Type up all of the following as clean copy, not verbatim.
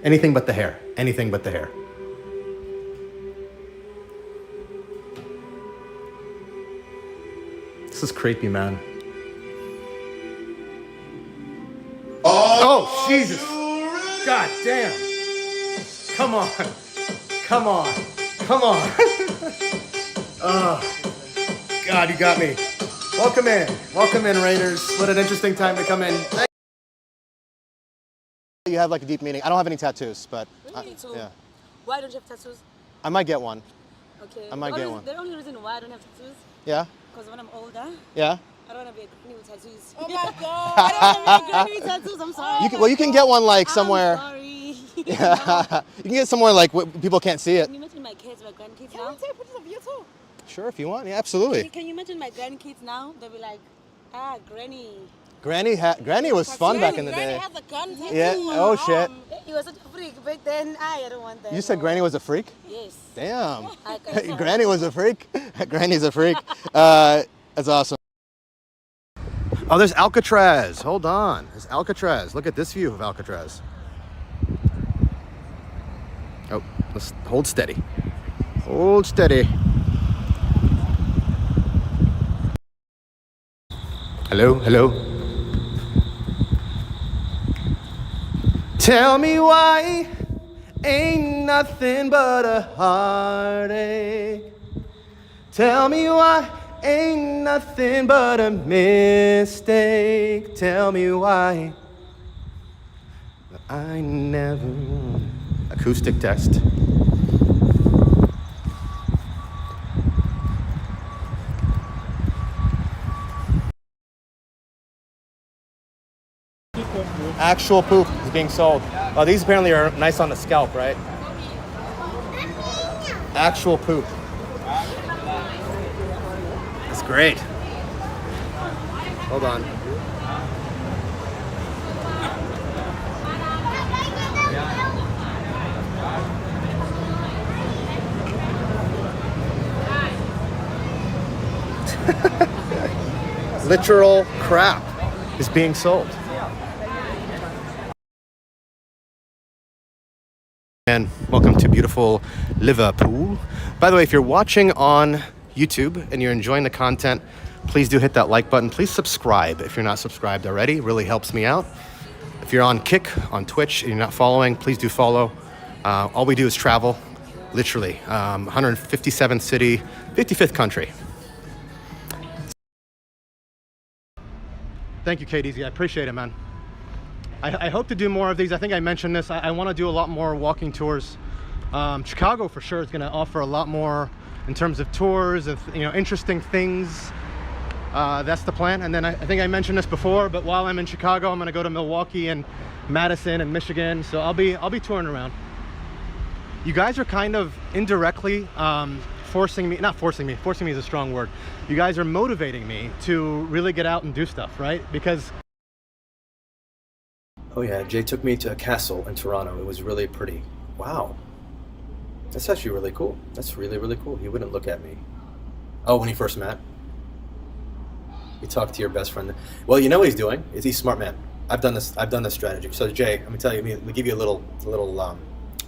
Anything but the hair. Anything but the hair. This is creepy, man. Oh, Jesus. God damn. Come on. Come on. Come on. Oh, God, you got me. Welcome in. Welcome in, Raiders. What an interesting time to come in. You have like a deep meaning. I don't have any tattoos, but yeah. Why don't you have tattoos? I might get one. Okay. I might get one. The only reason why I don't have tattoos, Yeah? because when I'm older, Yeah? I don't want to be a granny with tattoos. Oh my God. I don't want to be a granny with tattoos. I'm sorry. You can get one like somewhere. I'm sorry. Yeah. You can get somewhere like people can't see it. Can you mention my kids, my grandkids Can now? we take pictures of you too? Sure, if you want. Yeah, absolutely. Can you mention my grandkids now? They'll be like, granny. Granny was fun back in the Granny day. has a gun tattoo. Yeah. Oh shit. He was such a freak back then. I don't want that. You said Granny was a freak? Yes. Damn. I Granny was a freak? Granny's a freak. That's awesome. Oh, there's Alcatraz. Hold on. There's Alcatraz. Look at this view of Alcatraz. Oh, let's hold steady. Hold steady. Hello, hello. Tell me why ain't nothing but a heartache. Tell me why ain't nothing but a mistake. Tell me why I never won. Acoustic test. Actual poop is being sold. Oh, these apparently are nice on the scalp, right? Actual poop. That's great. Hold on. Literal crap is being sold. And welcome to beautiful Liverpool. By the way, if you're watching on YouTube and you're enjoying the content, please do hit that like button. Please subscribe if you're not subscribed already. It really helps me out. If you're on Kick, on Twitch, and you're not following, please do follow. All we do is travel, literally. 157th city, 55th country. Thank you, KDZ. I appreciate it, man. I hope to do more of these. I think I mentioned this. I want to do a lot more walking tours. Chicago for sure is going to offer a lot more in terms of tours of interesting things. That's the plan. And then I think I mentioned this before, but while I'm in Chicago, I'm going to go to Milwaukee and Madison and Michigan. So I'll be touring around. You guys are kind of indirectly forcing me is a strong word. You guys are motivating me to really get out and do stuff, right? Because oh yeah, Jay took me to a castle in Toronto. It was really pretty. Wow. That's actually really cool. That's really, really cool. He wouldn't look at me. Oh, when he first met? You talk to your best friend. Well, you know what he's doing? He's a smart man. I've done this strategy. So Jay, let me tell you, we give you a little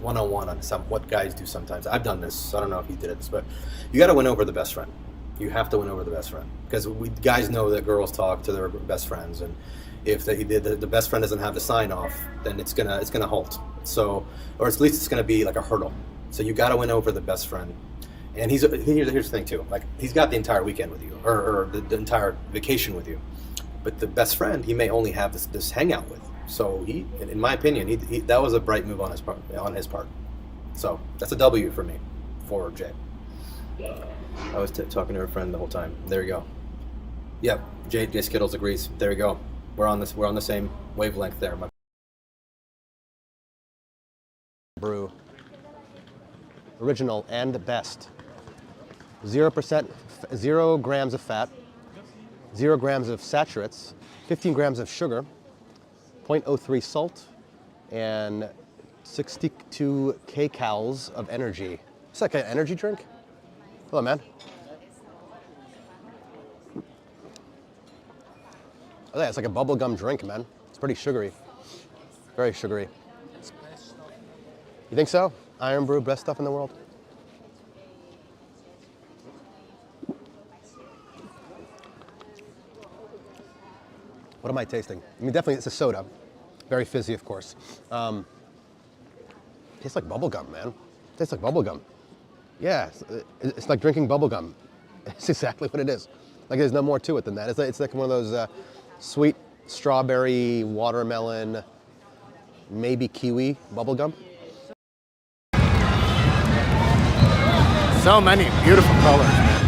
one-on-one on what guys do sometimes. I've done this. I don't know if you did it, but you got to win over the best friend. You have to win over the best friend. Because guys know that girls talk to their best friends, and if the best friend doesn't have the sign off, then it's gonna halt. So, or at least it's gonna be like a hurdle. So you got to win over the best friend. And here's the thing too. Like he's got the entire weekend with you, or the entire vacation with you. But the best friend, he may only have this hangout with. So he, in my opinion, he that was a bright move on his part. So that's a W for me, for Jay. I was talking to a friend the whole time. There you go. Yep, Jay Skittles agrees. There you go. We're on the same wavelength there. brew. Original and best. 0%, 0 grams of fat, 0 grams of saturates, 15 grams of sugar, 0.03 salt, and 62 kcals of energy. It's like an energy drink. Hello, man. Oh yeah, it's like a bubblegum drink, man. It's pretty sugary. Very sugary. You think so? Iron brew, best stuff in the world. What am I tasting? I mean, definitely it's a soda. Very fizzy, of course. Tastes like bubble gum, man. Tastes like bubble gum. Yeah, it's like drinking bubble gum. It's exactly what it is. Like there's no more to it than that. It's like one of those sweet strawberry, watermelon, maybe kiwi bubble gum. So many beautiful colors, man.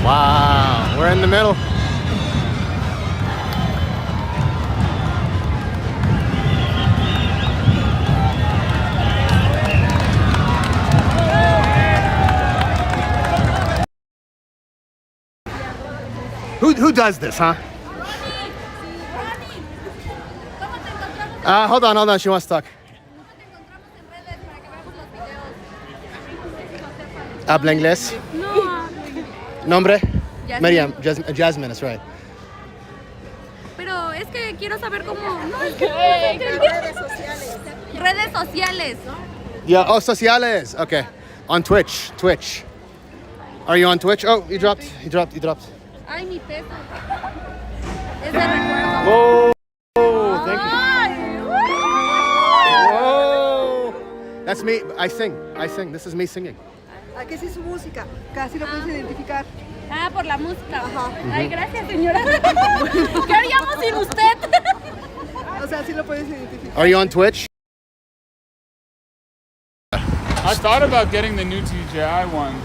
Wow, we're in the middle. Who does this, huh? Hold on, she wants to talk. Habla inglés? Nombre? Miriam, Jasmine, that's right. Pero es que quiero saber cómo. No, es que redes sociales. Yeah, oh, sociales. Okay. On Twitch. Are you on Twitch? Oh, you dropped. Ay, mi peso. Es de recuerdo. Whoa, thank you. Whoa. That's me. I sing. This is me singing. Aquí sí su música, casi lo puedes identificar. Ah, por la música. Ajá. Ay, gracias, señora. ¿Qué haríamos sin usted? O sea, sí lo puedes identificar. Are you on Twitch? I thought about getting the new TJI one.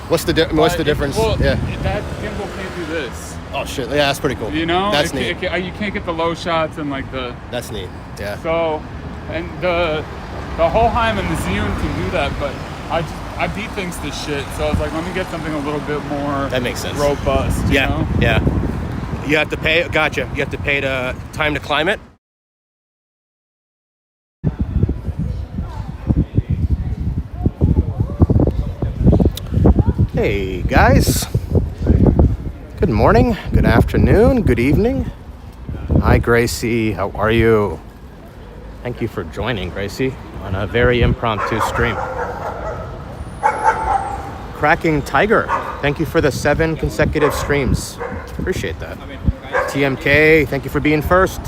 What's the difference? Well, Yeah. that gimbal can't do this. Oh shit. Yeah, that's pretty cool. You know, That's neat. you can't get the low shots and like the. That's neat. Yeah. So, and the Hoheim and the Zhiyun can do that, but I beat things to shit. So I was like, let me get something a little bit more. That makes sense. Robust. You know? Yeah. You have to pay. Gotcha. You have to pay to time to climb it. Hey guys. Good morning, good afternoon, good evening. Hi Gracie, how are you? Thank you for joining, Gracie, on a very impromptu stream. Cracking Tiger, thank you for the 7 consecutive streams. Appreciate that. TMK, thank you for being first.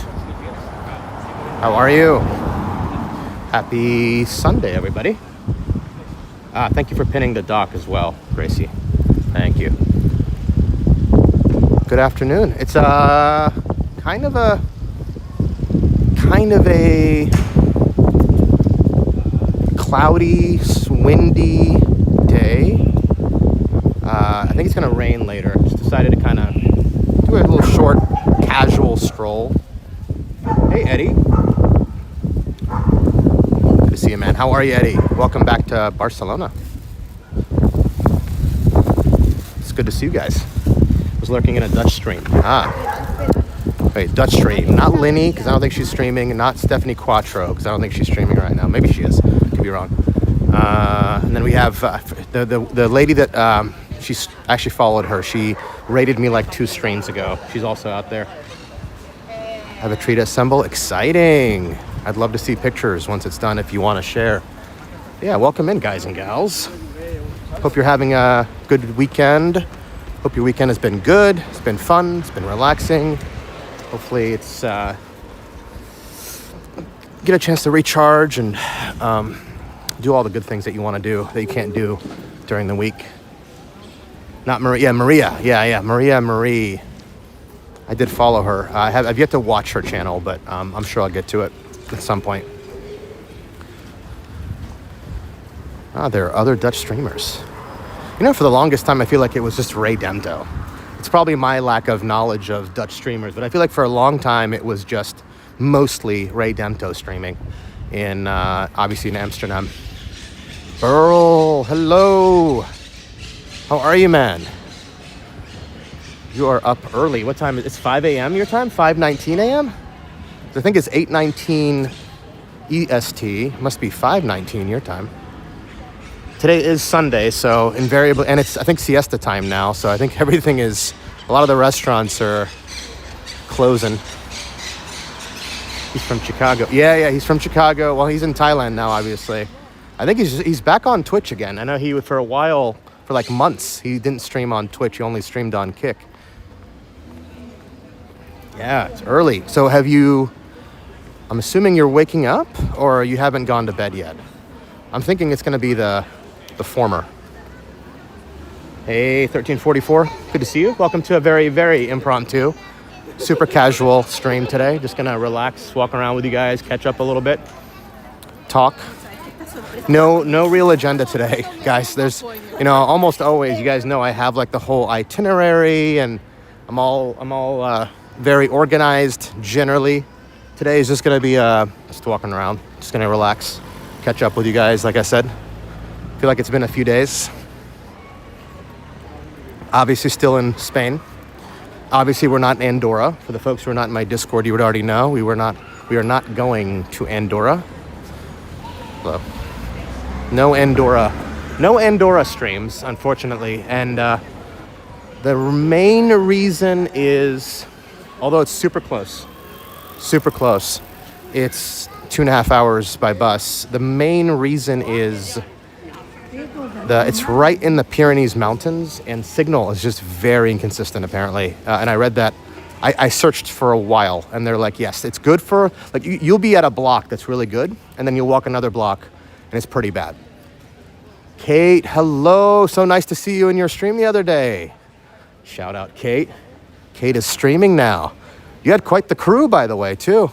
How are you? Happy Sunday, everybody. Thank you for pinning the doc as well, Gracie. Thank you. Good afternoon. It's kind of a cloudy, windy day. I think it's gonna rain later. Just decided to kind of do a little short, casual stroll. Hey, Eddie. Good to see you, man. How are you, Eddie? Welcome back to Barcelona. It's good to see you guys. Was lurking in a Dutch stream. Wait, Dutch stream. Not Linny, because I don't think she's streaming. Not Stephanie Quattro, because I don't think she's streaming right now. Maybe she is. Could be wrong. And then we have the lady that she's actually followed her. She rated me like 2 streams ago. She's also out there. Have a tree to assemble. Exciting. I'd love to see pictures once it's done if you want to share. Yeah, welcome in, guys and gals. Hope you're having a good weekend. Hope your weekend has been good. It's been fun. It's been relaxing. Hopefully it's get a chance to recharge and do all the good things that you want to do that you can't do during the week. Not Maria. Yeah, Maria. Yeah. Maria Marie. I did follow her. I've yet to watch her channel, but I'm sure I'll get to it at some point. There are other Dutch streamers. You know, for the longest time, I feel like it was just Ray Demto. It's probably my lack of knowledge of Dutch streamers, but I feel like for a long time, it was just mostly Ray Demto streaming in, obviously in Amsterdam. Burl, hello. How are you, man? You are up early. What time is it? It's 5 a.m. your time? 5:19 a.m.? I think it's 8:19 EST. Must be 5:19 your time. Today is Sunday, so invariably, and it's I think siesta time now, so I think everything is, a lot of the restaurants are closing. He's from Chicago. Yeah, he's from Chicago. Well, he's in Thailand now, obviously. I think he's back on Twitch again. I know he, for a while, for like months, he didn't stream on Twitch. He only streamed on Kick. Yeah, it's early. So have you, I'm assuming you're waking up, or you haven't gone to bed yet? I'm thinking it's going to be the former. Hey, 1344. Good to see you. Welcome to a very, very impromptu, super casual stream today. Just going to relax, walk around with you guys, catch up a little bit, talk. No real agenda today, guys. There's, almost always, you guys know I have like the whole itinerary, and I'm all very organized generally. Today is just gonna be just walking around, just gonna relax, catch up with you guys. Like I said, feel like it's been a few days. Obviously still in Spain. Obviously we're not in Andorra. For the folks who are not in my Discord, you would already know we are not going to Andorra. Hello. No Andorra streams, unfortunately, and the main reason is, although it's super close, it's 2.5 hours by bus. The main reason is it's right in the Pyrenees Mountains, and signal is just very inconsistent apparently. And I read that. I searched for a while, and they're like, yes, it's good for, like, you'll be at a block that's really good, and then you'll walk another block, and it's pretty bad. Kate, hello. So nice to see you in your stream the other day. Shout out, Kate. Kate is streaming now. You had quite the crew, by the way, too.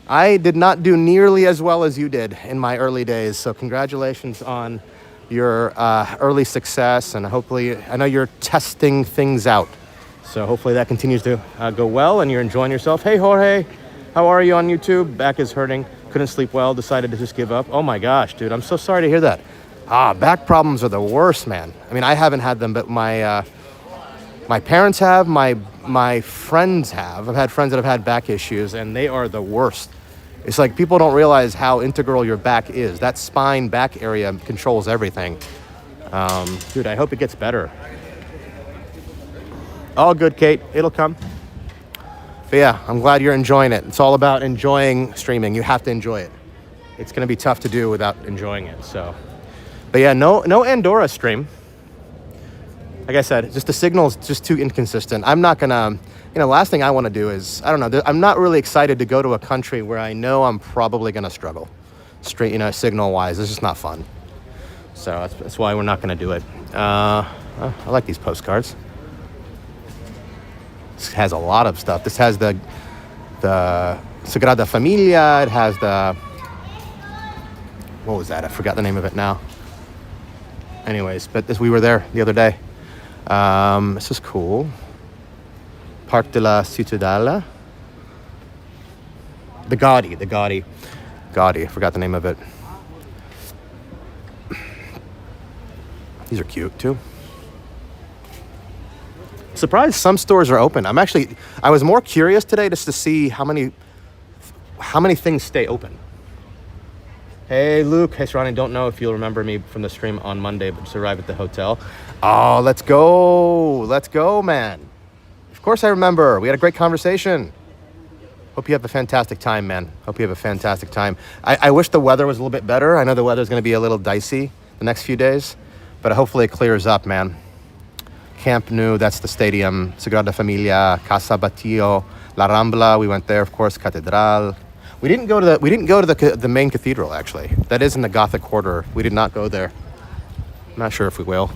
I did not do nearly as well as you did in my early days, so congratulations on your early success, and hopefully, I know you're testing things out, so hopefully that continues to go well and you're enjoying yourself. Hey, Jorge, how are you on YouTube? Back is hurting, couldn't sleep well, decided to just give up. Oh my gosh, dude, I'm so sorry to hear that. Back problems are the worst, man. I mean, I haven't had them, but my parents have, my friends have. I've had friends that have had back issues, and they are the worst. It's like people don't realize how integral your back is. That spine back area controls everything. Dude, I hope it gets better. All good, Kate. It'll come. But yeah, I'm glad you're enjoying it. It's all about enjoying streaming. You have to enjoy it. It's going to be tough to do without enjoying it, so. But yeah, no Andorra stream. Like I said, just the signal's just too inconsistent. I'm not gonna, last thing I want to do is, I don't know, I'm not really excited to go to a country where I know I'm probably gonna struggle, signal-wise. It's just not fun. So that's why we're not gonna do it. I like these postcards. This has a lot of stuff. This has the Sagrada Familia. It has what was that? I forgot the name of it now. Anyways, but we were there the other day. This is cool. Parc de la Ciutadella. The Gaudi. I forgot the name of it. These are cute too. Surprised some stores are open. I was more curious today just to see how many things stay open. Hey, Luke. Hey, Serrani. Don't know if you'll remember me from the stream on Monday, but just arrived at the hotel. Oh, let's go, man. Of course I remember. We had a great conversation. Hope you have a fantastic time, man. Hope you have a fantastic time. I wish the weather was a little bit better. I know the weather's going to be a little dicey the next few days, but hopefully it clears up, man. Camp Nou, that's the stadium. Sagrada Familia, Casa Batlló, La Rambla. We went there, of course. Catedral. We didn't go to the main cathedral, actually. That is in the Gothic quarter. We did not go there. I'm not sure if we will.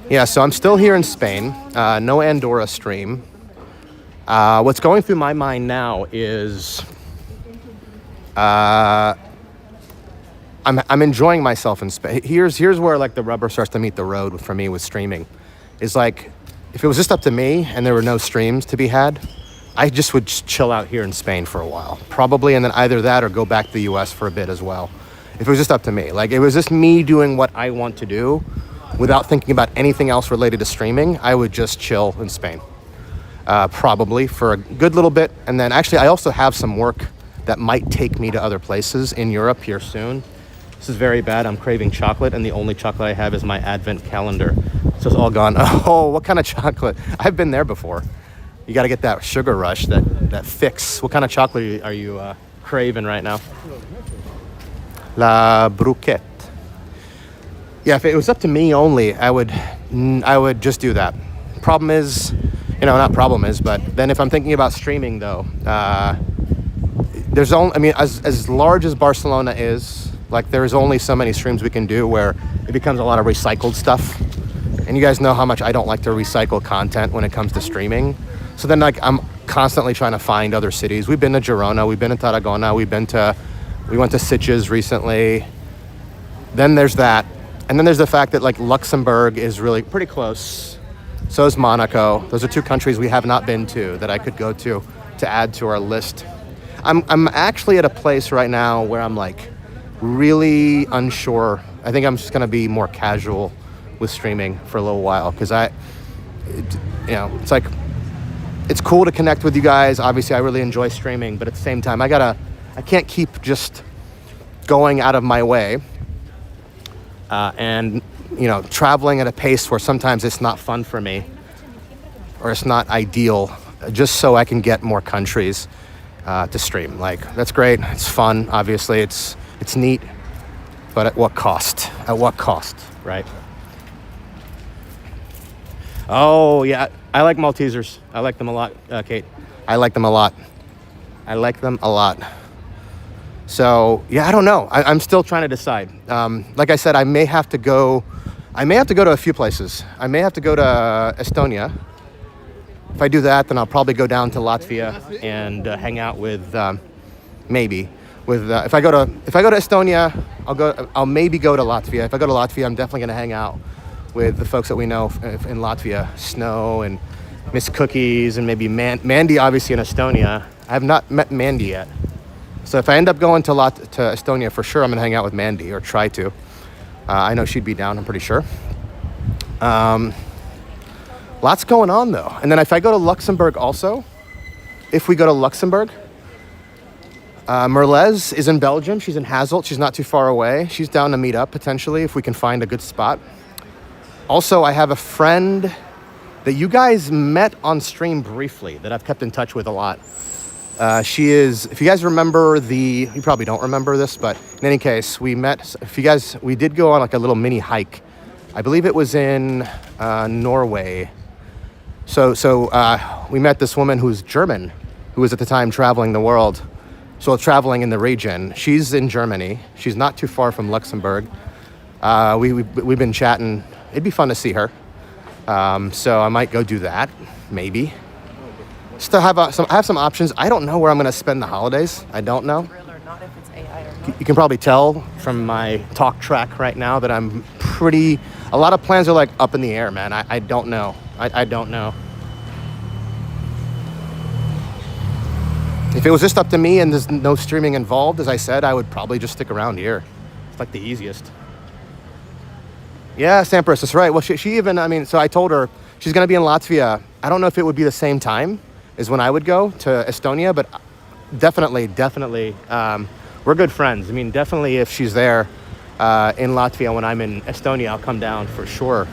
Yeah, so I'm still here in Spain. No Andorra stream. What's going through my mind now is I'm enjoying myself in Spain. Here's where like the rubber starts to meet the road for me with streaming. Is like, if it was just up to me and there were no streams to be had, I just would chill out here in Spain for a while, probably, and then either that or go back to the US for a bit as well. If it was just up to me, like it was just me doing what I want to do without thinking about anything else related to streaming, I would just chill in Spain, probably for a good little bit. And then actually I also have some work that might take me to other places in Europe here soon. This is very bad. I'm craving chocolate, and the only chocolate I have is my advent calendar. So it's all gone. Oh, what kind of chocolate? I've been there before. You got to get that sugar rush, that fix. What kind of chocolate are you craving right now? La Bruquette. Yeah, if it was up to me only, I would just do that. Problem is, not problem is, but then if I'm thinking about streaming though, there's only, I mean, as large as Barcelona is, like there's only so many streams we can do where it becomes a lot of recycled stuff. And you guys know how much I don't like to recycle content when it comes to streaming. So then like I'm constantly trying to find other cities. We've been to Girona, we've been to Tarragona, we went to Sitges recently. Then there's that. And then there's the fact that like Luxembourg is really pretty close. So is Monaco. Those are two countries we have not been to that I could go to add to our list. I'm actually at a place right now where I'm like really unsure. I think I'm just gonna be more casual with streaming for a little while because it's like it's cool to connect with you guys. Obviously, I really enjoy streaming, but at the same time, I can't keep just going out of my way and traveling at a pace where sometimes it's not fun for me or it's not ideal, just so I can get more countries to stream. Like that's great, it's fun. Obviously, it's neat, but at what cost? At what cost, right? Oh yeah, I like Maltesers. I like them a lot, Kate. I like them a lot. So yeah, I don't know. I'm still trying to decide. Like I said, I may have to go to a few places. I may have to go to Estonia. If I do that, then I'll probably go down to Latvia and hang out with if I go to Estonia, I'll maybe go to Latvia. If I go to Latvia, I'm definitely going to hang out with the folks that we know in Latvia, Snow and Miss Cookies, and maybe Mandy, obviously in Estonia. I have not met Mandy yet. So if I end up going to Estonia, for sure I'm going to hang out with Mandy, or try to. I know she'd be down, I'm pretty sure. Lots going on, though. And then if I go to Luxembourg also, Merlez is in Belgium. She's in Hasselt. She's not too far away. She's down to meet up, potentially, if we can find a good spot. Also, I have a friend that you guys met on stream briefly that I've kept in touch with a lot. She is, if you guys remember you probably don't remember this, but in any case, we did go on like a little mini hike. I believe it was in Norway. So we met this woman who's German, who was at the time traveling the world, traveling in the region. She's in Germany. She's not too far from Luxembourg. We've been chatting. It'd be fun to see her. So I might go do that, maybe. Still have some options. I don't know where I'm going to spend the holidays. I don't know. You can probably tell from my talk track right now that a lot of plans are like up in the air, man. I don't know. I don't know. If it was just up to me and there's no streaming involved, as I said, I would probably just stick around here. It's like the easiest. Yeah, Sampras, that's right. Well, she even, so I told her she's going to be in Latvia. I don't know if it would be the same time as when I would go to Estonia, but definitely, we're good friends. Definitely if she's there in Latvia when I'm in Estonia, I'll come down for sure.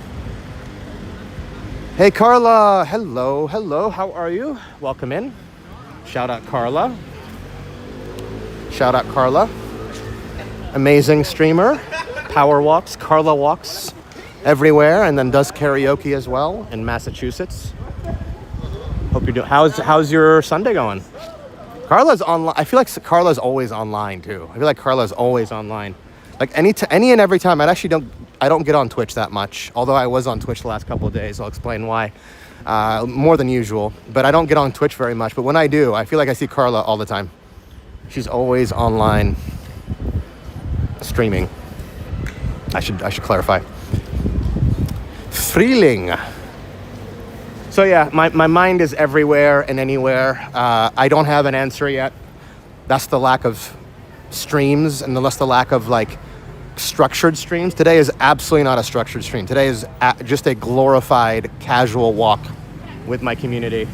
Hey, Carla. Hello. How are you? Welcome in. Shout out Carla. Amazing streamer. Power walks. Carla walks everywhere and then does karaoke as well in Massachusetts. Hope you're doing. How's your Sunday going? Carla's online. I feel like Carla's always online too. Like any and every time. I don't get on Twitch that much. Although I was on Twitch the last couple of days. I'll explain why. More than usual. But I don't get on Twitch very much. But when I do, I feel like I see Carla all the time. She's always online streaming. I should clarify. Freeling. So yeah, my mind is everywhere and anywhere. I don't have an answer yet. That's the lack of streams and that's the lack of like structured streams. Today is absolutely not a structured stream. Today is just a glorified casual walk with my community.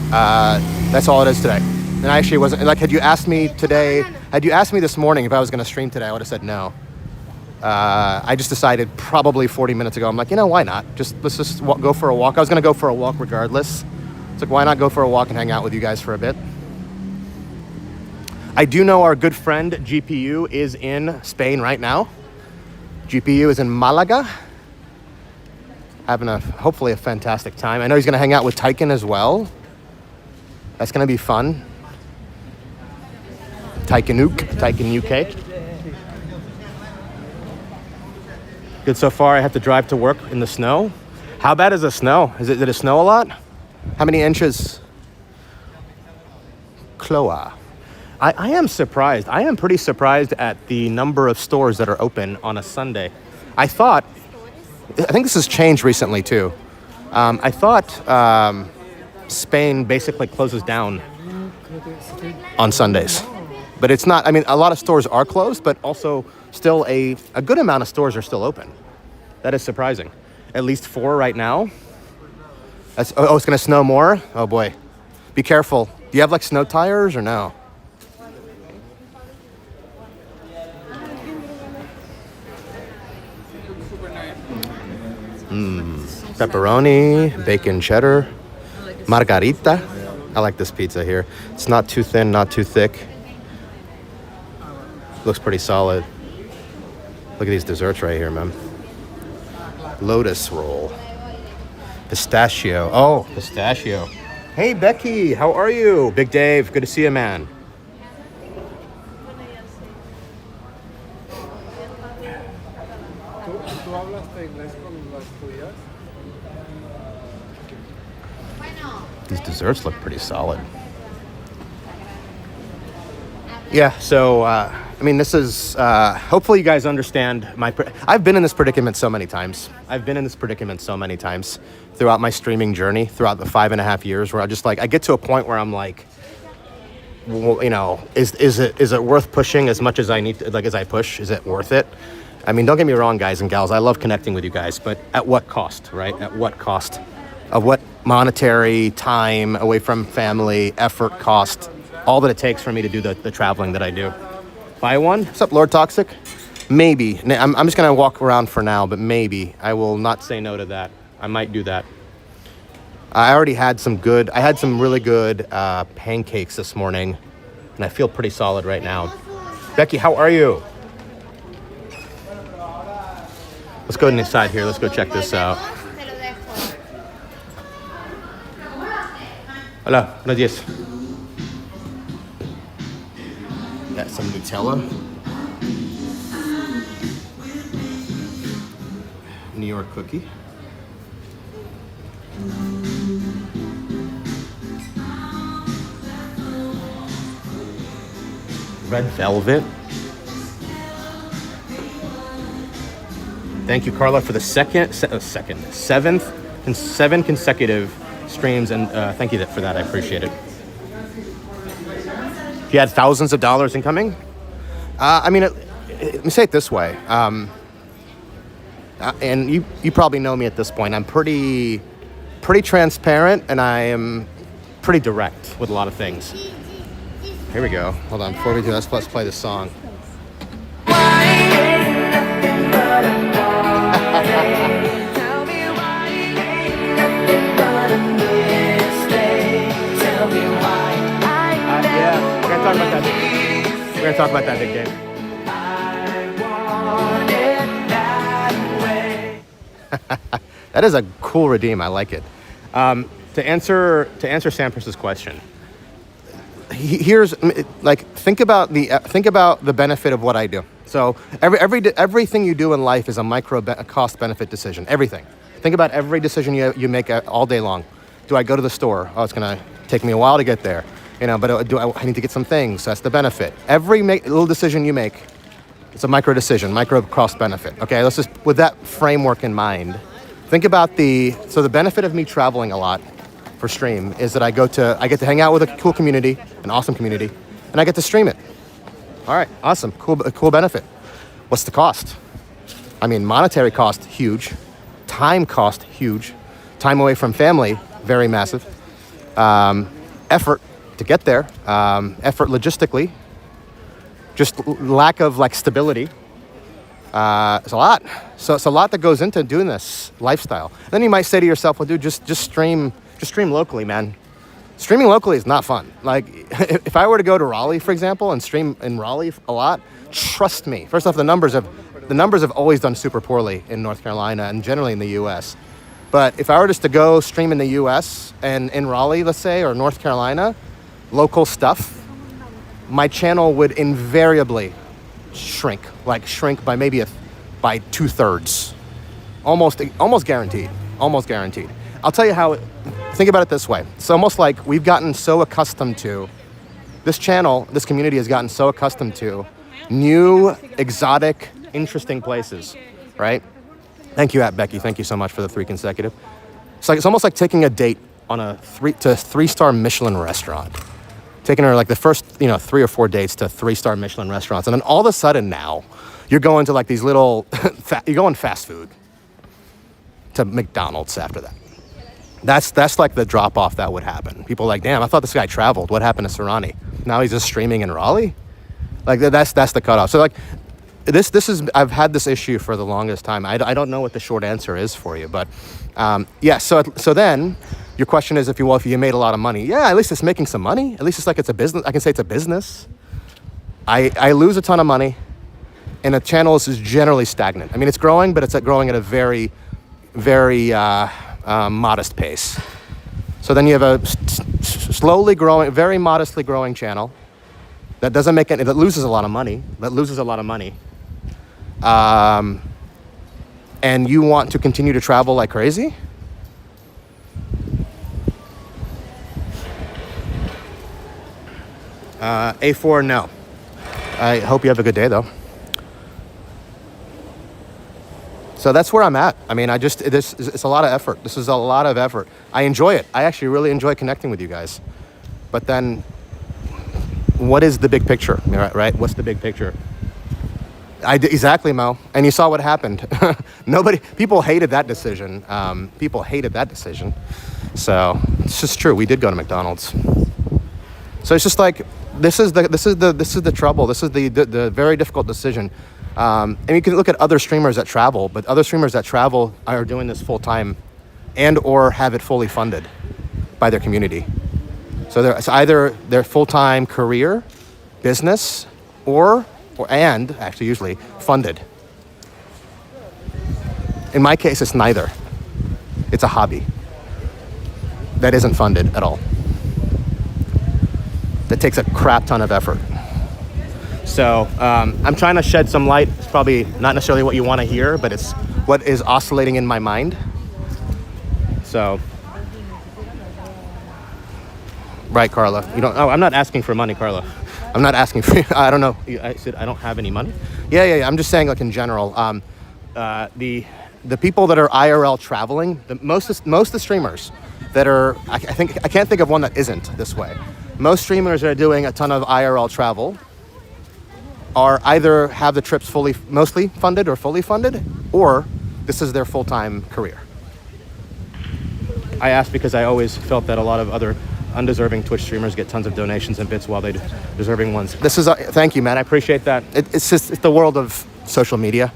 That's all it is today. And I actually wasn't, like, had you asked me this morning if I was going to stream today, I would have said no. I just decided probably 40 minutes ago, I'm like, why not? Let's just go for a walk. I was going to go for a walk regardless. It's like, why not go for a walk and hang out with you guys for a bit? I do know our good friend GPU is in Spain right now. GPU is in Malaga, having hopefully a fantastic time. I know he's going to hang out with Tyken as well. That's going to be fun. Tyken UK. Good so far. I have to drive to work in the snow. How bad is the snow? Did it snow a lot? How many inches? Chloa. I am surprised. I am pretty surprised at the number of stores that are open on a Sunday. I think this has changed recently too. I thought Spain basically closes down on Sundays. But it's not, a lot of stores are closed, but also still a good amount of stores are still open. That is surprising. At least 4 right now. It's going to snow more? Oh boy. Be careful. Do you have like snow tires or no? Pepperoni, bacon cheddar, margarita. I like this pizza here. It's not too thin, not too thick. Looks pretty solid. Look at these desserts right here, man. Lotus roll. Pistachio. Oh, pistachio. Hey, Becky, how are you? Big Dave, good to see you, man. These desserts look pretty solid. Yeah, so, this is, hopefully you guys understand I've been in this predicament so many times. Throughout my streaming journey, throughout the 5.5 years, where I get to a point where I'm like, well, is it worth pushing as much as I need to, as I push? Is it worth it? Don't get me wrong, guys and gals, I love connecting with you guys, but at what cost, right? At what cost? Of what monetary, time, away from family, effort, cost, all that it takes for me to do the traveling that I do. Buy one? What's up, Lord Toxic? Maybe. I'm just going to walk around for now, but maybe. I will not say no to that. I might do that. I had some really good pancakes this morning, and I feel pretty solid right now. Becky, how are you? Let's go inside here. Let's go check this out. Hola, buenos días. Got some Nutella. New York cookie. Red velvet. Thank you, Carla, for the seven consecutive streams, and thank you for that. I appreciate it. You had thousands of dollars incoming? Let me say it this way. And you probably know me at this point. I'm pretty transparent, and I am pretty direct with a lot of things. Here we go. Hold on. Before we do this, let's play this song. We're gonna talk about that, Big Dave. That is a cool redeem. I like it. To answer Sampress's question, here's think about the benefit of what I do. So everything you do in life is a micro cost benefit decision. Everything. Think about every decision you make all day long. Do I go to the store? Oh, it's gonna take me a while to get there. But I need to get some things. That's the benefit. Every little decision you make, it's a micro decision, micro cost benefit. Okay, let's just, with that framework in mind, think about the benefit of me traveling a lot for stream is that I get to hang out with a cool community, an awesome community, and I get to stream it. All right, awesome, cool benefit. What's the cost? Monetary cost, huge. Time cost, huge. Time away from family, very massive. Effort to get there, effort logistically, just lack of like stability. It's a lot. So it's a lot that goes into doing this lifestyle. Then you might say to yourself, well, dude, just stream locally, man. Streaming locally is not fun. Like, if I were to go to Raleigh, for example, and stream in Raleigh a lot, trust me. First off, the numbers have always done super poorly in North Carolina and generally in the U.S. But if I were just to go stream in the U.S. and in Raleigh, let's say, or North Carolina, local stuff, my channel would invariably shrink by maybe by 2/3, almost guaranteed. I'll tell you how. Think about it this way. It's almost like we've gotten so accustomed to this channel. This community has gotten so accustomed to new, exotic, interesting places, right? Thank you, Becky. Thank you so much for the 3 consecutive. It's almost like taking a date on a 3-star Michelin restaurant. Taking her like the first 3 or 4 dates to 3-star Michelin restaurants, and then all of a sudden now you're going to like these little you're going fast food to McDonald's after that. That's like the drop off that would happen. People are like, damn, I thought this guy traveled. What happened to Serrani? Now he's just streaming in Raleigh. Like that's the cutoff. So like this is I've had this issue for the longest time. I don't know what the short answer is for you, but yeah. So then your question is if you made a lot of money. Yeah, at least it's making some money. At least it's like it's a business. I can say it's a business. I lose a ton of money, and the channel is generally stagnant. I mean, it's growing, but it's growing at a very, very modest pace. So then you have a slowly growing, very modestly growing channel that loses a lot of money. And you want to continue to travel like crazy? A4, no. I hope you have a good day, though. So that's where I'm at. I mean, it's a lot of effort. This is a lot of effort. I enjoy it. I actually really enjoy connecting with you guys. But then, what is the big picture, right? What's the big picture? Exactly, Mo. And you saw what happened. People hated that decision. So it's just true. We did go to McDonald's. So it's just like, this is the trouble. This is the very difficult decision. And you can look at other streamers that travel, but other streamers that travel are doing this full time and or have it fully funded by their community. So it's either their full-time career, business, and actually usually funded. In my case, it's neither. It's a hobby that isn't funded at all. That takes a crap ton of effort. So I'm trying to shed some light. It's probably not necessarily what you want to hear, but it's what is oscillating in my mind. So, right, Carla. I'm not asking for money, Carla. I'm not asking for. I don't know. I said I don't have any money. Yeah. I'm just saying, like in general, the people that are IRL traveling, most of the streamers that are, I can't think of one that isn't this way. Most streamers that are doing a ton of IRL travel are either have the trips mostly funded or fully funded, or this is their full-time career. I asked because I always felt that a lot of other undeserving Twitch streamers get tons of donations and bits while they deserving ones. Thank you, man. I appreciate that. It's the world of social media,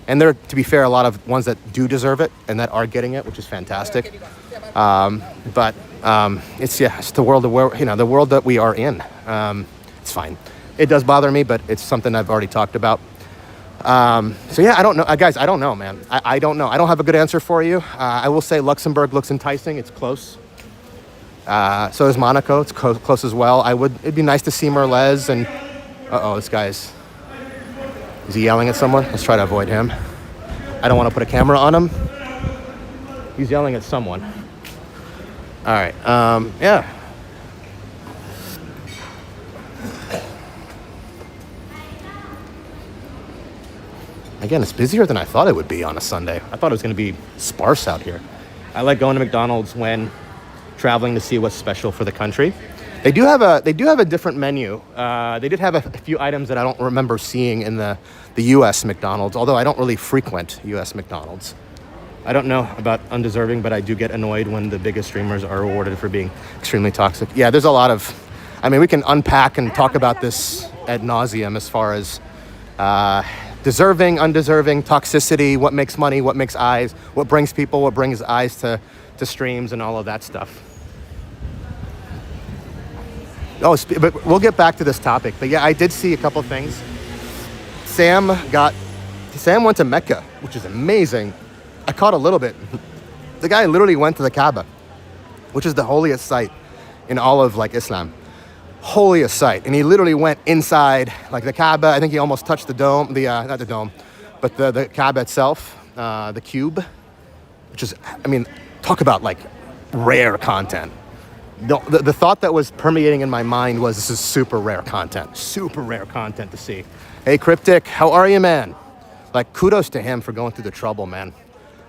and there, to be fair, a lot of ones that do deserve it and that are getting it, which is fantastic. But it's the world of the world that we are in. It's fine. It does bother me, but it's something I've already talked about. So yeah, I don't know. Guys, I don't know, man. I don't know. I don't have a good answer for you. I will say Luxembourg looks enticing. It's close. So is Monaco. It's close as well. It'd be nice to see Merlez and... this guy's... Is he yelling at someone? Let's try to avoid him. I don't want to put a camera on him. He's yelling at someone. All right. Yeah. Again, it's busier than I thought it would be on a Sunday. I thought it was going to be sparse out here. I like going to McDonald's when traveling to see what's special for the country. They do have a different menu. They did have a few items that I don't remember seeing in the U.S. McDonald's, although I don't really frequent U.S. McDonald's. I don't know about undeserving, but I do get annoyed when the biggest streamers are rewarded for being extremely toxic. Yeah, there's a lot of... I mean, we can unpack and talk about this ad nauseum as far as deserving, undeserving, toxicity, what makes money, what makes eyes, what brings people, what brings eyes to streams and all of that stuff. Oh, but we'll get back to this topic. But yeah, I did see a couple things. Sam went to Mecca, which is amazing. I caught a little bit. The guy literally went to the Kaaba, which is the holiest site in all of like Islam. Holiest site. And he literally went inside like the Kaaba. I think he almost touched the dome, not the dome, but the Kaaba itself, the cube, which is, I mean, talk about like rare content. The thought that was permeating in my mind was this is super rare content to see. Hey, Cryptic, how are you, man? Like, kudos to him for going through the trouble, man.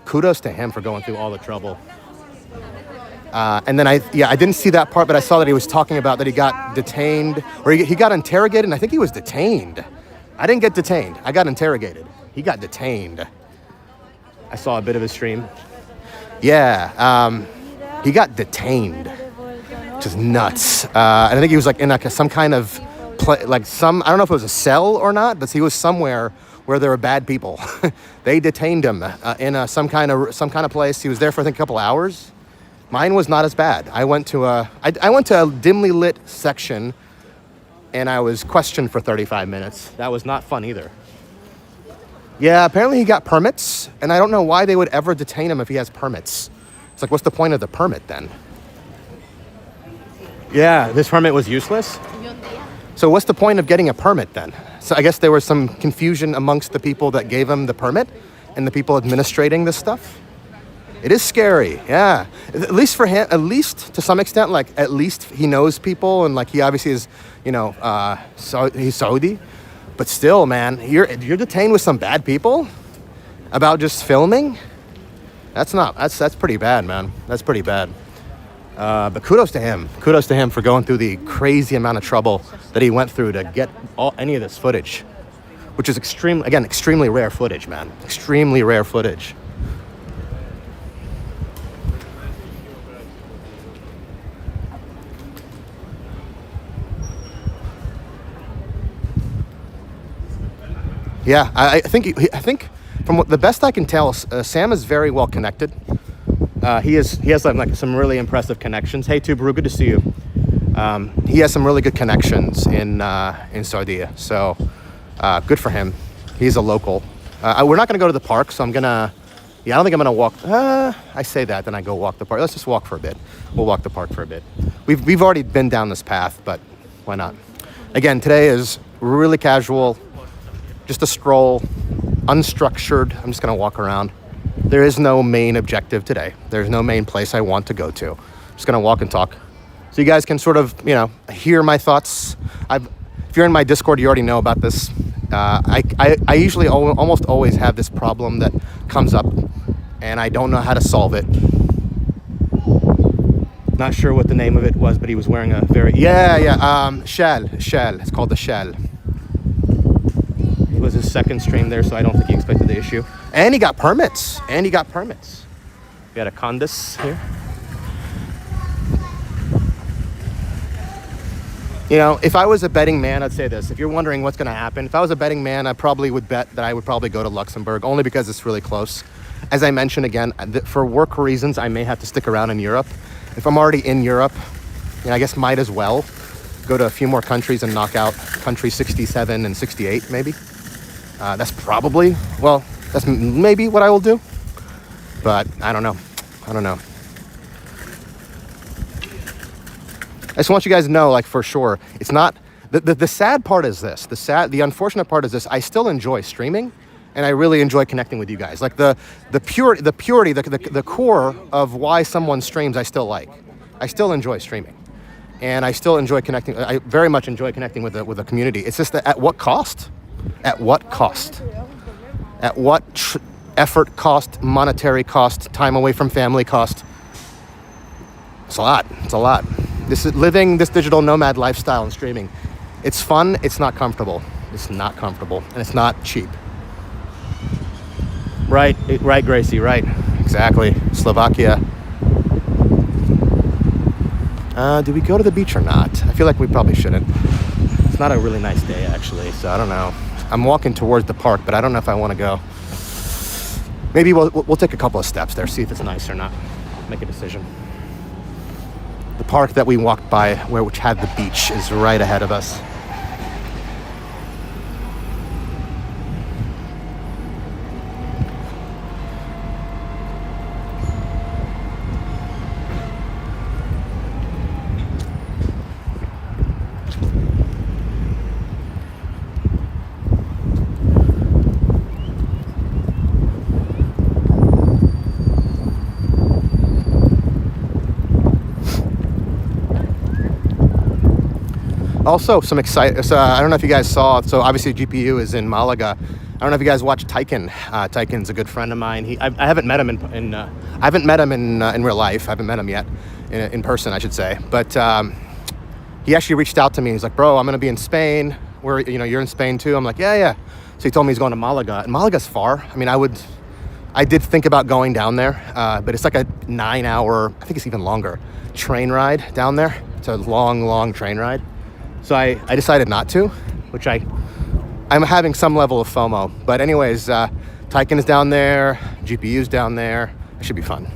Kudos to him for going through all the trouble. And then I didn't see that part, but I saw that he was talking about that he got detained, or he got interrogated, and I think he was detained. I didn't get detained. I got interrogated. He got detained. I saw a bit of his stream. Yeah, he got detained, which is nuts. And I think he was like in like some kind of I don't know if it was a cell or not, but he was somewhere where there were bad people. They detained him in some kind of place. He was there for I think a couple hours. Mine was not as bad. I went to a dimly lit section, and I was questioned for 35 minutes. That was not fun either. Yeah, apparently he got permits, and I don't know why they would ever detain him if he has permits. It's like, what's the point of the permit then? Yeah, this permit was useless? So what's the point of getting a permit then? So I guess there was some confusion amongst the people that gave him the permit and the people administrating this stuff. It is scary, yeah. At least for him, at least to some extent, like at least he knows people and like he obviously is, you know, he's Saudi. But still, man, you're detained with some bad people about just filming? That's pretty bad, man. That's pretty bad. But kudos to him. Kudos to him for going through the crazy amount of trouble that he went through to get any of this footage, which is extremely rare footage, man. Extremely rare footage. Yeah, I think from what the best I can tell, Sam is very well connected. He has like some really impressive connections. Hey, Tubaru, good to see you. He has some really good connections in Saudi, so good for him. He's a local. We're not gonna go to the park, so I don't think I'm gonna walk. I say that, then I go walk the park. Let's just walk for a bit. We'll walk the park for a bit. We've already been down this path, but why not? Again, today is really casual, just a stroll, unstructured. I'm just gonna walk around. There is no main objective today. There's no main place I want to go to. I'm just gonna walk and talk. So you guys can sort of, you know, hear my thoughts. If you're in my Discord, you already know about this. I usually almost always have this problem that comes up and I don't know how to solve it. Not sure what the name of it was, but he was wearing a very, shell. It's called the shell. It was his second stream there, so I don't think he expected the issue. And he got permits. We had a Condis here. You know, if I was a betting man, I'd say this. If you're wondering what's going to happen, if I was a betting man, I probably would bet that I would probably go to Luxembourg, only because it's really close. As I mentioned again, for work reasons, I may have to stick around in Europe. If I'm already in Europe, you know, I guess might as well go to a few more countries and knock out country 67 and 68, maybe. That's maybe what I will do. But I don't know. I just want you guys to know, like, for sure, it's not, the sad part is this, the unfortunate part is this, I still enjoy streaming, and I really enjoy connecting with you guys. Like, the purity, the core of why someone streams, I still like. I still enjoy streaming. And I still enjoy connecting, I very much enjoy connecting with the community. It's just that at what cost? At what cost? At what effort cost, monetary cost, time away from family cost? It's a lot. This is living this digital nomad lifestyle and streaming. It's fun, it's not comfortable. And it's not cheap. Right, Gracie, right. Exactly. Slovakia. Do we go to the beach or not? I feel like we probably shouldn't. It's not a really nice day, actually, so I don't know. I'm walking towards the park, but I don't know if I want to go. Maybe we'll take a couple of steps there, see if it's nice or not. Make a decision. The park that we walked by, which had the beach, is right ahead of us. Also, some exciting. So I don't know if you guys saw. So obviously, GPU is in Malaga. I don't know if you guys watched Taiken. Taiken's a good friend of mine. I haven't met him I haven't met him in real life. I haven't met him yet, in person, I should say. But he actually reached out to me. He's like, "Bro, I'm gonna be in Spain. You're in Spain too." I'm like, "Yeah." So he told me he's going to Malaga, and Malaga's far. I mean, I did think about going down there, but it's like a 9-hour, I think it's even longer, train ride down there. It's a long train ride. So I decided not to, which I'm having some level of FOMO. But anyways, Taiken is down there, GPU's down there. It should be fun.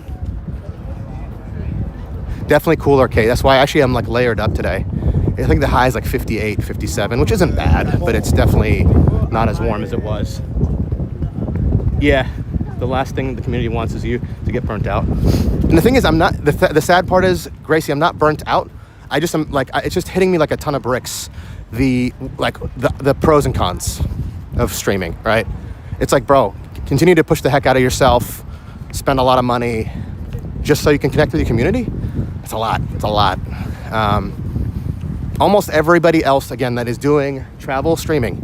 Definitely cool arcade. That's why actually I'm like layered up today. I think the high is like 58, 57, which isn't bad, but it's definitely not as warm as it was. Yeah, the last thing the community wants is you to get burnt out. And the thing is, I'm not, the sad part is, Gracie, I'm not burnt out. I just am like, it's just hitting me like a ton of bricks. The pros and cons of streaming, right? It's like, bro, continue to push the heck out of yourself, spend a lot of money just so you can connect with your community. It's a lot. Almost everybody else, again, that is doing travel streaming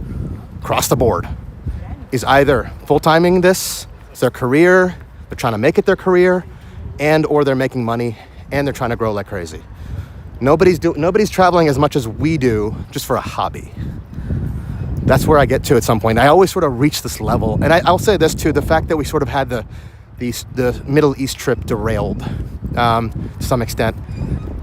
across the board is either full-timing this, it's their career, they're trying to make it their career, and or they're making money and they're trying to grow like crazy. Nobody's traveling as much as we do just for a hobby. That's where I get to at some point. I always sort of reach this level. And I'll say this too, the fact that we sort of had the Middle East trip derailed to some extent,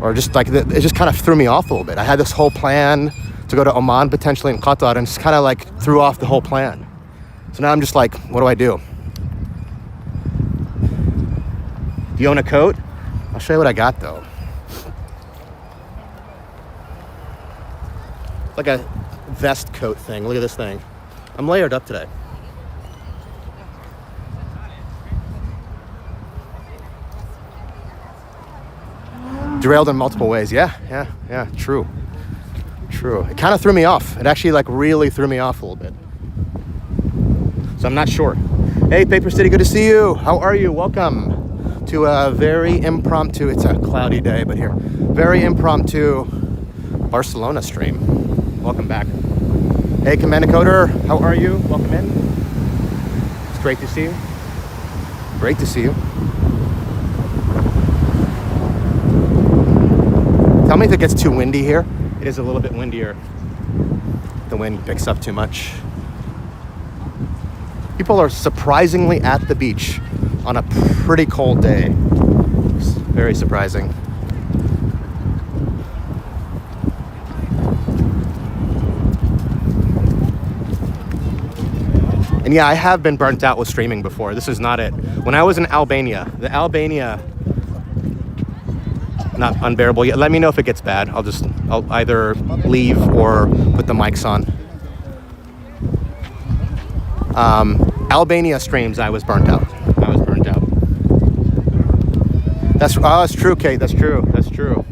or just like, it just kind of threw me off a little bit. I had this whole plan to go to Oman, potentially in Qatar, and just kind of like threw off the whole plan. So now I'm just like, what do I do? Do you own a coat? I'll show you what I got though. Like a vest coat thing. Look at this thing. I'm layered up today. Derailed in multiple ways. Yeah, true. It kind of threw me off. It actually like really threw me off a little bit. So I'm not sure. Hey, Paper City, good to see you. How are you? Welcome to a very impromptu, it's a cloudy day, but here, very impromptu Barcelona stream. Welcome back. Hey, Commandicoder, how are you? Welcome in. It's great to see you. Great to see you. Tell me if it gets too windy here. It is a little bit windier. The wind picks up too much. People are surprisingly at the beach on a pretty cold day. It's very surprising. And yeah, I have been burnt out with streaming before. This is not it. When I was in Albania, not unbearable yet. Let me know if it gets bad. I'll either leave or put the mics on. Albania streams, I was burnt out. That's true, Kate. That's true.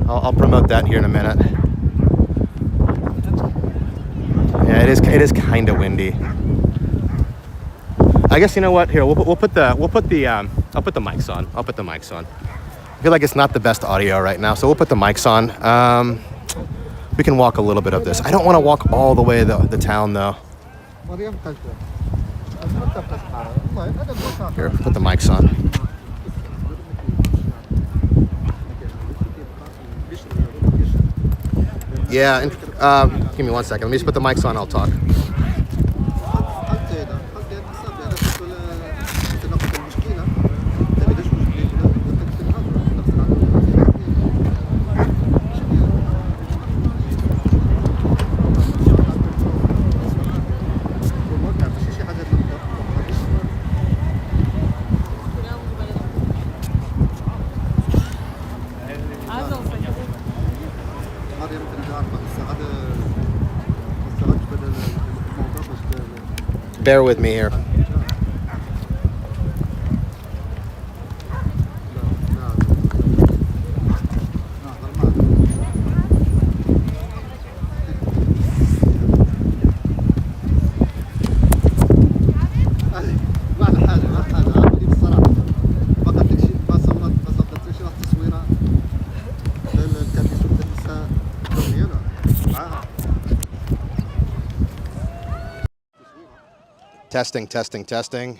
I'll promote that here in a minute. Yeah, it is kind of windy. I guess you know what? Here, I'll put the mics on. I feel like it's not the best audio right now, so we'll put the mics on. We can walk a little bit of this. I don't want to walk all the way the town though. Here, put the mics on. Yeah, and give me 1 second. Let me just put the mics on, I'll talk. bear with me here. Testing, testing, testing.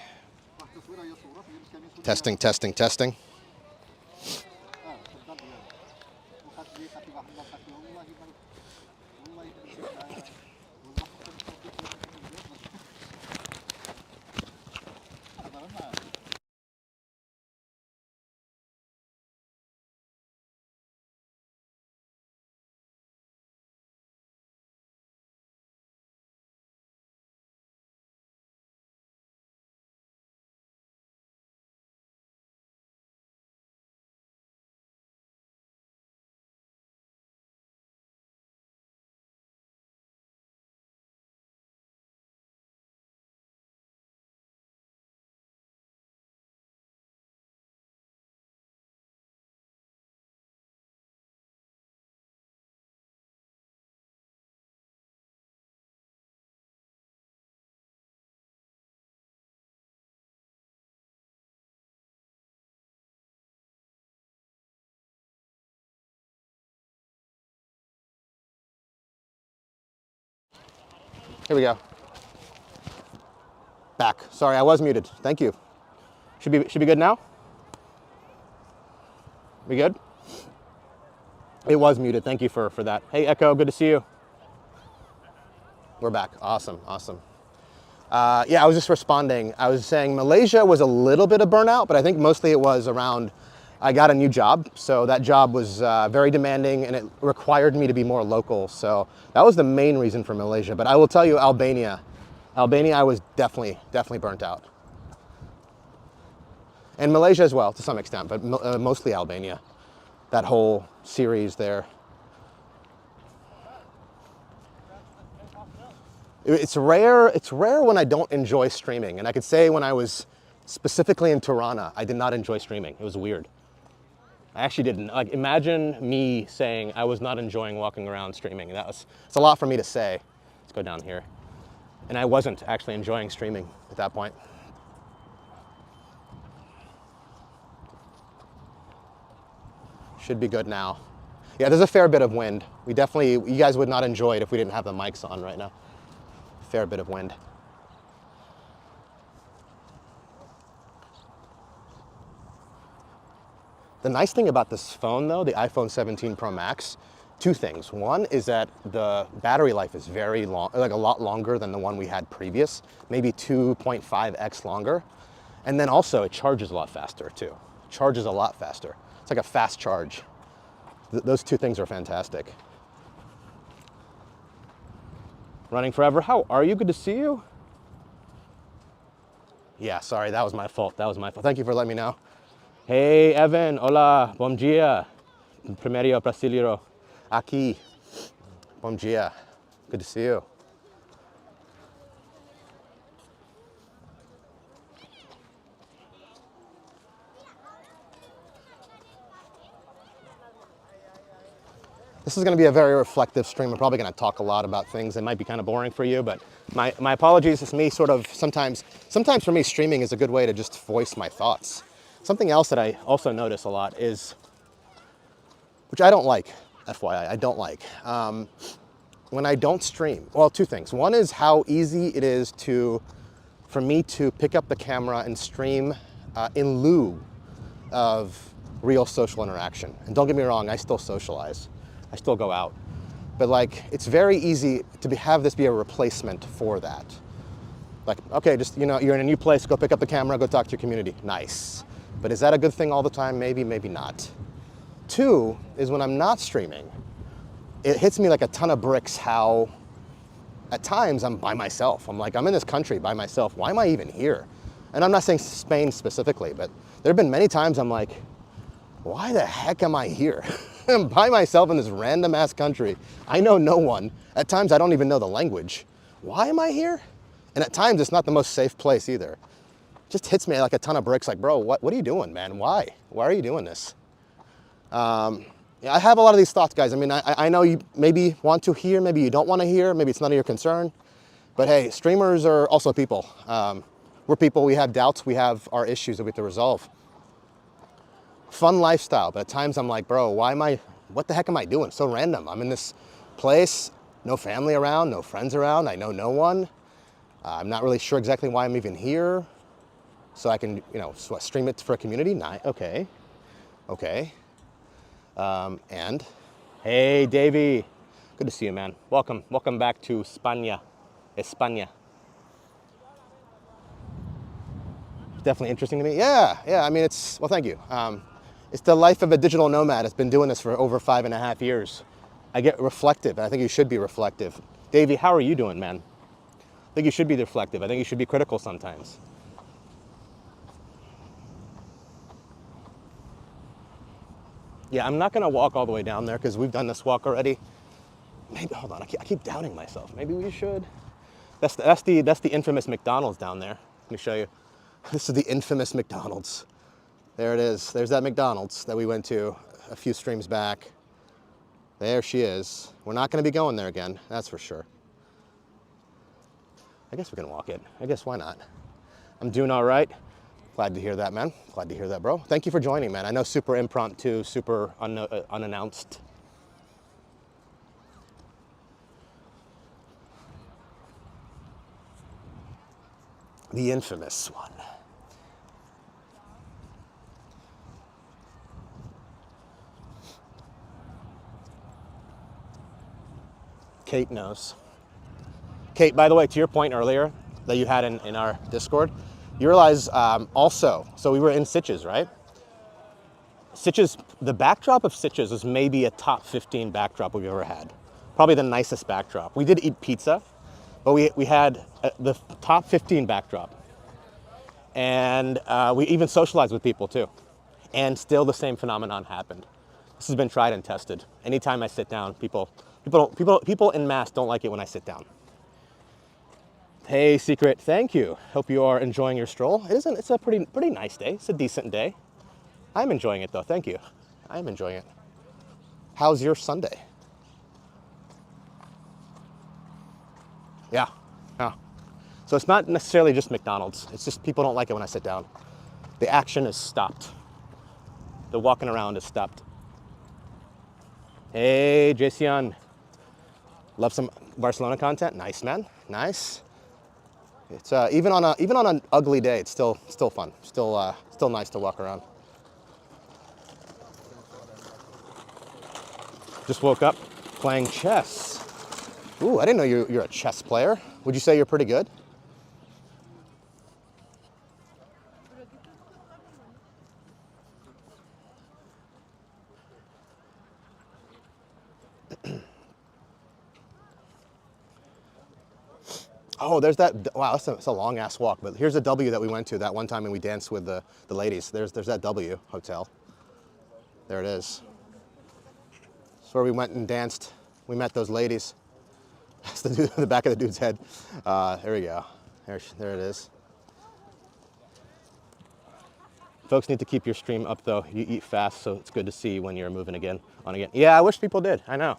Testing, testing, testing. Here we go. Back. Sorry, I was muted. Thank you. Should be good now? We good? It was muted. Thank you for that. Hey, Echo, good to see you. We're back. Awesome, awesome. Yeah, I was just responding. I was saying Malaysia was a little bit of burnout, but I think mostly it was around I got a new job. So that job was very demanding and it required me to be more local. So that was the main reason for Malaysia. But I will tell you, Albania, I was definitely burnt out. And Malaysia as well, to some extent, but mostly Albania. That whole series there. It's rare when I don't enjoy streaming. And I could say when I was specifically in Tirana, I did not enjoy streaming. It was weird. I actually didn't. Like, imagine me saying I was not enjoying walking around streaming. It's a lot for me to say. Let's go down here. And I wasn't actually enjoying streaming at that point. Should be good now. Yeah, there's a fair bit of wind. You guys would not enjoy it if we didn't have the mics on right now. Fair bit of wind. The nice thing about this phone though, the iPhone 17 Pro Max, two things. One is that the battery life is very long, like a lot longer than the one we had previous, maybe 2.5x longer. And then also it charges a lot faster too. Charges a lot faster. It's like a fast charge. Those two things are fantastic. Running forever. How are you? Good to see you. Yeah, sorry, that was my fault. Thank you for letting me know. Hey, Evan. Hola. Bom dia. Primeiro brasileiro. Aqui. Bom dia. Good to see you. This is going to be a very reflective stream. I'm probably going to talk a lot about things that might be kind of boring for you, but my apologies. It's me sort of sometimes for me, streaming is a good way to just voice my thoughts. Something else that I also notice a lot is, which I don't like, FYI, I don't like, when I don't stream. Well, two things. One is how easy it is for me to pick up the camera and stream in lieu of real social interaction. And don't get me wrong, I still socialize. I still go out. But like, it's very easy to have this be a replacement for that. Like, okay, just, you're in a new place, go pick up the camera, go talk to your community. Nice. But is that a good thing all the time? Maybe, maybe not. Two is when I'm not streaming, it hits me like a ton of bricks how at times I'm by myself. I'm like, I'm in this country by myself. Why am I even here? And I'm not saying Spain specifically, but there have been many times I'm like, why the heck am I here? I'm by myself in this random ass country. I know no one. At times I don't even know the language. Why am I here? And at times, it's not the most safe place either. Just hits me like a ton of bricks. Like, bro, what are you doing, man? Why? Why are you doing this? Yeah, I have a lot of these thoughts, guys. I mean, I know you maybe want to hear, maybe you don't want to hear, maybe it's none of your concern. But hey, streamers are also people. We're people, we have doubts, we have our issues that we have to resolve. Fun lifestyle, but at times I'm like, bro, what the heck am I doing? So random. I'm in this place, no family around, no friends around, I know no one. I'm not really sure exactly why I'm even here. So I can, stream it for a community? Okay. And, hey, Davey. Good to see you, man. Welcome back to España. Definitely interesting to me. Yeah, I mean, well, thank you. It's the life of a digital nomad. It's been doing this for over 5.5 years. I get reflective, and I think you should be reflective. Davey, how are you doing, man? I think you should be reflective. I think you should be critical sometimes. Yeah, I'm not gonna walk all the way down there because we've done this walk already. Maybe, hold on, I keep doubting myself. Maybe we should. That's the infamous McDonald's down there. Let me show you. This is the infamous McDonald's. There it is. There's that McDonald's that we went to a few streams back. There she is. We're not gonna be going there again, that's for sure. I guess we can walk it. I guess why not? I'm doing all right. Glad to hear that, man. Glad to hear that, bro. Thank you for joining, man. I know super impromptu, super unannounced. The infamous one. Kate knows. Kate, by the way, to your point earlier that you had in our Discord, you realize also, so we were in Sitges, right? Sitges, the backdrop of Sitges is maybe a top 15 backdrop we've ever had. Probably the nicest backdrop. We did eat pizza, but we had the top 15 backdrop. And we even socialized with people too. And still the same phenomenon happened. This has been tried and tested. Anytime I sit down, people en masse don't like it when I sit down. Hey, Secret, thank you. Hope you are enjoying your stroll. It's a pretty nice day. It's a decent day. I'm enjoying it though, thank you. I'm enjoying it. How's your Sunday? Yeah. So it's not necessarily just McDonald's. It's just people don't like it when I sit down. The action is stopped. The walking around is stopped. Hey, Jason. Love some Barcelona content? Nice, man. Nice. It's even on an ugly day, it's still fun. Still nice to walk around. Just woke up playing chess. Ooh, I didn't know you're a chess player. Would you say you're pretty good? Oh, there's that. Wow, that's a long ass walk. But here's a W that we went to that one time and we danced with the ladies. There's that W hotel. There it is. That's where we went and danced. We met those ladies. That's the back of the dude's head. There we go. There it is. Folks need to keep your stream up though. You eat fast, so it's good to see when you're moving on again. Yeah, I wish people did. I know.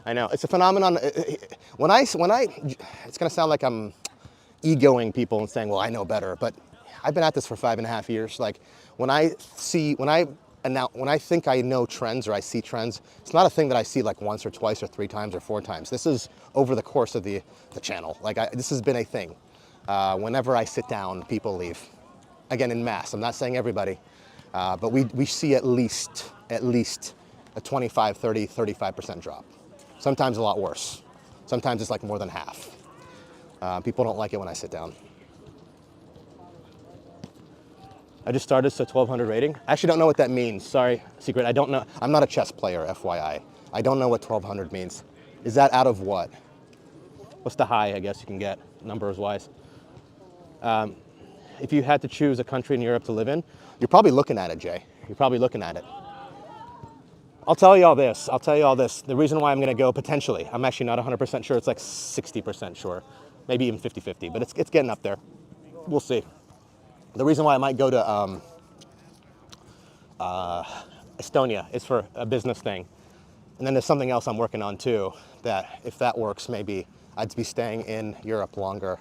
It's a phenomenon. When I, it's gonna sound like I'm egoing people and saying, well, I know better, but I've been at this for 5.5 years. Like when I think I know trends or I see trends, it's not a thing that I see like once or twice or 3 times or 4 times. This is over the course of the channel. Like this has been a thing. Whenever I sit down, people leave. Again, in mass. I'm not saying everybody, but we see at least a 25, 30, 35% drop. Sometimes a lot worse. Sometimes it's like more than half. People don't like it when I sit down. I just started, so 1200 rating. I actually don't know what that means. Sorry, Secret, I don't know. I'm not a chess player, FYI. I don't know what 1200 means. Is that out of what? What's the high, I guess you can get, numbers wise? If you had to choose a country in Europe to live in, you're probably looking at it, Jay. You're probably looking at it. I'll tell you all this. The reason why I'm gonna go potentially, I'm actually not 100% sure, it's like 60% sure. maybe even 50-50, but it's getting up there. We'll see. The reason why I might go to Estonia is for a business thing. And then there's something else I'm working on too, that if that works, maybe I'd be staying in Europe longer.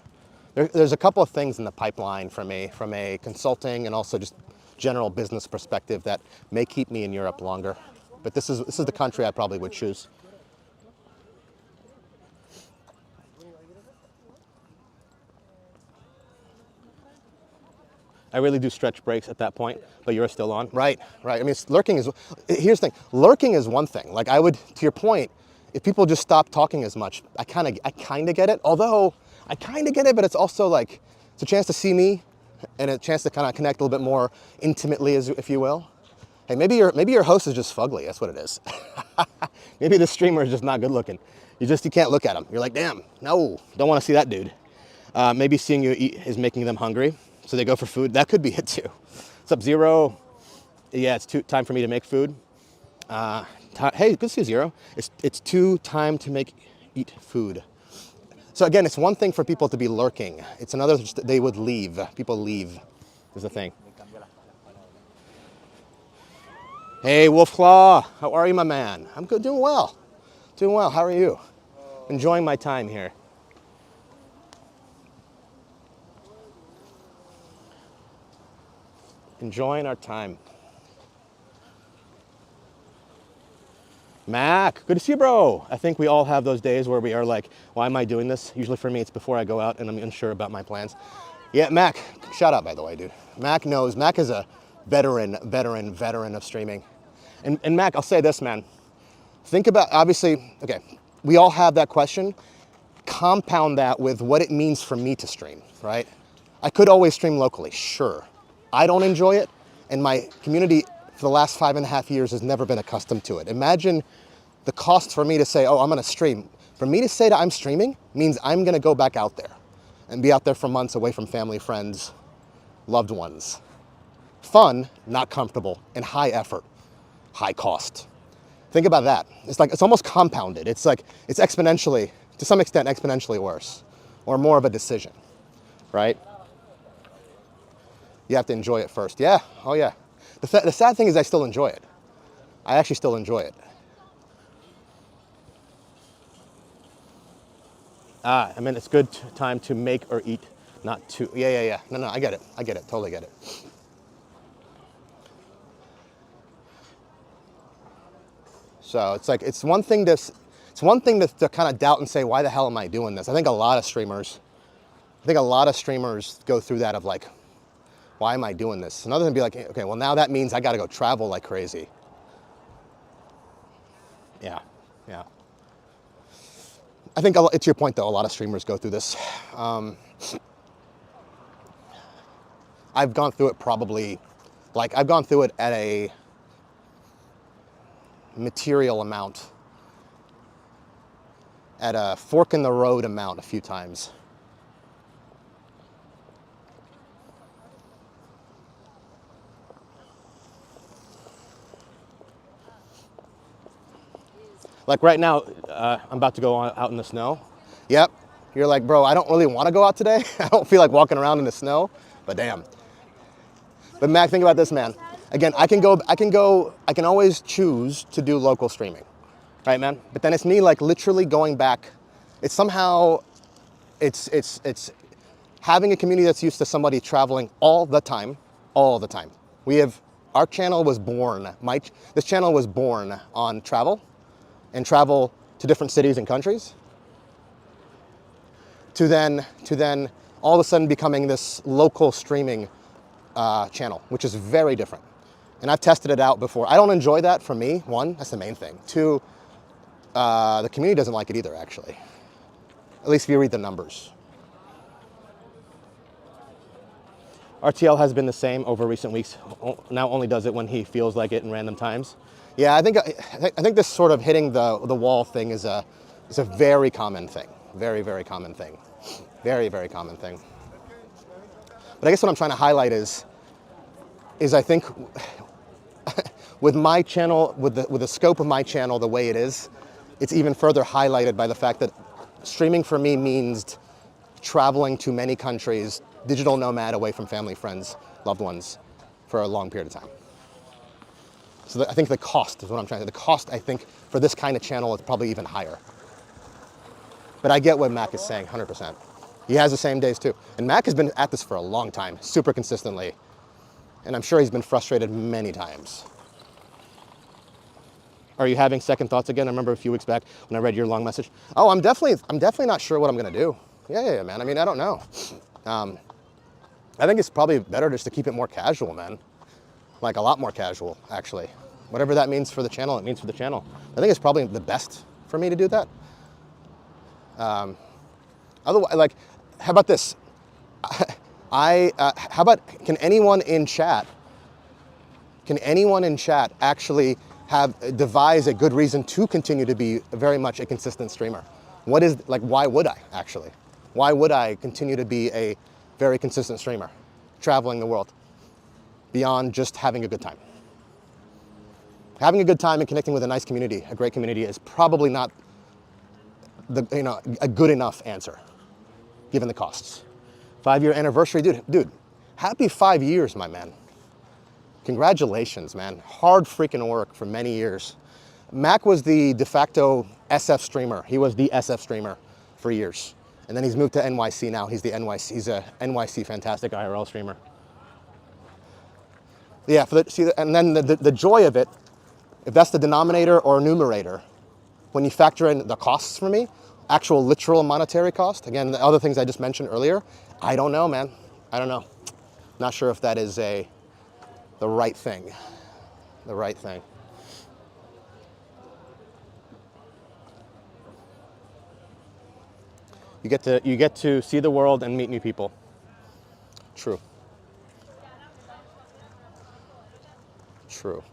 There's a couple of things in the pipeline for me from a consulting and also just general business perspective that may keep me in Europe longer. But this is the country I probably would choose. I really do stretch breaks at that point, but you're still on. Right. I mean, lurking is, here's the thing, lurking is one thing. Like I would, to your point, if people just stop talking as much, I kind of get it. Although I kind of get it, but it's also like, it's a chance to see me and a chance to kind of connect a little bit more intimately, as if you will. Hey, maybe your host is just fugly. That's what it is. Maybe the streamer is just not good looking. You can't look at him. You're like, damn, no, don't want to see that dude. Maybe seeing you eat is making them hungry, so they go for food. That could be it too. What's up, Zero? Yeah, it's time for me to make food. Hey, good to see you, Zero. It's time to eat food. So again, it's one thing for people to be lurking. It's another, they would leave. People leave is the thing. Hey, Wolfclaw, how are you, my man? I'm good, doing well. Doing well, how are you? Enjoying my time here. Enjoying our time. Mac, good to see you, bro. I think we all have those days where we are like, why am I doing this? Usually for me, it's before I go out and I'm unsure about my plans. Yeah, Mac, shout out, by the way, dude. Mac knows. Mac is a veteran of streaming. And Mac, I'll say this, man. Think about, obviously, okay, we all have that question. Compound that with what it means for me to stream, right? I could always stream locally, sure. I don't enjoy it, and my community for the last 5.5 years has never been accustomed to it. Imagine the cost for me to say, oh, I'm gonna stream. For me to say that I'm streaming means I'm gonna go back out there and be out there for months away from family, friends, loved ones. Fun, not comfortable, and high effort, high cost. Think about that. It's like, it's almost compounded. It's like, it's exponentially, to some extent, exponentially worse, or more of a decision, right? You have to enjoy it first. Yeah, oh yeah. The sad thing is I still enjoy it. I actually still enjoy it. I mean, it's good time to make or eat, not to, yeah. No, I get it, totally get it. So it's like, it's one thing to kind of doubt and say, why the hell am I doing this? I think a lot of streamers go through that of like, why am I doing this? Another thing be like, okay, well now that means I gotta go travel like crazy. Yeah. I think it's your point though, a lot of streamers go through this. I've gone through it probably, like I've gone through it at a material amount, at a fork in the road amount a few times. Like right now, I'm about to go out in the snow. Yep, you're like, bro, I don't really want to go out today. I don't feel like walking around in the snow, but damn. But Mac, think about this, man. Again, I can always choose to do local streaming, right, man? But then it's me like literally going back. It's somehow, it's having a community that's used to somebody traveling all the time. Our channel was born, this channel was born on travel and travel to different cities and countries, to then all of a sudden becoming this local streaming channel, which is very different. And I've tested it out before. I don't enjoy that for me, one, that's the main thing. Two, the community doesn't like it either, actually. At least if you read the numbers. RTL has been the same over recent weeks. Now only does it when he feels like it in random times. Yeah, I think this sort of hitting the wall thing is a very common thing. Very, very common thing. Very, very common thing. But I guess what I'm trying to highlight is I think with my channel, with the scope of my channel the way it is, it's even further highlighted by the fact that streaming for me means traveling to many countries, digital nomad away from family, friends, loved ones for a long period of time. So I think the cost is what I'm trying to say. The cost, I think, for this kind of channel is probably even higher. But I get what Mac is saying, 100%. He has the same days too. And Mac has been at this for a long time, super consistently. And I'm sure he's been frustrated many times. Are you having second thoughts again? I remember a few weeks back when I read your long message. Oh, I'm definitely not sure what I'm gonna do. Yeah, man. I mean, I don't know. I think it's probably better just to keep it more casual, man. Like a lot more casual, actually. Whatever that means for the channel, it means for the channel. I think it's probably the best for me to do that. Otherwise, like, how about this? How about, can anyone in chat actually devise a good reason to continue to be very much a consistent streamer? Why would I actually? Why would I continue to be a very consistent streamer, traveling the world, beyond just having a good time? Having a good time and connecting with a nice community, a great community, is probably not a good enough answer, given the costs. 5-year anniversary, dude, happy 5 years, my man. Congratulations, man. Hard freaking work for many years. Mac was the de facto SF streamer. He was the SF streamer for years. And then he's moved to NYC now. He's a NYC fantastic IRL streamer. Yeah, and then the joy of it, if that's the denominator or numerator, when you factor in the costs for me, actual literal monetary cost, again, the other things I just mentioned earlier, I don't know, man. I don't know. Not sure if that is the right thing. The right thing. You get to see the world and meet new people. True. True.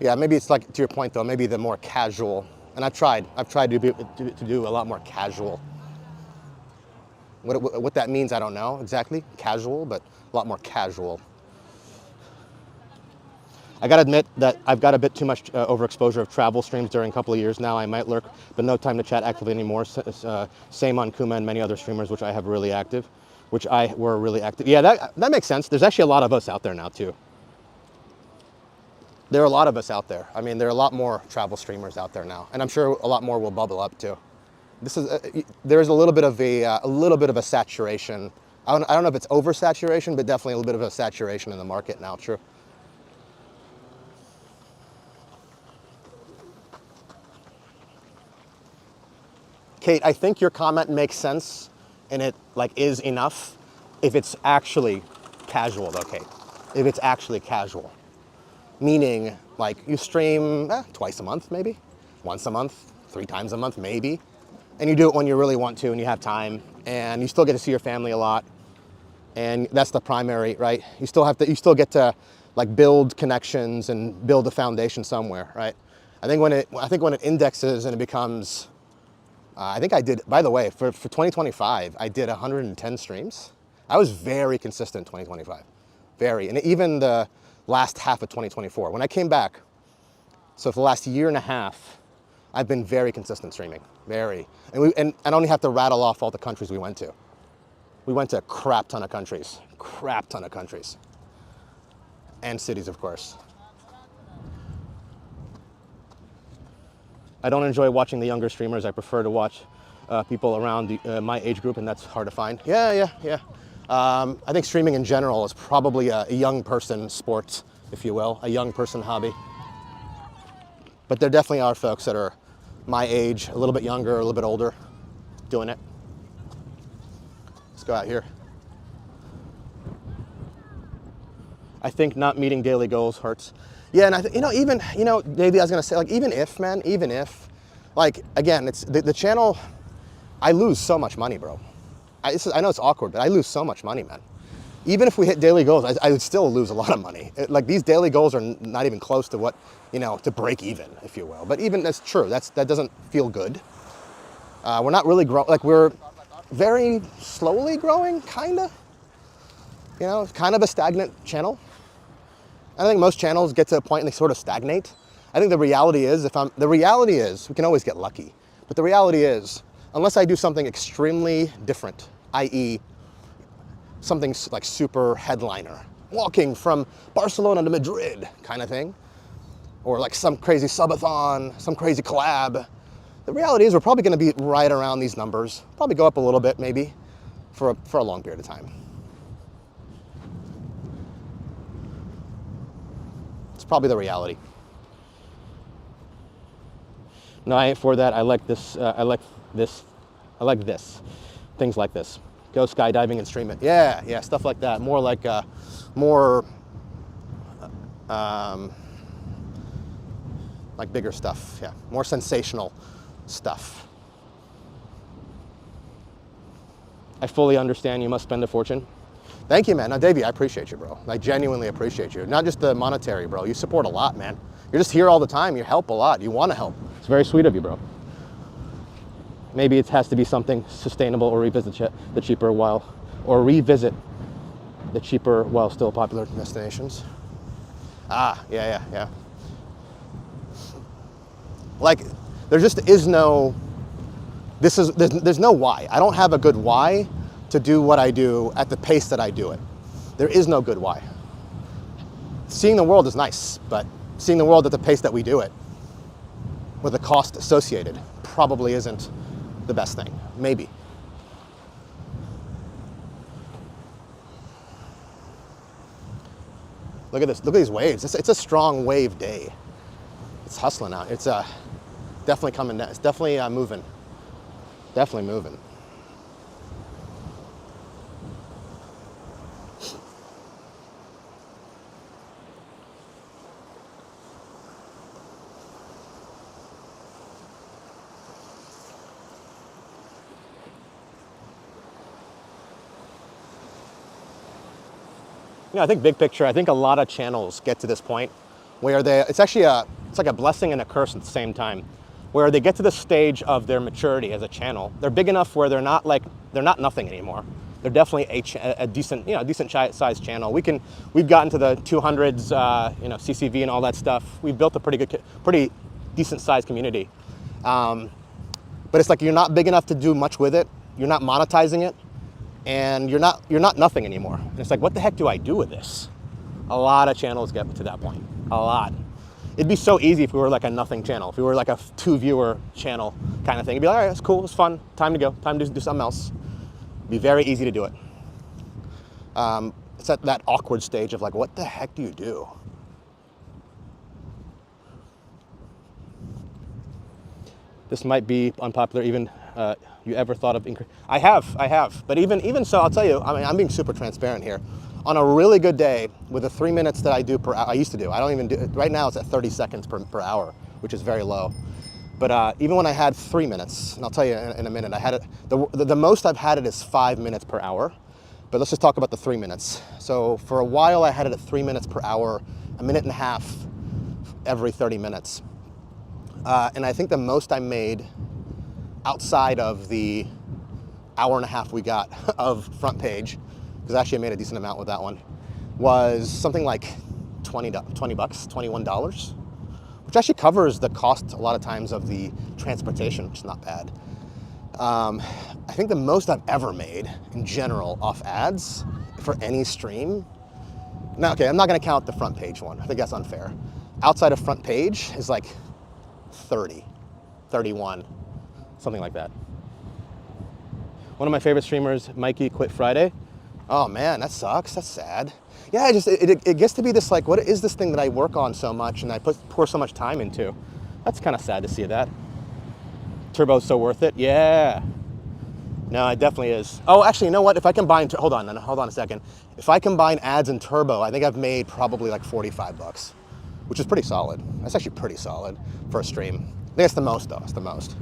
Yeah, maybe it's like, to your point though, maybe the more casual, and I've tried to do a lot more casual. What that means, I don't know exactly, casual, but a lot more casual. I gotta admit that I've got a bit too much overexposure of travel streams during a couple of years now. I might lurk, but no time to chat actively anymore. Same on Kuma and many other streamers which were really active. Yeah, that makes sense. There's actually a lot of us out there now too. There are a lot of us out there. I mean, there are a lot more travel streamers out there now, and I'm sure a lot more will bubble up too. There's a little bit of a saturation. I don't know if it's oversaturation, but definitely a little bit of a saturation in the market now. True. Kate, I think your comment makes sense, and it is enough if it's actually casual though, Kate. If it's actually casual. Meaning, you stream twice a month, maybe, once a month, 3 times a month, maybe, and you do it when you really want to and you have time, and you still get to see your family a lot, and that's the primary, right? You still get to build connections and build a foundation somewhere, right? I think when it indexes and it becomes, I think I did, by the way, for 2025, I did 110 streams. I was very consistent in 2025, and even the last half of 2024. When I came back, so for the last year and a half, I've been very consistent streaming, very. And I don't even have to rattle off all the countries we went to. We went to a crap ton of countries. And cities, of course. I don't enjoy watching the younger streamers. I prefer to watch people around my age group, and that's hard to find. Yeah. I think streaming in general is probably a young person sport, if you will, a young person hobby. But there definitely are folks that are my age, a little bit younger, a little bit older, doing it. Let's go out here. I think not meeting daily goals hurts. Yeah, and maybe I was gonna say, even if, again, it's the channel, I lose so much money, bro. I know it's awkward, but I lose so much money, man. Even if we hit daily goals, I would still lose a lot of money. These daily goals are not even close to what, to break even, if you will. But even that's true. That doesn't feel good. We're not really growing. We're very slowly growing, kinda. Kind of a stagnant channel. I think most channels get to a point and they sort of stagnate. I think the reality is, we can always get lucky, but the reality is, unless I do something extremely different, i.e. something like super headliner, walking from Barcelona to Madrid kind of thing, or like some crazy subathon, some crazy collab. The reality is we're probably going to be right around these numbers, probably go up a little bit maybe for a long period of time. It's probably the reality. No, I ain't for that. I like this. I like this. Things like this. Go skydiving and stream it. Yeah, yeah, stuff like that. More like like bigger stuff. Yeah, more sensational stuff. I fully understand you must spend a fortune. Thank you, man. Now, Davey, I appreciate you, bro. I genuinely appreciate you. Not just the monetary, bro. You support a lot, man. You're just here all the time. You help a lot. You want to help. It's very sweet of you, bro. Maybe it has to be something sustainable, or revisit the cheaper while still popular destinations. Ah, yeah. Like, there just is no, there's no why. I don't have a good why to do what I do at the pace that I do it. There is no good why. Seeing the world is nice, but seeing the world at the pace that we do it, with the cost associated, probably isn't the best thing. Maybe. Look at this. Look at these waves. It's a strong wave day. It's hustling out. It's definitely coming down. It's definitely moving. Definitely moving. You know, I think big picture, I think a lot of channels get to this point where it's like a blessing and a curse at the same time, where they get to the stage of their maturity as a channel. They're big enough where they're not nothing anymore. They're definitely a decent sized channel. We've gotten to the 200s, CCV and all that stuff. We've built a pretty decent sized community. But it's like you're not big enough to do much with it. You're not monetizing it. And you're not nothing anymore. And it's like, what the heck do I do with this? A lot of channels get to that point. A lot. It'd be so easy if we were like a nothing channel. If we were like a 2-viewer channel kind of thing. It'd be like, all right, it's cool, it's fun, time to go, time to do something else. It'd be very easy to do it. It's at that awkward stage of like, what the heck do you do? This might be unpopular even. You ever thought of increase? I have. But even so, I'll tell you, I mean, I'm being super transparent here. On a really good day, with the 3 minutes that I do per hour, I used to do, I don't even do it. Right now it's at 30 seconds per hour, which is very low. But even when I had 3 minutes, and I'll tell you in a minute, I had it, the most I've had it is 5 minutes per hour. But let's just talk about the 3 minutes. So for a while I had it at 3 minutes per hour, 1.5 minutes every 30 minutes. And I think the most I made outside of the 1.5 hours we got of front page, because actually I made a decent amount with that one, was something like $20, $21, which actually covers the cost a lot of times of the transportation, which is not bad. I think the most I've ever made in general off ads for any stream, now, okay, I'm not gonna count the front page one. I think that's unfair. Outside of front page is like 30, 31, something like that. One of my favorite streamers, Mikey, quit Friday. Oh man, that sucks, that's sad. Yeah, it gets to be this like, what is this thing that I work on so much and I pour so much time into? That's kind of sad to see that. Turbo's so worth it, yeah. No, it definitely is. Oh, actually, you know what? If I combine, hold on a second. If I combine ads and Turbo, I think I've made probably like $45, which is pretty solid. That's actually pretty solid for a stream. I think it's the most though, it's the most.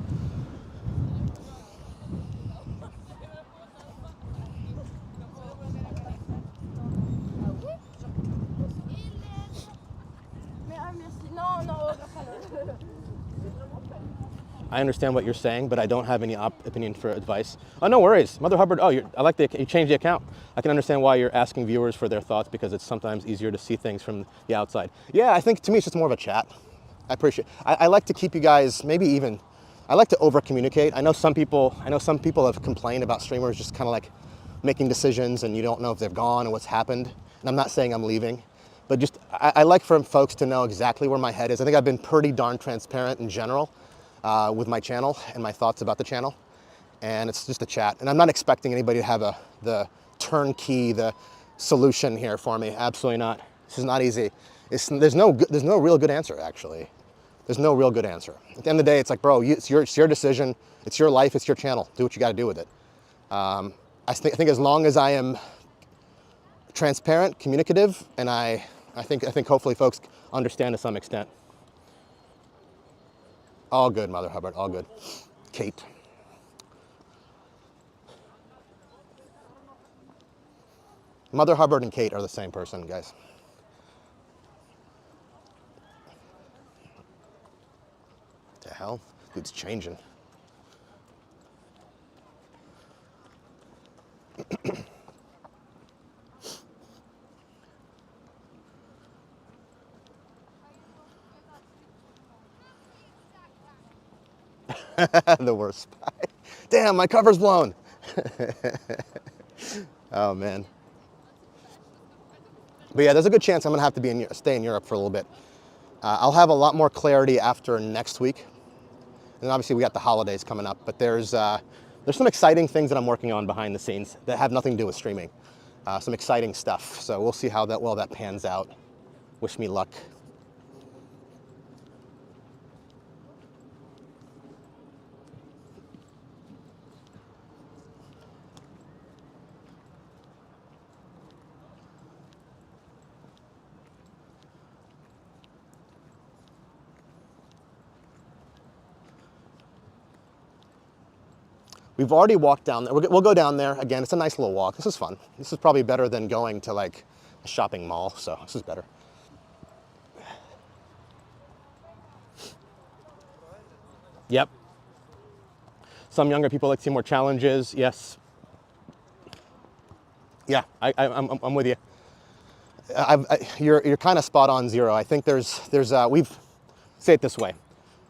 I understand what you're saying, but I don't have any opinion for advice. Oh, no worries. Mother Hubbard, I like that you changed the account. I can understand why you're asking viewers for their thoughts, because it's sometimes easier to see things from the outside. Yeah, I think to me it's just more of a chat. I appreciate it. I like to keep you guys maybe even I like to over communicate. I know some people have complained about streamers just kind of like making decisions and you don't know if they're gone and what's happened. And I'm not saying I'm leaving, but just I like for folks to know exactly where my head is. I think I've been pretty darn transparent in general with my channel and my thoughts about the channel. And it's just a chat. And I'm not expecting anybody to have the turnkey, the solution here for me. Absolutely not. This is not easy. There's no real good answer, actually. There's no real good answer. At the end of the day, it's like, bro, it's your decision. It's your life. It's your channel. Do what you got to do with it. I think as long as I am transparent, communicative, and I think hopefully folks understand to some extent. All good, Mother Hubbard. All good. Kate. Mother Hubbard and Kate are the same person, guys. What the hell? Dude's changing. The worst spy. Damn, my cover's blown. Oh, man. But yeah, there's a good chance I'm gonna have to stay in Europe for a little bit. I'll have a lot more clarity after next week. And obviously we got the holidays coming up, but there's some exciting things that I'm working on behind the scenes that have nothing to do with streaming. Some exciting stuff. So we'll see how that pans out. Wish me luck. We've already walked down there. We'll go down there again. It's a nice little walk. This is fun. This is probably better than going to like a shopping mall. So this is better. Yep. Some younger people like to see more challenges. Yes. Yeah, I'm with you. You're kind of spot on, Zero. I think we've say it this way.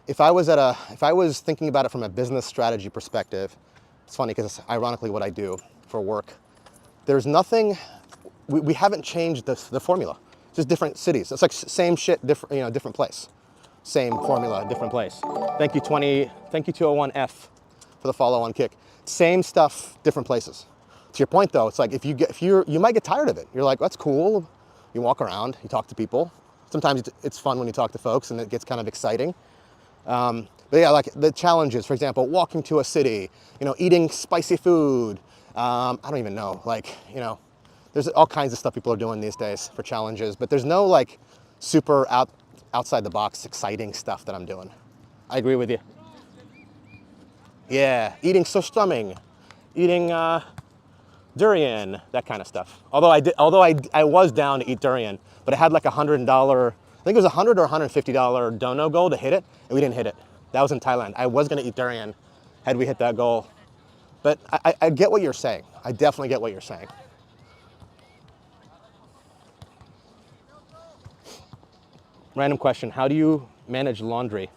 If I was thinking about it from a business strategy perspective, it's funny because it's ironically what I do for work. There's nothing, we haven't changed the formula. It's just different cities. It's like same shit, different place. Same formula, different place. Thank you 201F for the follow on kick. Same stuff, different places. To your point though, it's like you might get tired of it. You're like, that's cool. You walk around, you talk to people. Sometimes it's fun when you talk to folks and it gets kind of exciting. But yeah, like the challenges, for example, walking to a city, eating spicy food. I don't even know, there's all kinds of stuff people are doing these days for challenges, but there's no like super outside the box exciting stuff that I'm doing. I agree with you. Yeah, eating sostruming, eating durian, that kind of stuff. Although I was down to eat durian, but it had like $100, I think it was $100 or $150 dono goal to hit it, and we didn't hit it. That was in Thailand. I was gonna eat durian had we hit that goal. But I get what you're saying. I definitely get what you're saying. Random question, how do you manage laundry?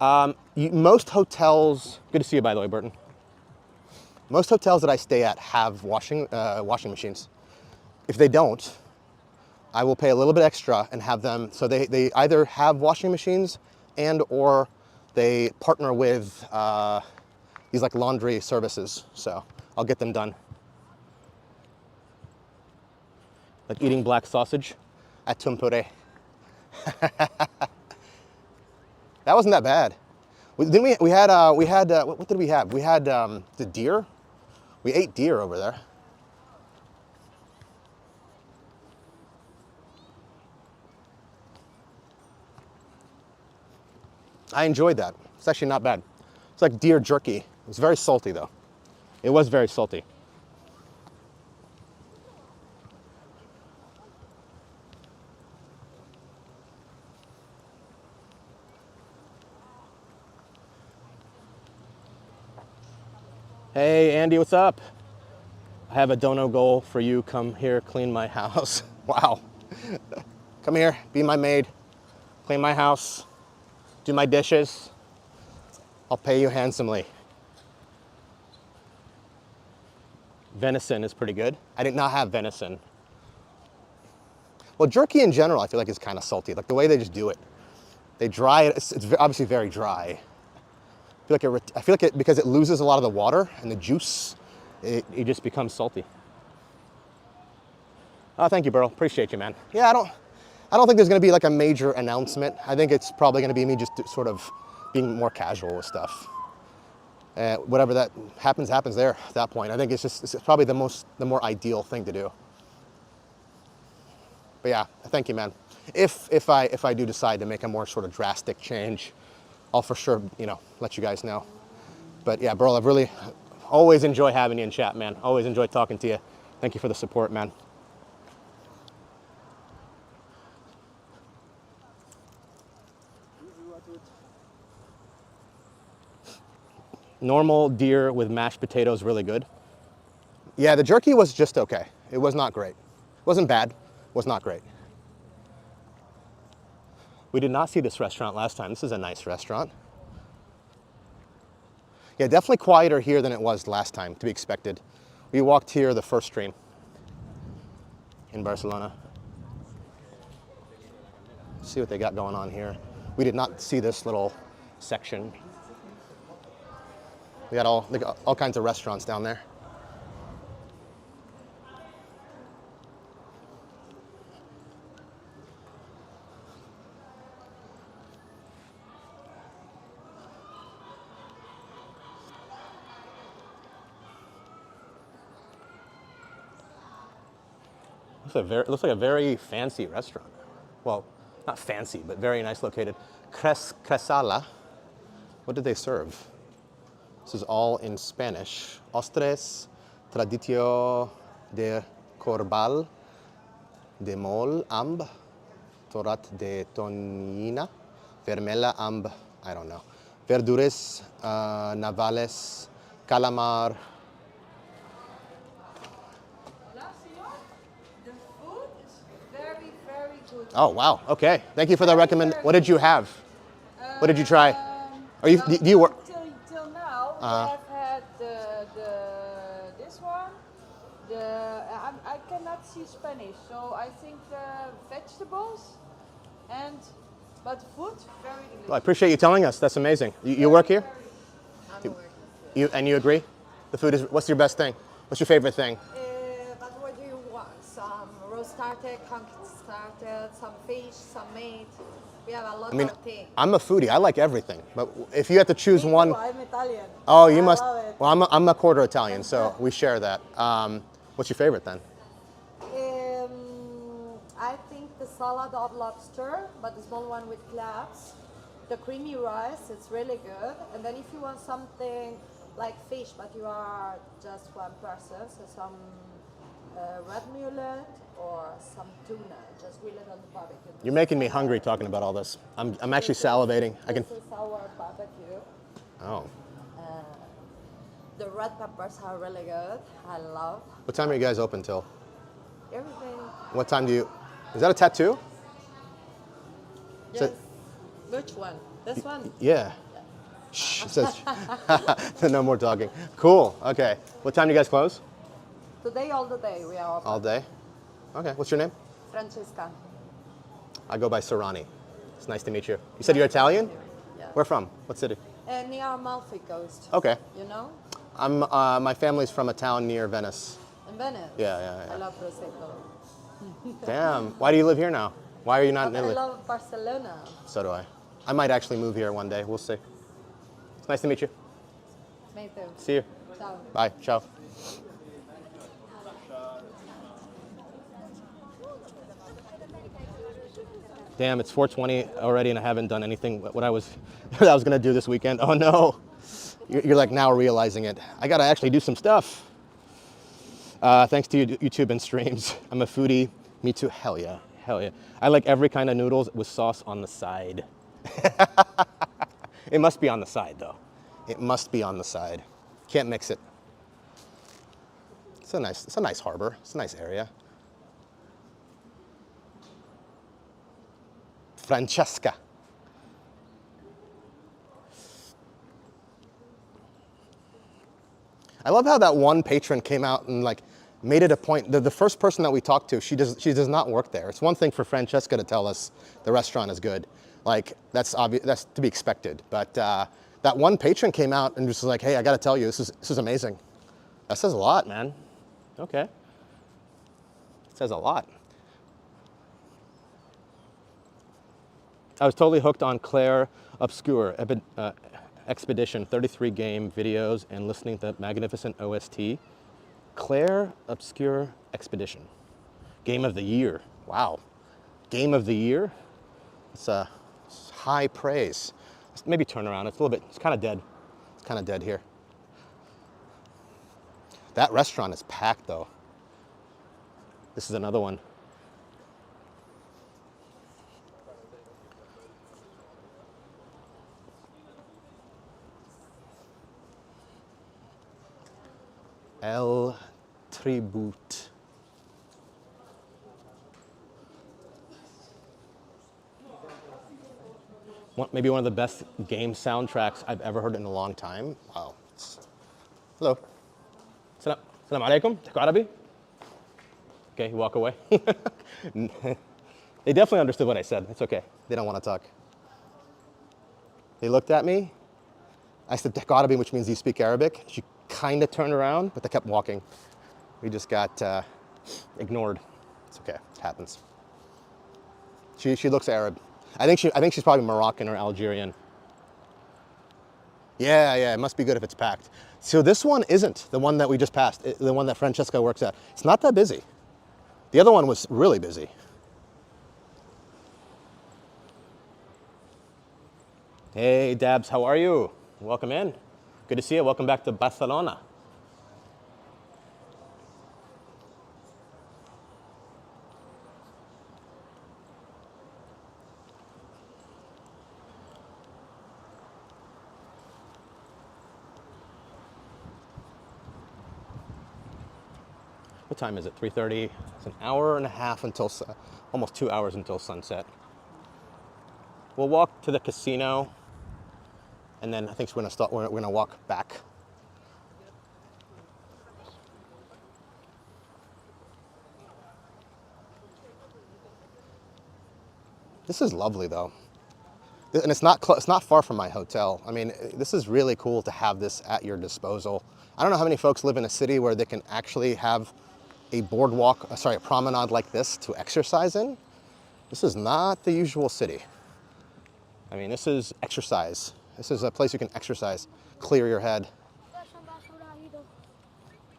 Most hotels, good to see you by the way, Burton. Most hotels that I stay at have washing machines. If they don't, I will pay a little bit extra and have them, so they either have washing machines and or they partner with these like laundry services. So I'll get them done. Like eating black sausage at Tumpure. That wasn't that bad. What did we have? We had the deer. We ate deer over there. I enjoyed that. It's actually not bad. It's like deer jerky. It was very salty though. It was very salty. Hey Andy, what's up? I have a dono goal for you. Come here, clean my house. Wow. Come here, be my maid, clean my house, do my dishes. I'll pay you handsomely. Venison is pretty good. I did not have venison. Well, jerky in general, I feel like is kind of salty. Like the way they just do it. They dry it. It's obviously very dry. I feel like it because it loses a lot of the water and the juice. It just becomes salty. Oh, thank you, Burl. Appreciate you, man. Yeah, I don't think there's going to be like a major announcement. I think it's probably going to be me just sort of being more casual with stuff. Whatever that happens there at that point. I think it's probably the more ideal thing to do. But yeah, thank you, man. If I do decide to make a more sort of drastic change, I'll for sure, let you guys know. But yeah, Burl, I've really always enjoyed having you in chat, man. Always enjoyed talking to you. Thank you for the support, man. Normal deer with mashed potatoes, really good. Yeah, the jerky was just okay. It was not great. It wasn't bad, was not great. We did not see this restaurant last time. This is a nice restaurant. Yeah, definitely quieter here than it was last time, to be expected. We walked here the first stream in Barcelona. Let's see what they got going on here. We did not see this little section. We got all kinds of restaurants down there. Looks like a very fancy restaurant. Well, not fancy, but very nice located. Cresala. What did they serve? This is all in Spanish. Ostres, traditio de corbal, de mol, amb, torat de tonina, vermella, amb, I don't know. Verdures, navales, calamar. The food is very, very good. Oh, wow. Okay. Thank you for the recommend. What did you have? What did you try? Do you work? Till now, we have had this one. I cannot see Spanish, so I think vegetables but food very delicious. Well, I appreciate you telling us. That's amazing. You work here? I'm working. You agree? The food is. What's your best thing? What's your favorite thing? But what do you want? Some roast started, conch started, some fish, some meat. We have a lot of things. I'm a foodie. I like everything. But if you had to choose one. I'm Italian. Oh, you must. Love it. Well, I'm a quarter Italian, so we share that. What's your favorite then? I think the salad of lobster, but the small one with crabs. The creamy rice, it's really good. And then if you want something like fish, but you are just one person, so some red mullet or some tuna, just grill it on the barbecue. You're making me hungry talking about all this. I'm actually salivating. This is our barbecue. Oh. The red peppers are really good. I love What time are you guys open till? everything. What time do you? Is that a tattoo? Yes. Which one? This one? Yeah. Shh. It says. No more talking. Cool. Okay. What time do you guys close? Today, all the day, we are open. All day. Okay. What's your name? Francesca. I go by Serrani. It's nice to meet you. You said you're Italian? Yeah. Where from? What city? Near Amalfi Coast. Okay. You know? I'm. My family's from a town near Venice. In Venice. Yeah. I love Prosecco. Damn. Why do you live here now? Why are you not in I Italy? love Barcelona. So do I. I might actually move here one day. We'll see. It's nice to meet you. Me too. See you. Ciao. Bye. Ciao. Damn, it's 4:20 already, and I haven't done anything. What I was gonna do this weekend. Oh no! You're like now realizing it. I gotta actually do some stuff. Thanks to YouTube and streams. I'm a foodie. Me too. Hell yeah. Hell yeah. I like every kind of noodles with sauce on the side. It must be on the side though. It must be on the side. Can't mix it. It's a nice harbor. It's a nice area. Francesca. I love how that one patron came out and like made it a point. The first person that we talked to, she does not work there. It's one thing for Francesca to tell us the restaurant is good. Like that's obvious, that's to be expected. But that one patron came out and just was like, hey, I gotta tell you, this is amazing. That says a lot, man. Okay. It says a lot. I was totally hooked on Claire Obscure Expedition, 33 game videos and listening to magnificent OST. Claire Obscure Expedition. Game of the year. Wow. Game of the year? It's high praise. Let's maybe turn around. It's a little bit, it's kind of dead. It's kind of dead here. That restaurant is packed though. This is another one. El Tribute. Maybe one of the best game soundtracks I've ever heard in a long time. Wow. Hello. Salam alaikum. Arabi. Okay, you walk away. They definitely understood what I said. It's okay. They don't want to talk. They looked at me. I said Arabi, which means you speak Arabic. She kind of turned around, but they kept walking. We just got ignored. It's okay. It happens. She looks Arab. I think she's probably Moroccan or Algerian. Yeah, it must be good if it's packed. So this one isn't the one that we just passed, the one that Francesca works at. It's not that busy. The other one was really busy. Hey, Dabs, how are you? Welcome in. Good to see you. Welcome back to Barcelona. What time is it? 3:30. It's an hour and a half until, almost 2 hours until sunset. We'll walk to the casino, and then I think we're gonna walk back. This is lovely though. And it's not far from my hotel. I mean, this is really cool to have this at your disposal. I don't know how many folks live in a city where they can actually have a boardwalk, a promenade like this to exercise in. This is not the usual city. I mean, this is exercise. This is a place you can exercise, clear your head.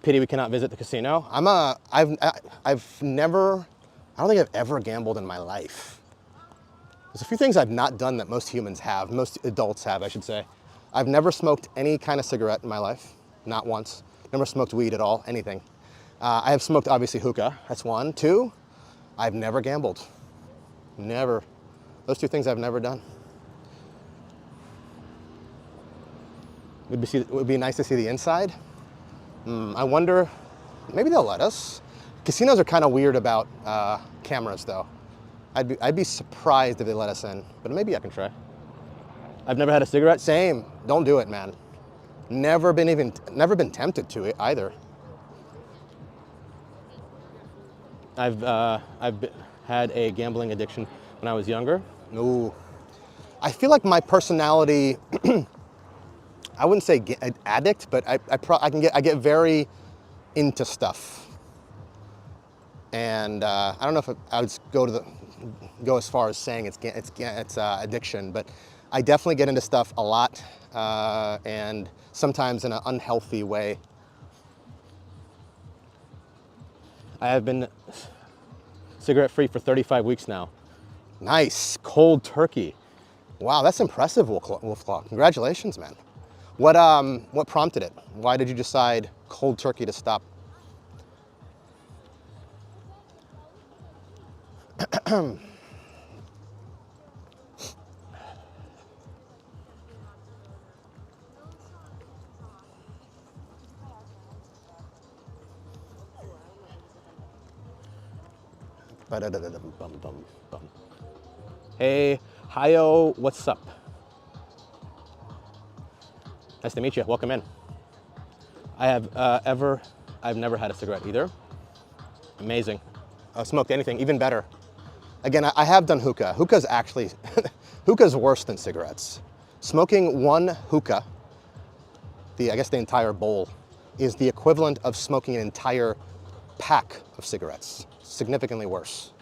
Pity we cannot visit the casino. I've never, I don't think I've ever gambled in my life. There's a few things I've not done that most humans have, most adults have, I should say. I've never smoked any kind of cigarette in my life, not once. Never smoked weed at all, anything. I have smoked, obviously, hookah, that's one. Two, I've never gambled. Never. Those two things I've never done. Would be nice to see the inside. I wonder, maybe they'll let us. Casinos are kind of weird about cameras, though. I'd be surprised if they let us in, but maybe I can try. I've never had a cigarette. Same. Don't do it, man. Never been tempted to it either. I've had a gambling addiction when I was younger. Ooh. I feel like my personality, I wouldn't say addict, but I get very into stuff. And I don't know if I would go as far as saying it's addiction, but I definitely get into stuff a lot, and sometimes in an unhealthy way. I have been cigarette-free for 35 weeks now. Nice, cold turkey. Wow, that's impressive, Wolfclaw. Congratulations, man. What prompted it? Why did you decide cold turkey to stop? Hey, Hayo, what's up? Nice to meet you. Welcome in. I've never had a cigarette either. Amazing. I've smoked anything, even better. Again, I have done hookah. Hookah's actually, hookah's worse than cigarettes. Smoking one hookah, I guess the entire bowl, is the equivalent of smoking an entire pack of cigarettes. Significantly worse.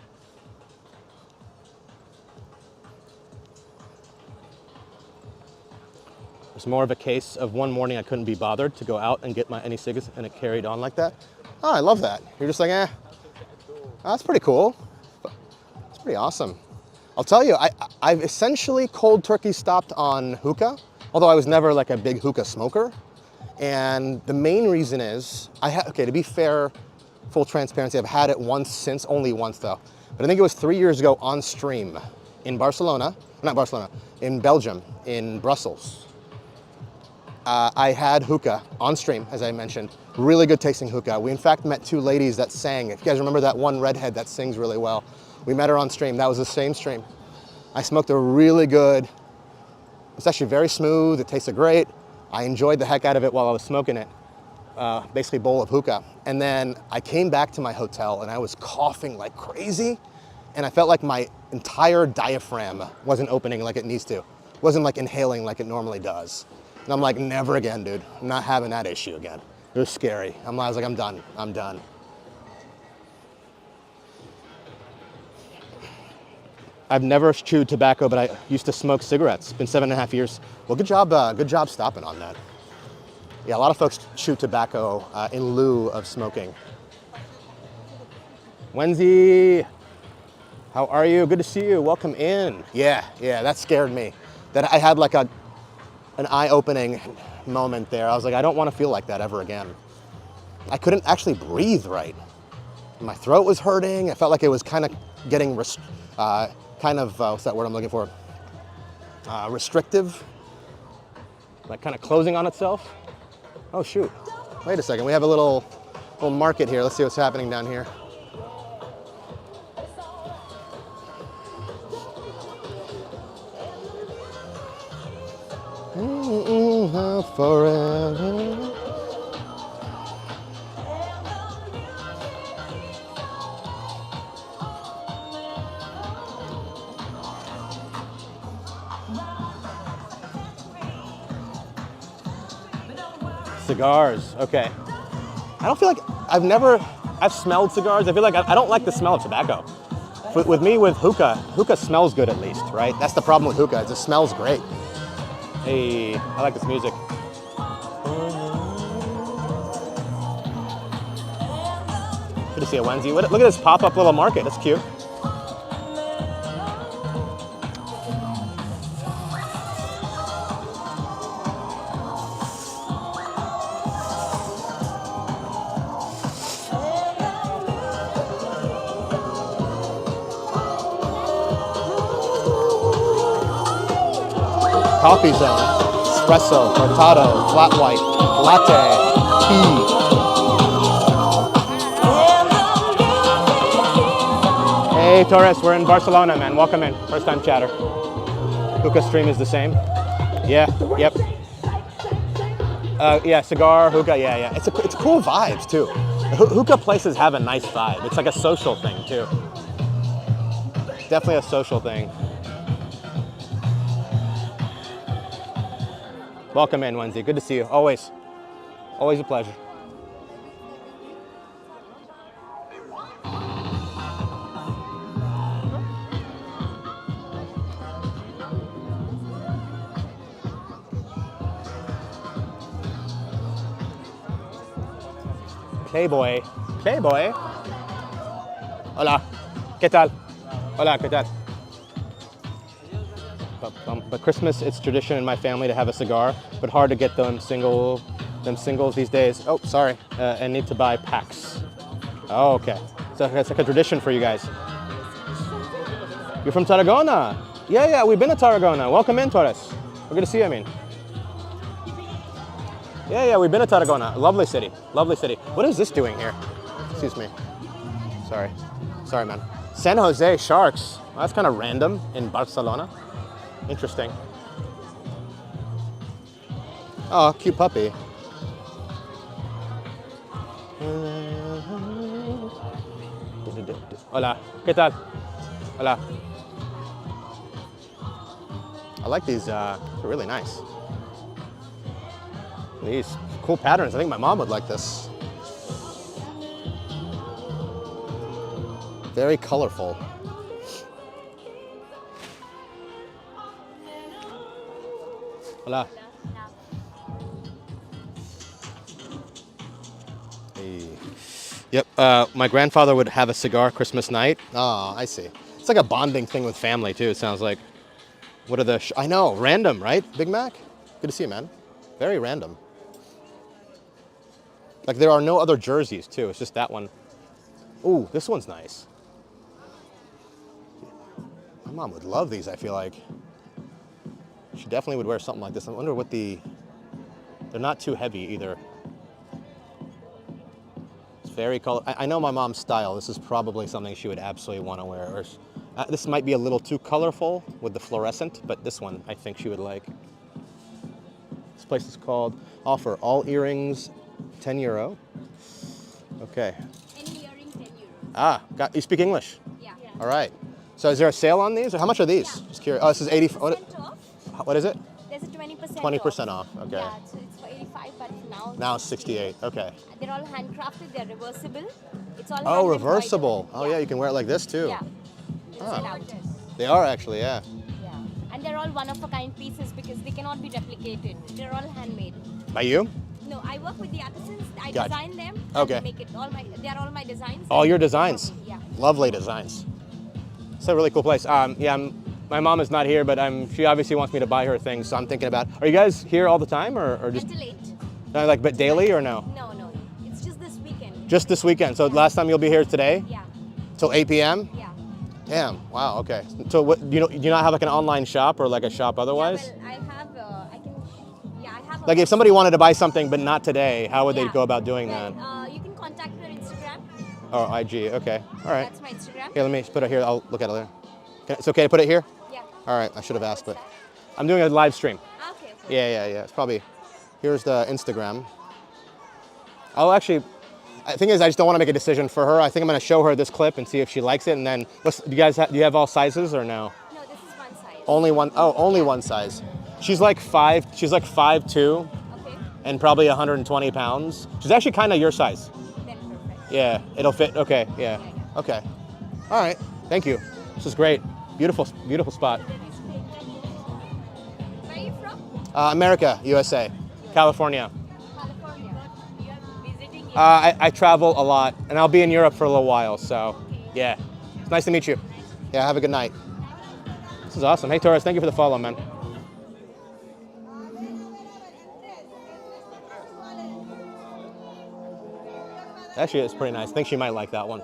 It's more of a case of one morning I couldn't be bothered to go out and get any cigarettes, and it carried on like that. Oh, I love that. You're just like, oh, that's pretty cool. It's pretty awesome. I'll tell you, I've essentially cold turkey stopped on hookah, although I was never like a big hookah smoker. And the main reason is, okay, to be fair, full transparency, I've had it once since, only once though. But I think it was 3 years ago on stream in Barcelona, not Barcelona, in Belgium, in Brussels. I had hookah on stream, as I mentioned. Really good tasting hookah. We in fact met two ladies that sang. If you guys remember that one redhead that sings really well, we met her on stream. That was the same stream. I smoked a really good, it's actually very smooth. It tasted great. I enjoyed the heck out of it while I was smoking it. Basically a bowl of hookah. And then I came back to my hotel and I was coughing like crazy. And I felt like my entire diaphragm wasn't opening like it needs to. It wasn't like inhaling like it normally does. And I'm like, never again, dude. I'm not having that issue again. It was scary. I was like, I'm done. I'm done. I've never chewed tobacco, but I used to smoke cigarettes. It's been 7.5 years. Well, good job stopping on that. Yeah, a lot of folks chew tobacco in lieu of smoking. Wendy, how are you? Good to see you. Welcome in. Yeah, that scared me. That I had like an eye-opening moment there. I was like, I don't want to feel like that ever again. I couldn't actually breathe right. My throat was hurting. I felt like it was kind of getting, what's that word I'm looking for? Restrictive. Like kind of closing on itself. Oh shoot, wait a second. We have a little market here. Let's see what's happening down here. Forever. Cigars, okay. I don't feel like I've smelled cigars. I feel like I don't like the smell of tobacco. With me, with hookah smells good at least, right? That's the problem with hookah, it smells great. Hey, I like this music. Good to see you, Wendy. Look at this pop-up little market, that's cute. Coffee zone, espresso, cortado, flat white, latte, tea. Hey Torres, we're in Barcelona, man. Welcome in. First time chatter. Hookah stream is the same. Yeah, yep. Yeah, cigar, hookah, yeah. It's cool vibes too. Hookah places have a nice vibe. It's like a social thing too. Definitely a social thing. Welcome in, Wendy. Good to see you. Always a pleasure. Playboy. Hola. ¿Qué tal? Hola, ¿qué tal? But Christmas, it's tradition in my family to have a cigar, but hard to get them singles these days. Oh, sorry, and need to buy packs. Oh, okay. So it's like a tradition for you guys. You're from Tarragona? Yeah, we've been to Tarragona. Welcome in, Torres. We're good to see you, I mean. Yeah, we've been to Tarragona. Lovely city. What is this doing here? Excuse me. Sorry, man. San Jose Sharks. Well, that's kind of random in Barcelona. Interesting. Oh, cute puppy. Hola. ¿Qué tal? Hola. I like these. They're really nice. These cool patterns. I think my mom would like this. Very colorful. Hola. Hey. Yep. My grandfather would have a cigar Christmas night. Oh, I see. It's like a bonding thing with family too. It sounds like. What are the? I know. Random, right? Big Mac. Good to see you, man. Very random. Like there are no other jerseys too. It's just that one. Ooh, this one's nice. My mom would love these. I feel like. She definitely would wear something like this. I wonder what the. They're not too heavy either. It's very color. I know my mom's style. This is probably something she would absolutely want to wear. Or, this might be a little too colorful with the fluorescent, but this one I think she would like. This place is called Offer All Earrings, €10. Okay. Any earring, 10 euros. Ah, you speak English? Yeah. All right. So is there a sale on these? Or how much are these? Yeah. Just curious. Oh, this is 80. Percent off. What is it? There's a 20% 20% off. Okay. Yeah, so it's for 85, but Now it's 68. Okay. They're all handcrafted. They're reversible. It's all Oh, hand reversible. embroidered. Oh yeah, you can wear it like this too. Yeah. Ah. Inside out. They are actually, yeah. Yeah. And they're all one-of-a-kind pieces because they cannot be replicated. They're all handmade. By you? No, I work with the artisans. I Gotcha. design them. Okay. And make it all my. They are all my designs. All your designs. Yeah. Lovely designs. It's a really cool place. My mom is not here, but she obviously wants me to buy her things, so I'm thinking about. Are you guys here all the time, or just Until 8. but daily or no? No. It's just this weekend. Just this weekend. So last time you'll be here today Yeah. till 8 p.m. Yeah. Damn. Wow. Okay. So what do you not have like an online shop or like a shop otherwise? Yeah, well, I have. I have. Like if somebody wanted to buy something but not today, how would they Yeah. go about doing Well, that? You can contact me on Instagram. Oh, IG. Okay. All right. That's my Instagram. Here, let me put it here. I'll look at it later. It's okay to put it here? Yeah. All right. I should have asked, but I'm doing a live stream. Okay. Yeah. It's probably. Here's the Instagram. I'll actually. The thing is, I just don't want to make a decision for her. I think I'm going to show her this clip and see if she likes it, and then do you have all sizes or no? No, this is one size. Only one. Oh, only one size. She's like 5'2", Okay. and probably 120 pounds. She's actually kind of your size. Then perfect. Yeah, it'll fit. Okay, yeah. Okay. All right. Thank you. This is great. Beautiful spot. Where are you from? America, USA, California. California. You are visiting here. I travel a lot, and I'll be in Europe for a little while. So, yeah. It's nice to meet you. Yeah. Have a good night. This is awesome. Hey, Torres. Thank you for the follow, man. Actually, it's pretty nice. I think she might like that one.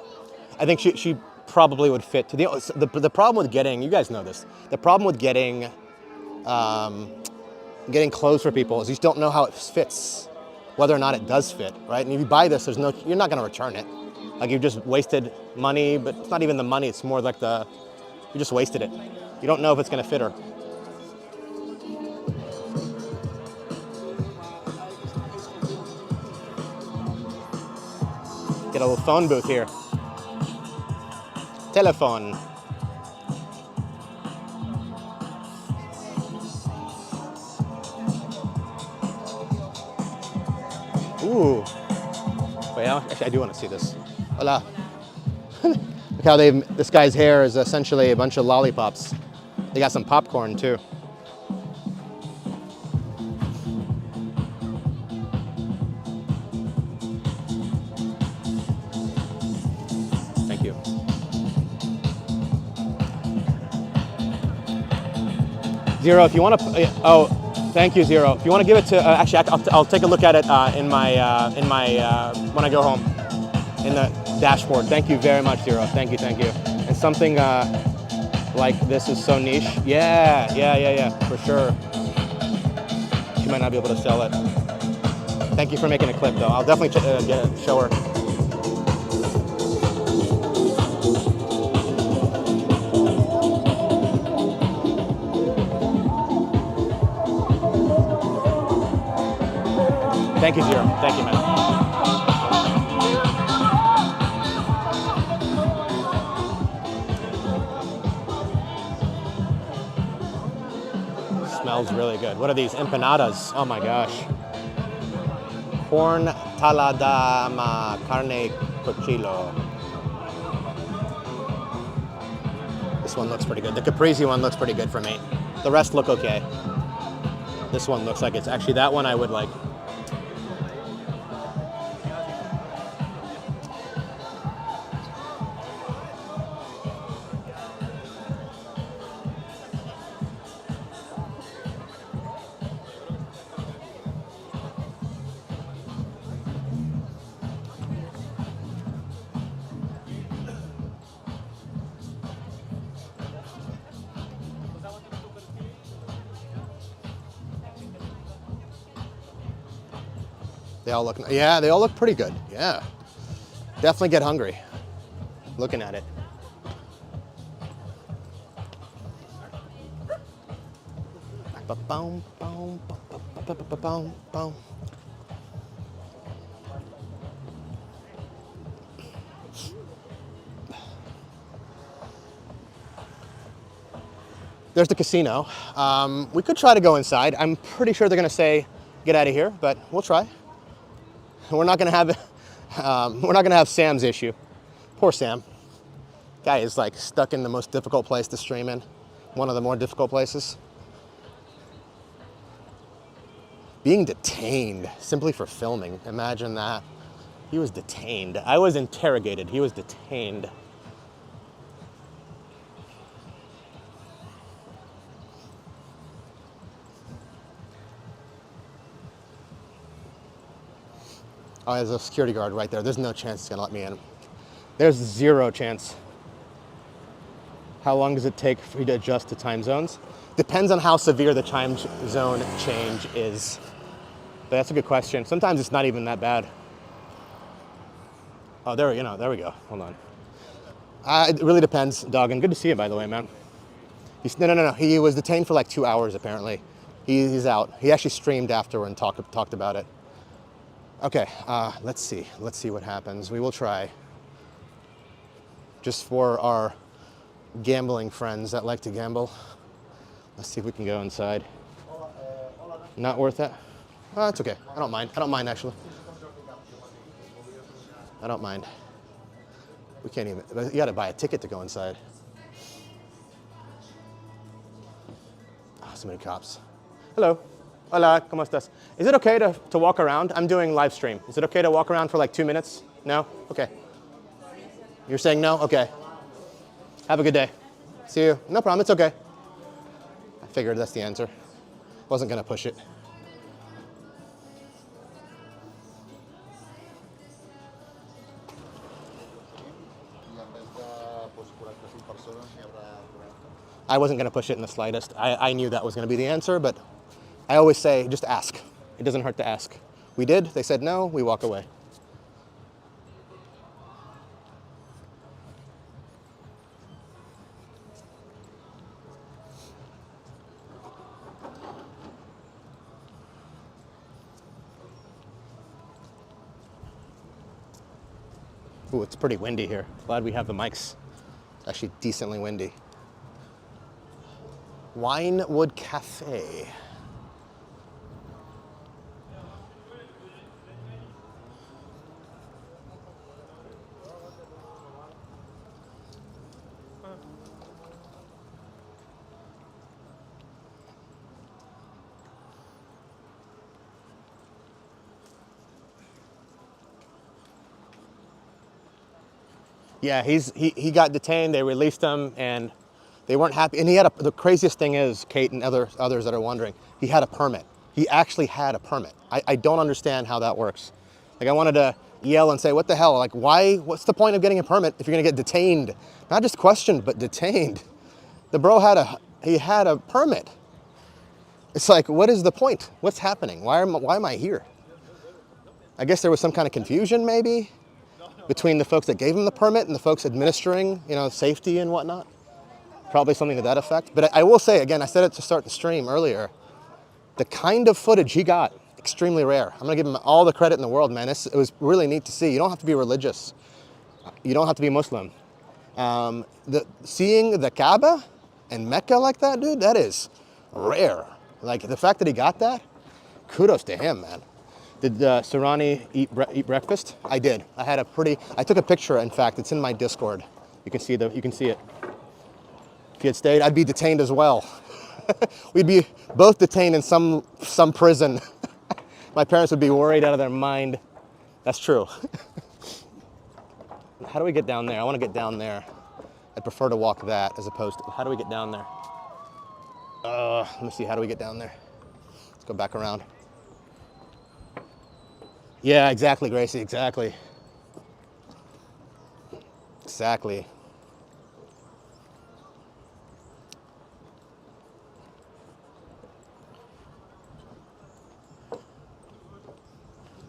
I think she probably would fit to the problem with getting, you guys know this, the problem with getting clothes for people is you just don't know how it fits, whether or not it does fit, right? And if you buy this, you're not gonna return it. Like you've just wasted money, but it's not even the money, it's more like you just wasted it. You don't know if it's gonna fit her. Get a little phone booth here. Telephone. Ooh. Wait, actually, I do want to see this. Hola. Look how this guy's hair is essentially a bunch of lollipops. They got some popcorn too. Thank you. Zero, if you want to, oh, thank you, Zero. If you want to give it to, actually, I'll take a look at it in my when I go home, in the dashboard. Thank you very much, Zero. Thank you. And something like this is so niche. Yeah, for sure. She might not be able to sell it. Thank you for making a clip, though. I'll definitely show her. Thank you, Zero. Thank you, man. smells really good. What are these? Empanadas. Oh my gosh. Corn taladama carne cochilo. This one looks pretty good. The caprese one looks pretty good for me. The rest look okay. This one looks like it's actually, that one I would like. They all look, yeah, they all look pretty good. Yeah. Definitely get hungry looking at it. There's the casino. We could try to go inside. I'm pretty sure they're gonna say, get out of here, but we'll try. We're not gonna have Sam's issue. Poor Sam. Guy is like stuck in the most difficult place to stream in. One of the more difficult places. Being detained simply for filming. Imagine that. He was detained. I was interrogated. He was detained. Oh, there's a security guard right there. There's no chance he's gonna let me in. There's zero chance. How long does it take for you to adjust to time zones? Depends on how severe the time zone change is. But that's a good question. Sometimes it's not even that bad. Oh, there we go. Hold on. It really depends, dog. And good to see you, by the way, man. No. He was detained for like 2 hours, apparently. He's out. He actually streamed after and talked about it. Okay, let's see. Let's see what happens. We will try. Just for our gambling friends that like to gamble. Let's see if we can go inside. Not worth it? Oh, it's okay. I don't mind. I don't mind, actually. I don't mind. We can't even, you gotta buy a ticket to go inside. Oh, so many cops. Hello. Hola, ¿cómo estás? Is it okay to walk around? I'm doing live stream. Is it okay to walk around for like 2 minutes? No? Okay. You're saying no? Okay. Have a good day. See you. No problem, it's okay. I figured that's the answer. Wasn't gonna push it. I wasn't gonna push it in the slightest. I knew that was gonna be the answer, but I always say, just ask. It doesn't hurt to ask. We did, they said no, we walk away. Ooh, it's pretty windy here. Glad we have the mics. Actually decently windy. Winewood Cafe. Yeah, he got detained. They released him, and they weren't happy. And he had the craziest thing is, Kate and others that are wondering, he had a permit. He actually had a permit. I don't understand how that works. Like, I wanted to yell and say, what the hell? Like, why? What's the point of getting a permit if you're gonna get detained? Not just questioned, but detained. The bro had a permit. It's like, what is the point? What's happening? Why am I here? I guess there was some kind of confusion, maybe, between the folks that gave him the permit and the folks administering, safety and whatnot. Probably something to that effect. But I will say, again, I said it to start the stream earlier, the kind of footage he got, extremely rare. I'm gonna give him all the credit in the world, man. It was really neat to see. You don't have to be religious. You don't have to be Muslim. Seeing the Kaaba and Mecca like that, dude, that is rare. Like the fact that he got that, kudos to him, man. Did Sarani eat breakfast? I did. I took a picture. In fact, it's in my Discord. You can see it. If he had stayed, I'd be detained as well. We'd be both detained in some prison. My parents would be worried out of their mind. That's true. How do we get down there? I want to get down there. I'd prefer to walk that as opposed to, how do we get down there? Let me see, how do we get down there? Let's go back around. Yeah, exactly, Gracie, exactly. Exactly.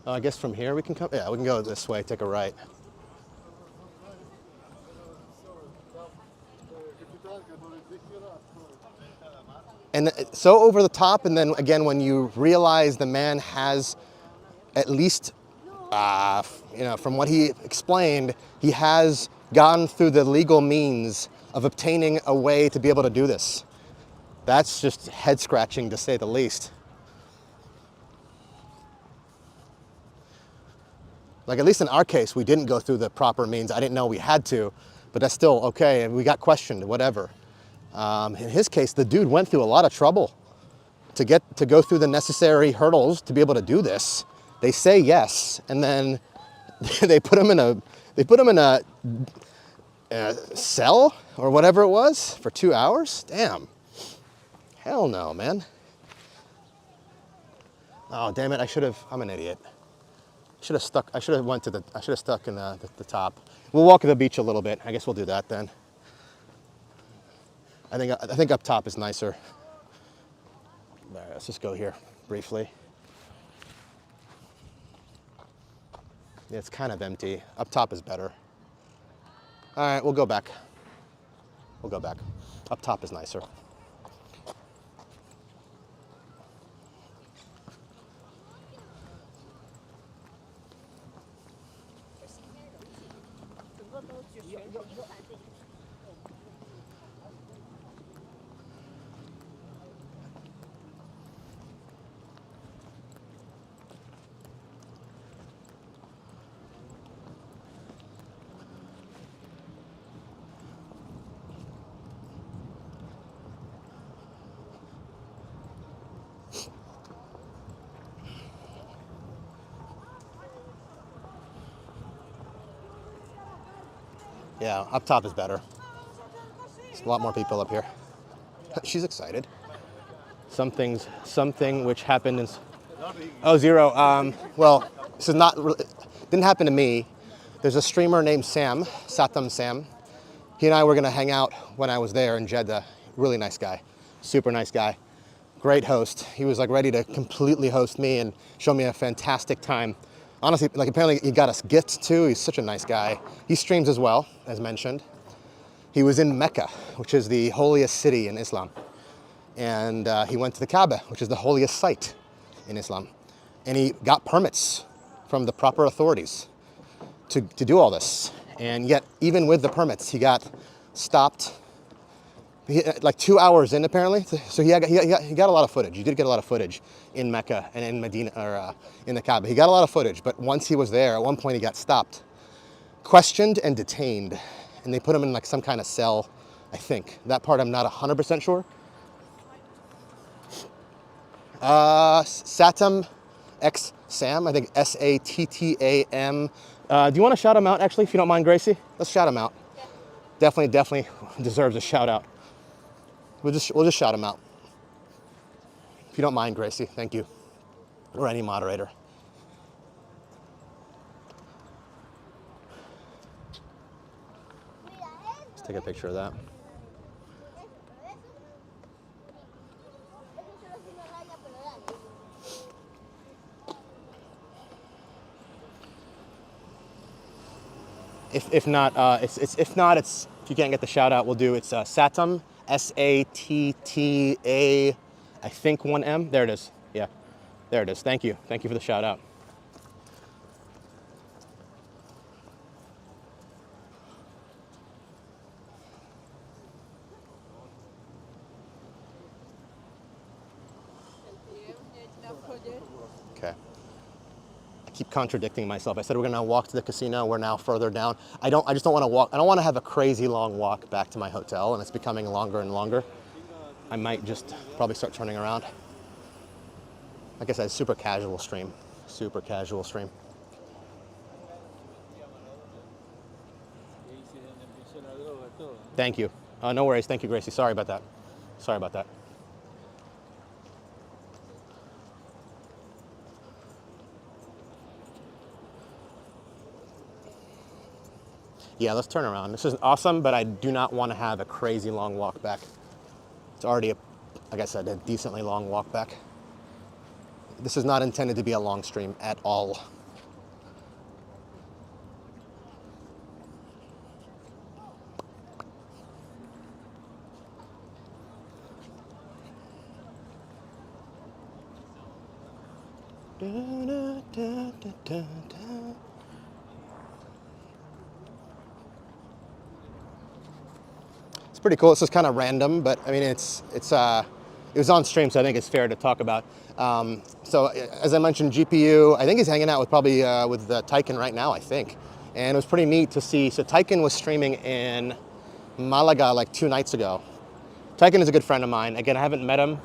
I guess from here we can come, yeah, we can go this way, take a right. And so over the top, and then again, when you realize the man has at least, from what he explained, he has gone through the legal means of obtaining a way to be able to do this. That's just head scratching to say the least. Like at least in our case, we didn't go through the proper means. I didn't know we had to, but that's still okay. And we got questioned, whatever. In his case, the dude went through a lot of trouble to go through the necessary hurdles to be able to do this. They say yes, and then they put him in a cell or whatever it was for 2 hours. Damn. Hell no, man. Oh damn it! I'm an idiot. I should have stuck in the top. We'll walk to the beach a little bit. I guess we'll do that then. I think up top is nicer. All right, let's just go here briefly. Yeah, it's kind of empty. Up top is better. All right, we'll go back. Up top is nicer. Yeah, up top is better. There's a lot more people up here. She's excited. Something which happened in... Oh, zero. Well, this is not... Didn't happen to me. There's a streamer named Sam, Satam Sam. He and I were going to hang out when I was there in Jeddah. Really nice guy. Super nice guy. Great host. He was like ready to completely host me and show me a fantastic time. Honestly, like apparently he got us gifts too. He's such a nice guy. He streams as well, as mentioned. He was in Mecca, which is the holiest city in Islam. And he went to the Kaaba, which is the holiest site in Islam. And he got permits from the proper authorities to do all this. And yet, even with the permits, he got stopped like 2 hours in apparently. So he got a lot of footage. He did get a lot of footage in Mecca and in Medina, or in the Kaaba. He got a lot of footage, but once he was there, at one point he got stopped, questioned and detained. And they put him in like some kind of cell, I think. That part I'm not 100% sure. Satam X Sam, I think Sattam. Do you want to shout him out actually, if you don't mind, Gracie? Let's shout him out. Yeah. Definitely deserves a shout out. We'll just shout him out. If you don't mind, Gracie, thank you. Or any moderator. Let's take a picture of that. If not, if you can't get the shout out, we'll do it's Satam, Satta, I think 1 M. There it is. Yeah, there it is. Thank you for the shout out. Okay. I keep contradicting myself. I said we're gonna walk to the casino. We're now further down. I just don't want to walk. I don't want to have a crazy long walk back to my hotel, and it's becoming longer and longer. I might just probably start turning around. Like I said, super casual stream. Super casual stream. Thank you. No worries. Thank you, Gracie. Sorry about that. Sorry about that. Yeah, let's turn around. This is awesome, but I do not want to have a crazy long walk back. It's already, like I said, a decently long walk back. This is not intended to be a long stream at all. Da, da, da, da, da, da. It's pretty cool. This is kind of random, but I mean, it was on stream, so I think it's fair to talk about. So as I mentioned, GPU, I think he's hanging out with probably with Taiken right now, I think. And it was pretty neat to see. So Taiken was streaming in Malaga like 2 nights ago. Taiken is a good friend of mine. Again, I haven't met him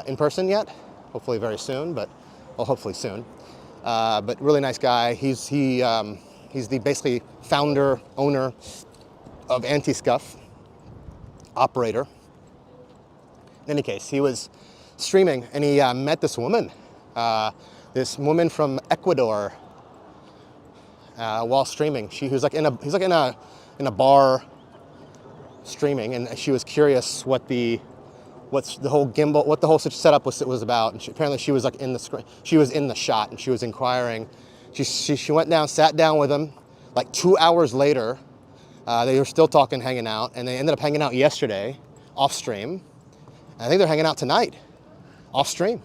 in person yet. Hopefully very soon, well, hopefully soon. But really nice guy. He's the basically founder, owner of Anti-Scuff, operator. In any case, he was streaming and he met this woman from Ecuador while streaming. He's like in a bar streaming, and she was curious what the whole gimbal, what the whole setup was about. And apparently she was like in the screen, she was in the shot, and she was inquiring. She went down, sat down with him. Like 2 hours later, they were still talking, hanging out, and they ended up hanging out yesterday, off stream. I think they're hanging out tonight, off stream.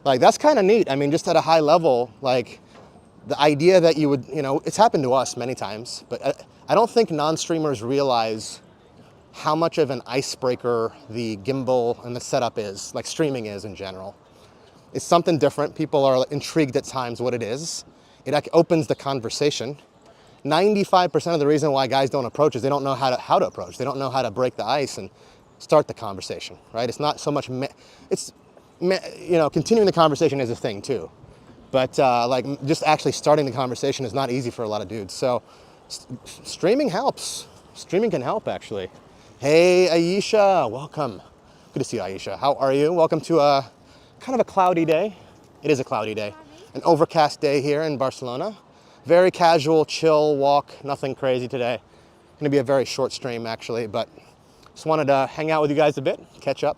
Like, that's kind of neat. I mean, just at a high level, like the idea that you would, it's happened to us many times, but I don't think non-streamers realize how much of an icebreaker the gimbal and the setup is, like streaming is in general. It's something different. People are intrigued at times what it is. It opens the conversation. 95% of the reason why guys don't approach is they don't know how to approach. They don't know how to break the ice and start the conversation, right? It's not so much, continuing the conversation is a thing too. But like just actually starting the conversation is not easy for a lot of dudes. So streaming helps. Streaming can help, actually. Hey, Aisha, welcome. Good to see you, Aisha. How are you? Welcome to a kind of a cloudy day. It is a cloudy day. An overcast day here in Barcelona. Very casual, chill walk, nothing crazy today. Gonna be a very short stream, actually, but just wanted to hang out with you guys a bit, catch up.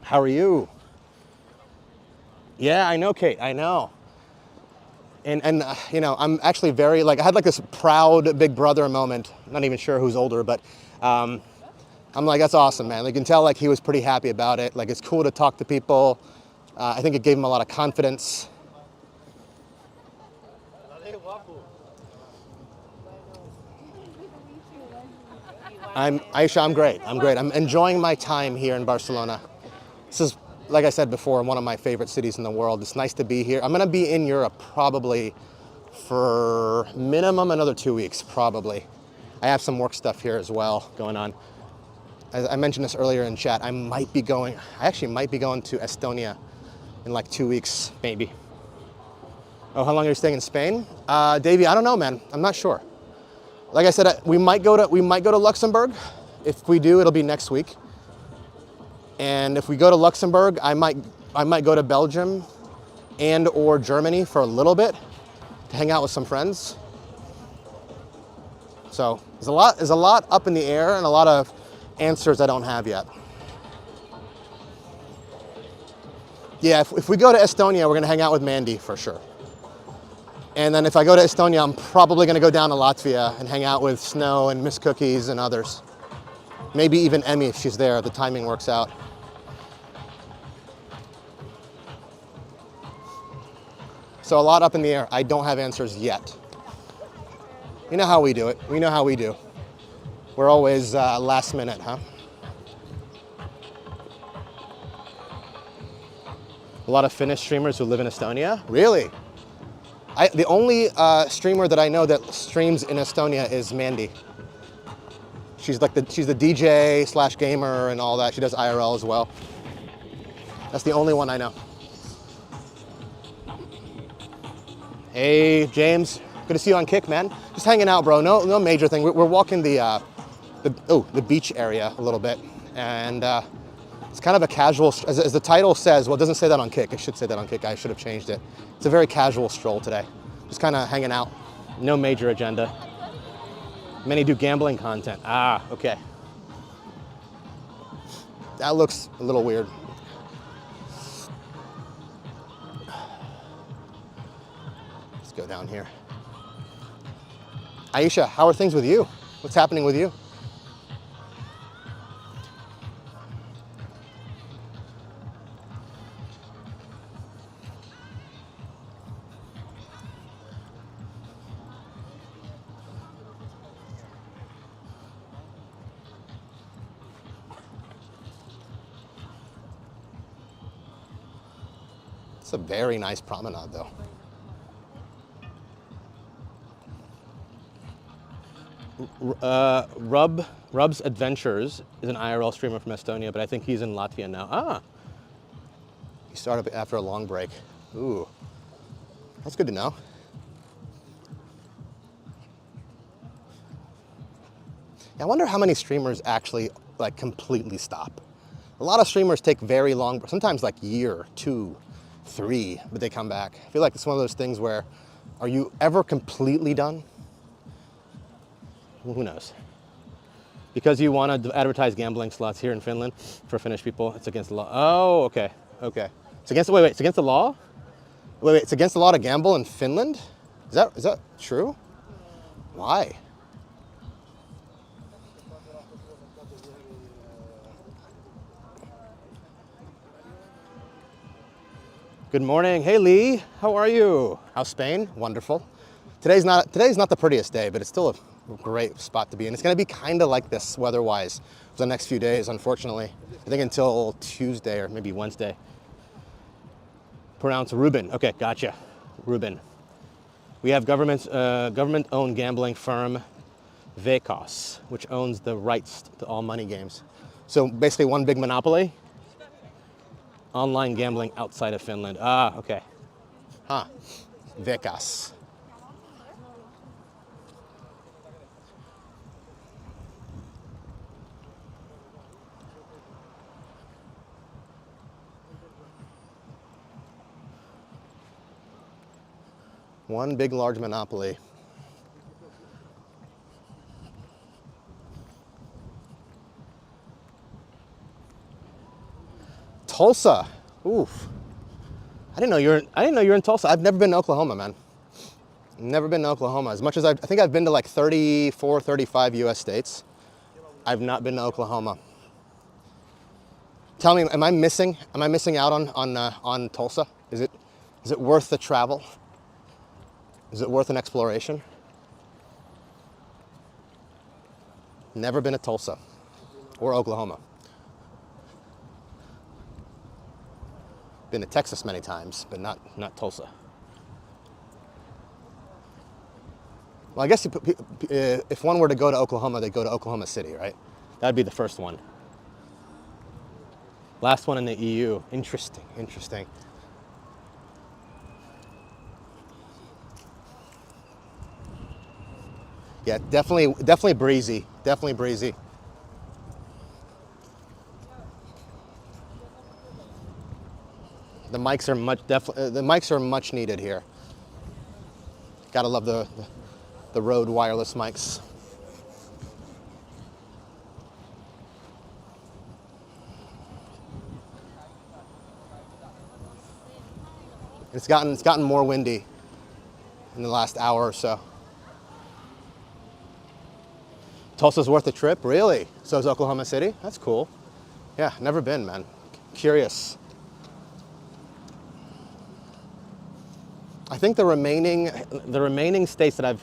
How are you? Yeah, I know, Kate, I know. And I'm actually very, I had this proud big brother moment. Not even sure who's older, but I'm like, that's awesome, man. You can tell he was pretty happy about it. It's cool to talk to people. I think it gave him a lot of confidence. Aisha, I'm great. I'm enjoying my time here in Barcelona. This is, like I said before, one of my favorite cities in the world. It's nice to be here. I'm gonna be in Europe probably for minimum another 2 weeks, probably. I have some work stuff here as well going on. As I mentioned this earlier in chat, I actually might be going to Estonia in 2 weeks, maybe. Oh, how long are you staying in Spain? Davey, I don't know, man. I'm not sure. Like I said, we might go to Luxembourg. If we do, it'll be next week. And if we go to Luxembourg, I might go to Belgium and or Germany for a little bit to hang out with some friends. So there's a lot up in the air and a lot of answers I don't have yet. Yeah, if we go to Estonia, we're gonna hang out with Mandy for sure. And then if I go to Estonia, I'm probably gonna go down to Latvia and hang out with Snow and Miss Cookies and others. Maybe even Emmy if she's there, if the timing works out. So a lot up in the air. I don't have answers yet. You know how we do it. We know how we do. We're always last minute, huh? A lot of Finnish streamers who live in Estonia. Really? The only streamer that I know that streams in Estonia is Mandy. She's the DJ / gamer and all that. She does IRL as well. That's the only one I know. Hey, James. Good to see you on Kick, man. Just hanging out, bro. No major thing. We're walking the beach area a little bit, and it's kind of a casual, as the title says. Well, it doesn't say that on Kick. It should say that on Kick. I should have changed it. It's a very casual stroll today. Just kind of hanging out. No major agenda. Many do gambling content. Ah, okay. That looks a little weird. Let's go down here. Aisha, how are things with you? What's happening with you? It's a very nice promenade, though. Rub's Adventures is an IRL streamer from Estonia, but I think he's in Latvia now. Ah, he started after a long break. Ooh, that's good to know. I wonder how many streamers actually like completely stop. A lot of streamers take very long, sometimes like year, 2, 3, but they come back. I feel like it's one of those things where, are you ever completely done? Well, who knows? Because you want to advertise gambling slots here in Finland for Finnish people, it's against the law. Oh, okay, okay. It's against it's against the law? Wait, it's against the law to gamble in Finland? Is that true? Why? Good morning. Hey Lee, how are you? How's Spain? Wonderful. Today's not the prettiest day, but it's still a great spot to be in. It's going to be kind of like this weather-wise for the next few days, unfortunately. I think until Tuesday or maybe Wednesday. Pronounce Ruben. Okay, gotcha. Ruben. We have government-owned gambling firm Veikkaus, which owns the rights to all money games. So basically one big monopoly. Online gambling outside of Finland. Ah, okay. Huh. Veikkaus. One big, large monopoly. Tulsa. Oof. I didn't know you're in Tulsa. I've never been to Oklahoma, man. Never been to Oklahoma. As much as I think I've been to like 34, 35 US states. I've not been to Oklahoma. Tell me, am I missing out on Tulsa? Is it worth the travel? Is it worth an exploration? Never been to Tulsa or Oklahoma. Been to Texas many times, but not Tulsa. Well, I guess if one were to go to Oklahoma, they'd go to Oklahoma City, right? That'd be the first one. Last one in the EU. Interesting, interesting. Yeah, definitely breezy. Definitely breezy. The mics are much needed here. Gotta love the Rode wireless mics. It's gotten more windy in the last hour or so. Tulsa's worth the trip, really? So is Oklahoma City? That's cool. Yeah, never been, man. Curious. I think the remaining states that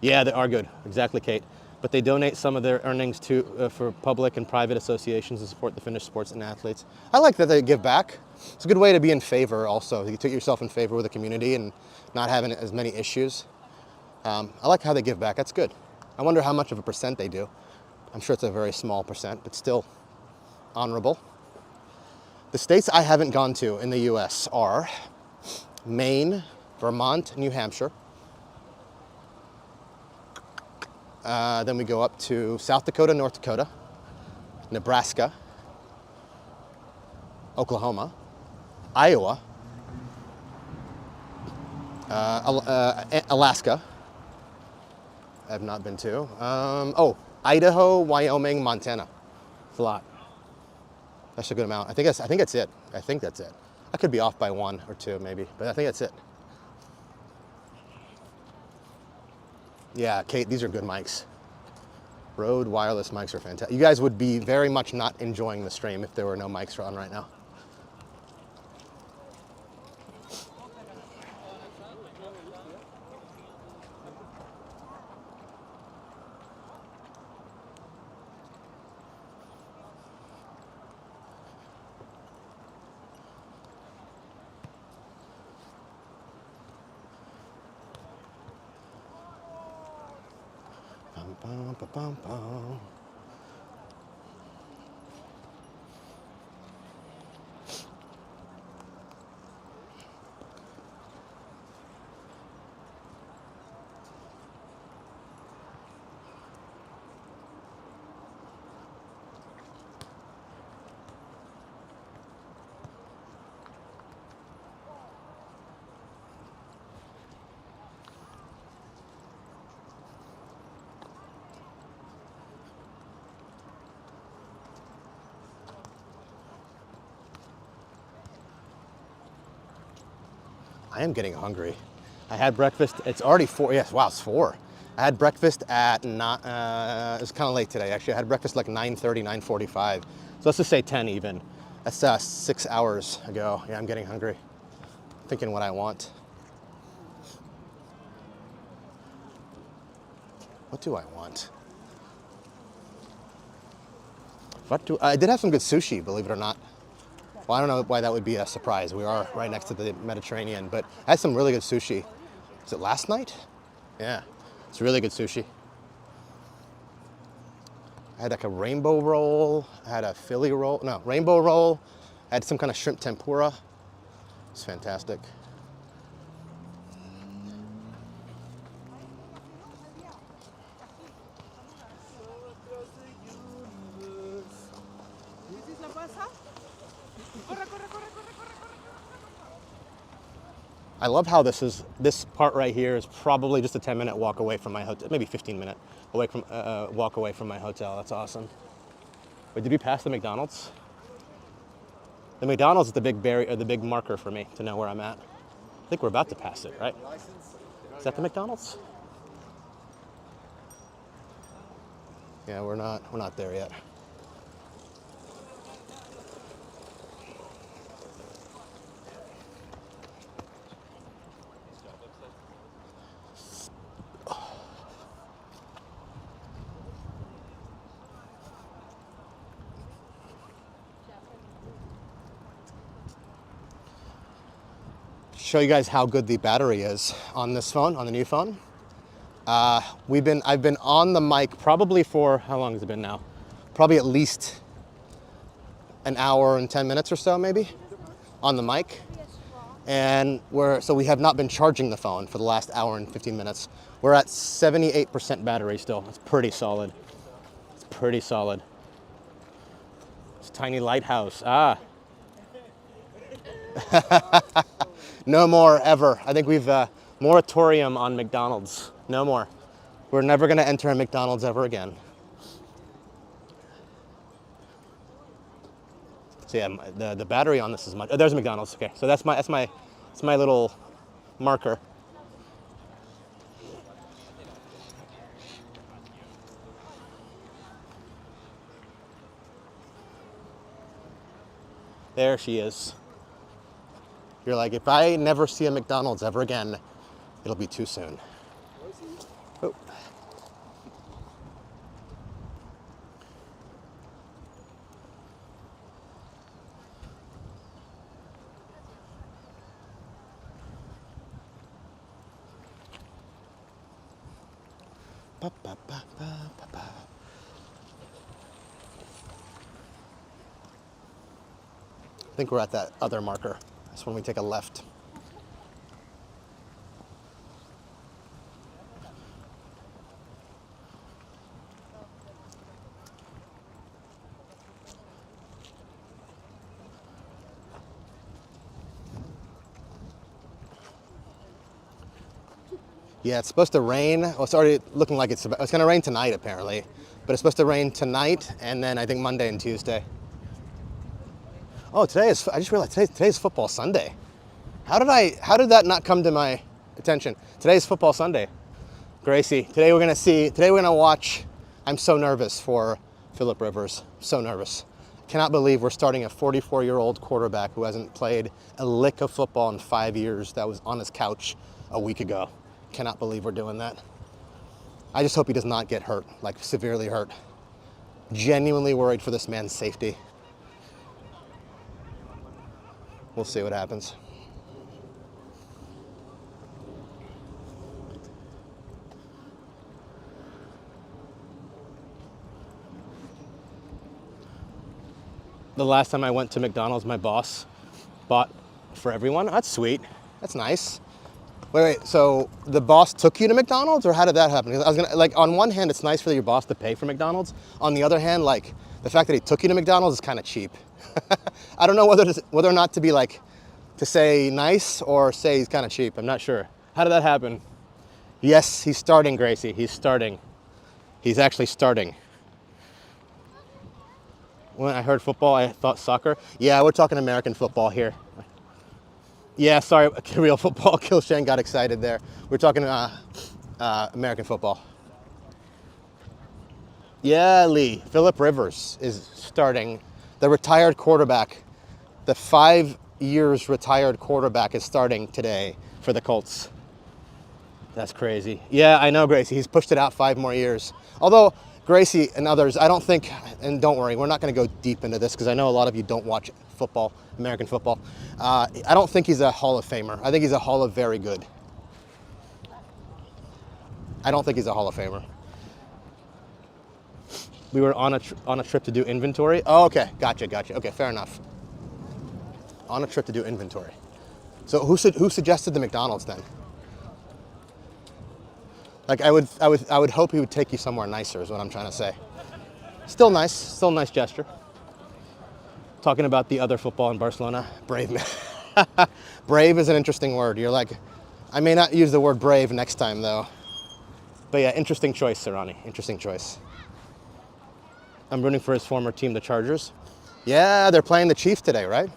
yeah, they are good. Exactly, Kate. but they donate some of their earnings to for public and private associations to support the Finnish sports and athletes. I like that they give back. It's a good way to be in favor also. You put yourself in favor with the community and not having as many issues. I like how they give back. That's good. I wonder how much of a percent they do. I'm sure it's a very small percent, but still honorable. The states I haven't gone to in the US are Maine, Vermont, New Hampshire. Then we go up to South Dakota, North Dakota, Nebraska, Oklahoma, Iowa, Alaska. I have not been to. Idaho, Wyoming, Montana. It's a lot. That's a good amount. I think that's it. I think that's it. I could be off by 1 or 2 maybe, but I think that's it. Yeah, Kate, these are good mics. Rode wireless mics are fantastic. You guys would be very much not enjoying the stream if there were no mics on right now. Bum, ba, bum, bum. I am getting hungry. I had breakfast. It's already 4. Yes, wow, it's 4. I had breakfast at it was kind of late today, actually. I had breakfast like 9:30, 9:45. So let's just say 10 even. That's 6 hours ago. Yeah, I'm getting hungry. Thinking what I want. What do I want? I did have some good sushi, believe it or not. Well, I don't know why that would be a surprise. We are right next to the Mediterranean, but I had some really good sushi. Was it last night? Yeah, it's really good sushi. I had like a rainbow roll. I had a Philly roll. No, rainbow roll. I had some kind of shrimp tempura. It's fantastic. I love how this part right here is probably just a 10-minute walk away from my hotel, maybe 15-minute walk away from my hotel. That's awesome. Wait, did we pass the McDonald's? The McDonald's is the big marker for me to know where I'm at. I think we're about to pass it, right? Is that the McDonald's? Yeah, we're not there yet. Show you guys how good the battery is on this phone, on the new phone. I've been on the mic probably for, how long has it been now? Probably at least an hour and 10 minutes or so, maybe, on the mic. And so we have not been charging the phone for the last hour and 15 minutes. We're at 78% battery still. It's pretty solid. It's pretty solid. It's a tiny lighthouse. No more ever. I think we've moratorium on McDonald's. No more. We're never going to enter a McDonald's ever again. So yeah, the battery on this is much. Oh, there's a McDonald's. Okay, so that's my little marker. There she is. You're like, if I never see a McDonald's ever again, it'll be too soon. Oh. ba, ba, ba, ba, ba, ba. I think we're at that other marker. That's when we take a left. Yeah, it's supposed to rain. Well, it's already looking like it's going to rain tonight, apparently. But it's supposed to rain tonight, and then I think Monday and Tuesday. Oh, I just realized today's football Sunday. How did that not come to my attention? Today's football Sunday. Gracie, today we're going to watch. I'm so nervous for Phillip Rivers. So nervous. Cannot believe we're starting a 44-year-old quarterback who hasn't played a lick of football in 5 years, that was on his couch a week ago. Cannot believe we're doing that. I just hope he does not get hurt, like severely hurt. Genuinely worried for this man's safety. We'll see what happens. The last time I went to McDonald's, my boss bought for everyone. That's sweet. That's nice. Wait, so the boss took you to McDonald's, or how did that happen? 'Cause I was gonna, like, on one hand, it's nice for your boss to pay for McDonald's. On the other hand, like, the fact that he took you to McDonald's is kind of cheap. I don't know whether or not to be like, to say nice or say he's kind of cheap. I'm not sure. How did that happen? Yes, he's starting, Gracie. He's starting. He's actually starting. When I heard football, I thought soccer. Yeah, we're talking American football here. Yeah, sorry, real football. Kilshane got excited there. We're talking American football. Yeah, Lee. Phillip Rivers is starting. The retired quarterback, the 5 years retired quarterback is starting today for the Colts. That's crazy. Yeah, I know, Gracie. He's pushed it out 5 more years. Although, Gracie and others, I don't think, and don't worry, we're not going to go deep into this because I know a lot of you don't watch football, American football. I don't think he's a Hall of Famer. I think he's a Hall of Very Good. I don't think he's a Hall of Famer. We were on a trip to do inventory. Oh, okay, gotcha. Okay, fair enough. On a trip to do inventory. So who suggested the McDonald's then? Like I would hope he would take you somewhere nicer is what I'm trying to say. Still nice gesture. Talking about the other football in Barcelona, brave man. Brave is an interesting word. You're like, I may not use the word brave next time though. But yeah, interesting choice, Sirani. Interesting choice. I'm rooting for his former team, the Chargers. Yeah, they're playing the Chiefs today, right?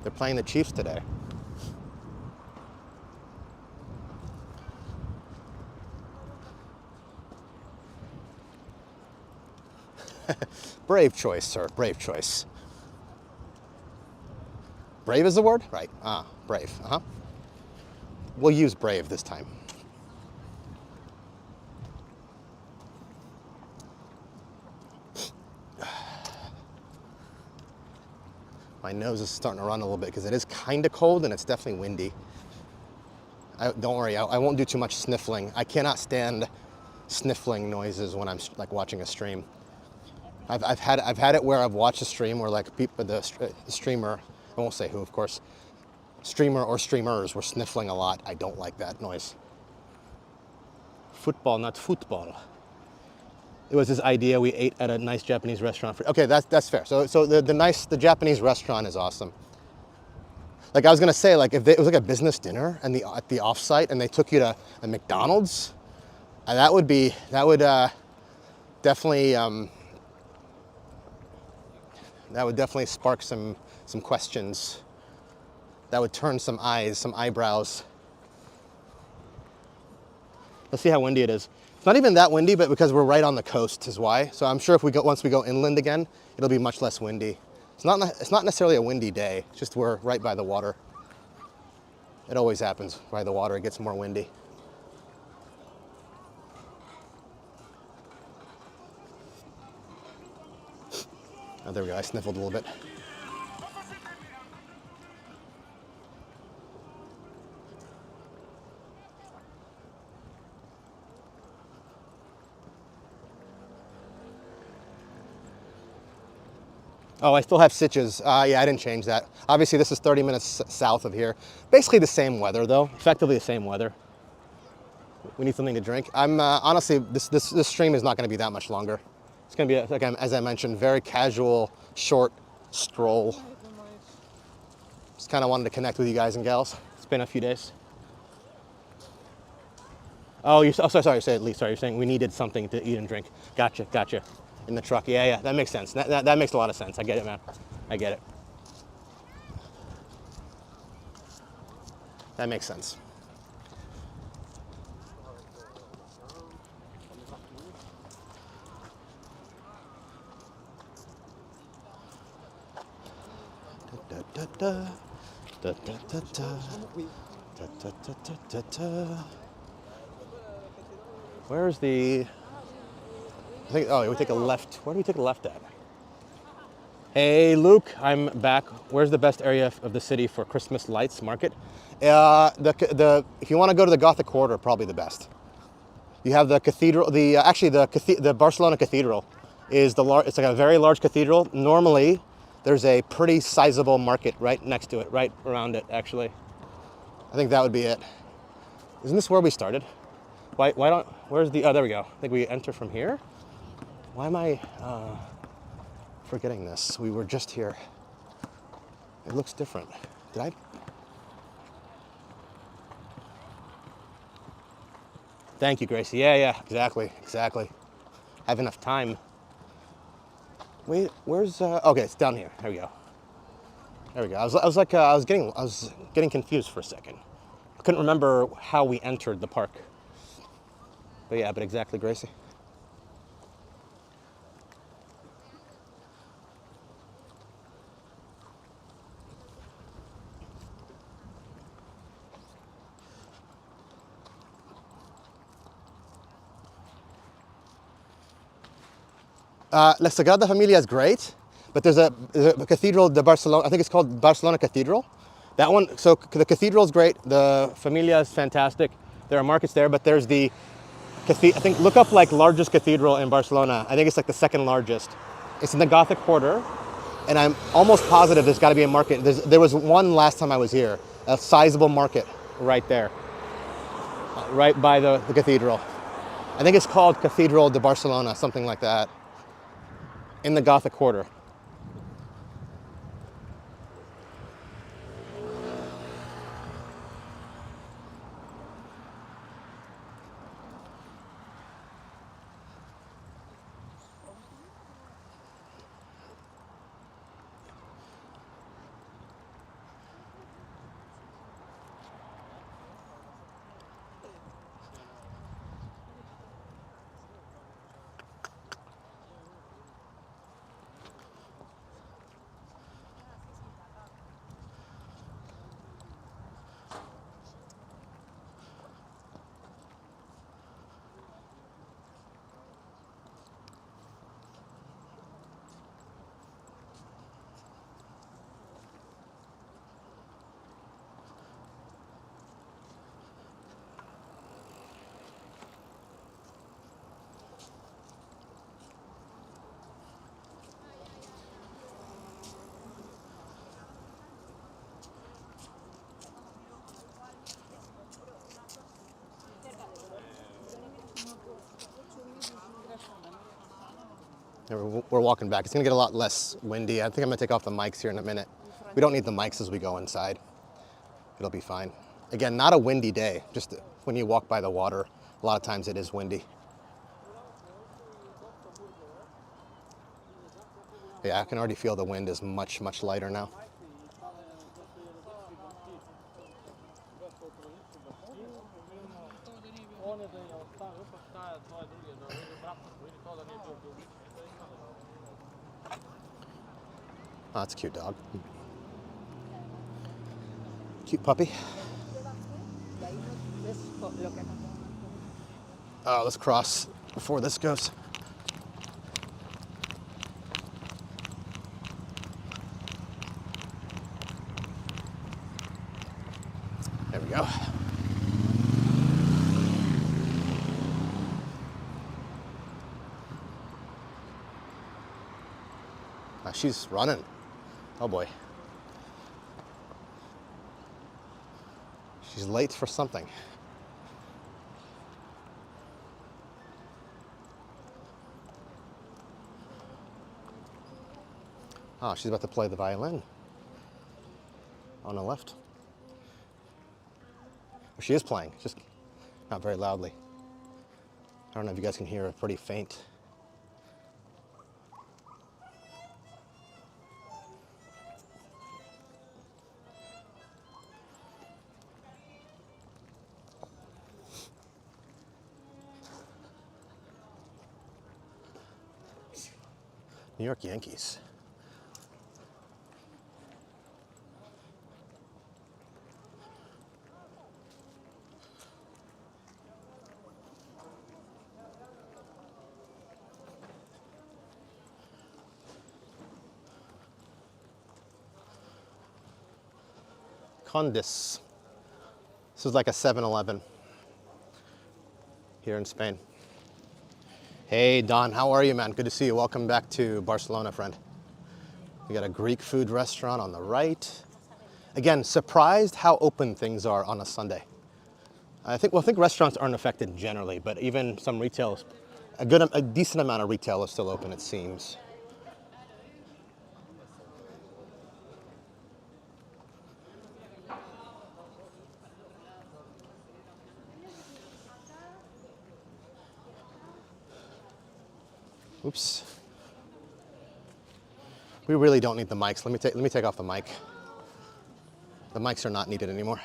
They're playing the Chiefs today. Brave choice, sir. Brave choice. Brave is the word? Right. Brave. We'll use brave this time. My nose is starting to run a little bit because it is kind of cold and it's definitely windy. Don't worry, I won't do too much sniffling. I cannot stand sniffling noises when I'm like watching a stream. I've had it where I've watched a stream where like the streamer, I won't say who, of course, streamer or streamers were sniffling a lot. I don't like that noise. Football, not football. It was this idea we ate at a nice Japanese restaurant. Okay, that's fair. So the Japanese restaurant is awesome. Like I was gonna say, like if it was like a business dinner and at the offsite and they took you to a McDonald's, that would definitely spark some questions. That would turn some eyebrows. Let's see how windy it is. It's not even that windy, but because we're right on the coast is why. So I'm sure once we go inland again, it'll be much less windy. It's not necessarily a windy day, it's just we're right by the water. It always happens by the water, it gets more windy. Oh, there we go, I sniffled a little bit. Oh, I still have stitches. Yeah, I didn't change that. Obviously, this is 30 minutes south of here. Basically the same weather, though. Effectively the same weather. We need something to drink. I'm honestly, this stream is not going to be that much longer. It's going to be, again, as I mentioned, very casual, short stroll. Just kind of wanted to connect with you guys and gals. It's been a few days. Oh, sorry, sorry, you're saying we needed something to eat and drink. Gotcha. In the truck, yeah, that makes sense. That makes a lot of sense. I get it, man. I get it. That makes sense. Where's the? I think. Oh, we take a left. Where do we take a left at? Hey, Luke, I'm back. Where's the best area of the city for Christmas lights market? If you want to go to the Gothic Quarter, probably the best. You have the cathedral. The Barcelona Cathedral is it's like a very large cathedral. Normally, there's a pretty sizable market right next to it, right around it. Actually, I think that would be it. Isn't this where we started? Why don't? Where's the? Oh, there we go. I think we enter from here. Why am I forgetting this? We were just here. It looks different. Did I? Thank you, Gracie. Yeah, exactly. I have enough time. Wait, where's? Okay, it's down here. There we go. I was getting confused for a second. I couldn't remember how we entered the park. But exactly, Gracie. La Sagrada Familia is great, but there's a Cathedral de Barcelona. I think it's called Barcelona Cathedral. That one. So the cathedral is great. The Familia is fantastic. There are markets there, but there's the I think look up like largest cathedral in Barcelona. I think it's like the second largest. It's in the Gothic Quarter, and I'm almost positive there's got to be a market. There was one last time I was here, a sizable market right there, right by the cathedral. I think it's called Cathedral de Barcelona, something like that, in the Gothic Quarter. We're walking back. It's gonna get a lot less windy. I think I'm gonna take off the mics here in a minute. We don't need the mics as we go inside. It'll be fine. Again, not a windy day. Just when you walk by the water, a lot of times it is windy. Yeah, I can already feel the wind is much, much lighter now. Oh, that's a cute dog. Cute puppy. Oh, let's cross before this goes. There we go. she's running. Oh boy. She's late for something. Oh, she's about to play the violin on the left. She is playing, just not very loudly. I don't know if you guys can hear it, pretty faint. New York Yankees. Condis. This is like a 7-Eleven here in Spain. Hey Don, how are you, man? Good to see you. Welcome back to Barcelona, friend. We got a Greek food restaurant on the right. Again, surprised how open things are on a Sunday. I think restaurants aren't affected generally, but even some retail, a decent amount of retail is still open, it seems. Oops. We really don't need the mics. Let me take off the mic. The mics are not needed anymore.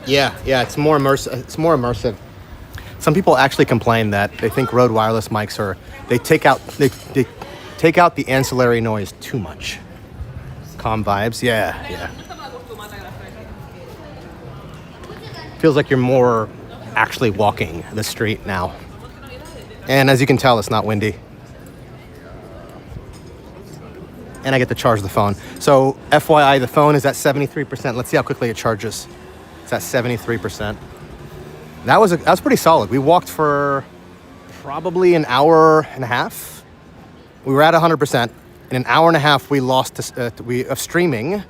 Yeah, it's more immersive. Some people actually complain that they think Rode wireless mics they take out the ancillary noise too much. Calm vibes, yeah. Feels like you're more actually walking the street now. And as you can tell, it's not windy. And I get to charge the phone. So FYI, the phone is at 73%. Let's see how quickly it charges. It's at 73%. That was pretty solid. We walked for probably an hour and a half. We were at 100%. In an hour and a half, we lost of streaming.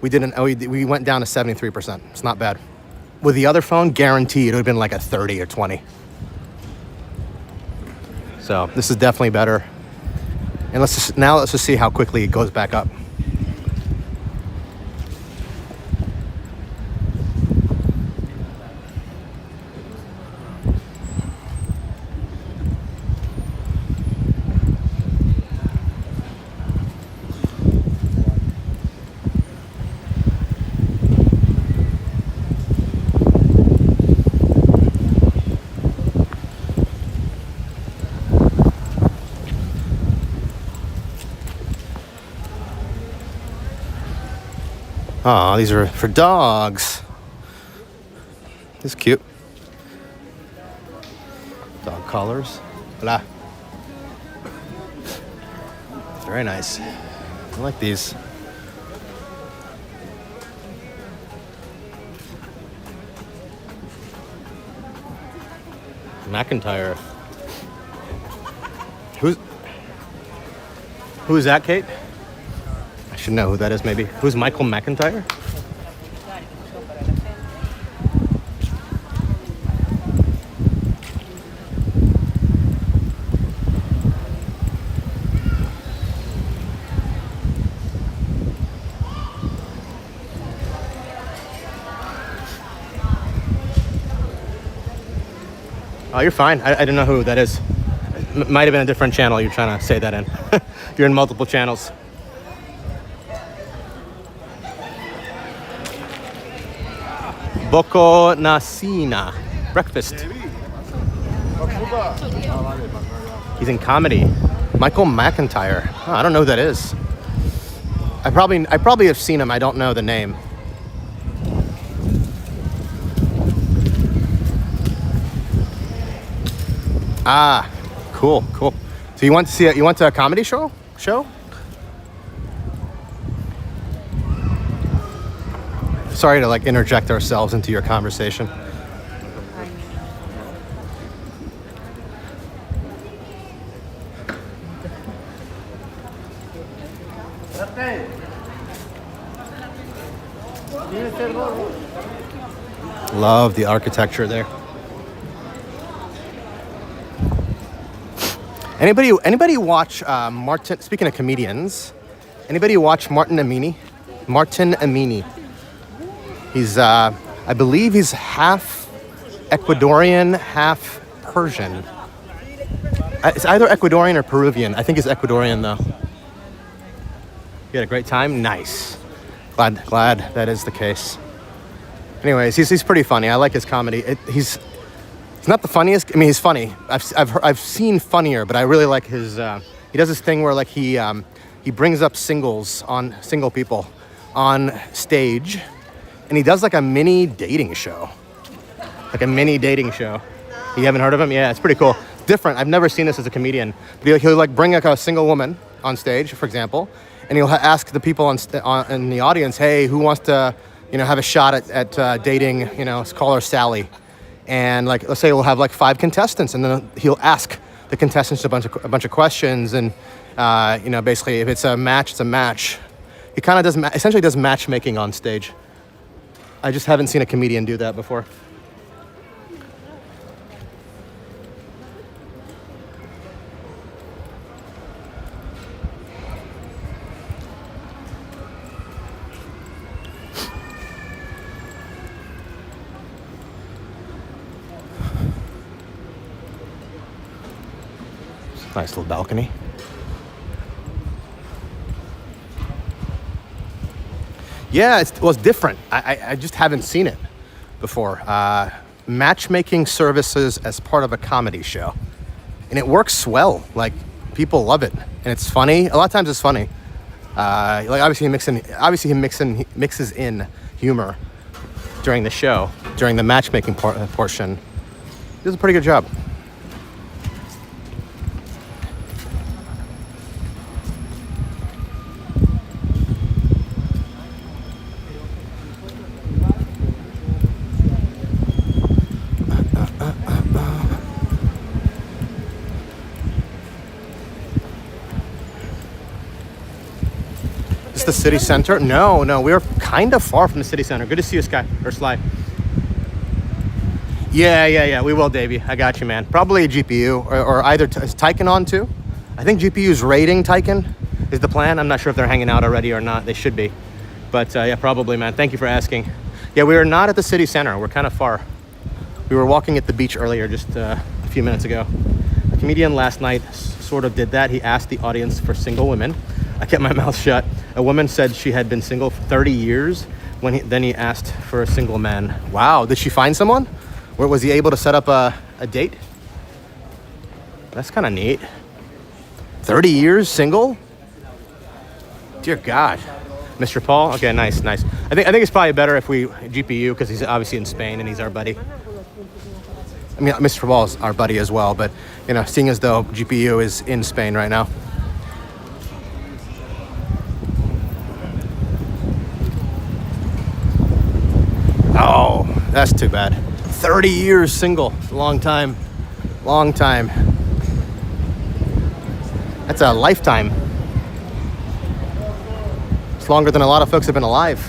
We went down to 73%. It's not bad. With the other phone, guaranteed, it would have been like a 30 or 20. So this is definitely better. And let's just see how quickly it goes back up. Oh, these are for dogs. This is cute. Dog collars. Hola. Very nice. I like these. McIntyre. Who's that, Kate? I should know who that is, maybe. Who's Michael McIntyre? Oh, you're fine. I didn't know who that is. Might have been a different channel you're trying to say that in. You're in multiple channels. Boko Nasina. Breakfast. He's in comedy. Michael McIntyre. Oh, I don't know who that is. I probably have seen him. I don't know the name. Ah, cool. So you went to a comedy show? Sorry to like interject ourselves into your conversation. Love the architecture there. Anybody watch Martin? Speaking of comedians, anybody watch Martin Amini? Martin Amini. He's I believe he's half Ecuadorian, half Persian. It's either Ecuadorian or Peruvian. I think it's Ecuadorian though. You had a great time? Nice. Glad that is the case. Anyways, he's pretty funny. I like his comedy. He's not the funniest. I mean, he's funny. I've seen funnier, but I really like his. He does this thing where like he brings up single people on stage, and he does like a mini dating show. You haven't heard of him? Yeah, it's pretty cool. Different. I've never seen this as a comedian. But he'll like bring like a single woman on stage, for example, and he'll ask the people in the audience, hey, who wants to, have a shot at dating, call her Sally. And like, let's say we'll have like 5 contestants, and then he'll ask the contestants a bunch of questions, and basically if it's a match, it's a match. He kind of essentially does matchmaking on stage. I just haven't seen a comedian do that before. Nice little balcony. Yeah, it's different. I just haven't seen it before. Matchmaking services as part of a comedy show. And it works well. Like, people love it. And it's funny. A lot of times it's funny. Obviously he mixes in humor during the show, during the matchmaking portion. He does a pretty good job. The city center? No, we're kind of far from the city center. Good to see you, Sly. Yeah, we will, Davey. I got you, man. Probably a GPU or either is Taycan on too? I think GPU's raiding Taycan is the plan. I'm not sure if they're hanging out already or not. They should be. But yeah, probably, man. Thank you for asking. Yeah, we are not at the city center. We're kind of far. We were walking at the beach earlier, just a few minutes ago. A comedian last night sort of did that. He asked the audience for single women. I kept my mouth shut. A woman said she had been single for 30 years. Then he asked for a single man. Wow, did she find someone? Or was he able to set up a date? That's kind of neat. 30 years single? Dear God. Mr. Paul? Okay, nice. I think it's probably better if we GPU, because he's obviously in Spain and he's our buddy. I mean, Mr. Paul is our buddy as well, but seeing as though GPU is in Spain right now. Oh, that's too bad. 30 years single. Long time. That's a lifetime. It's longer than a lot of folks have been alive.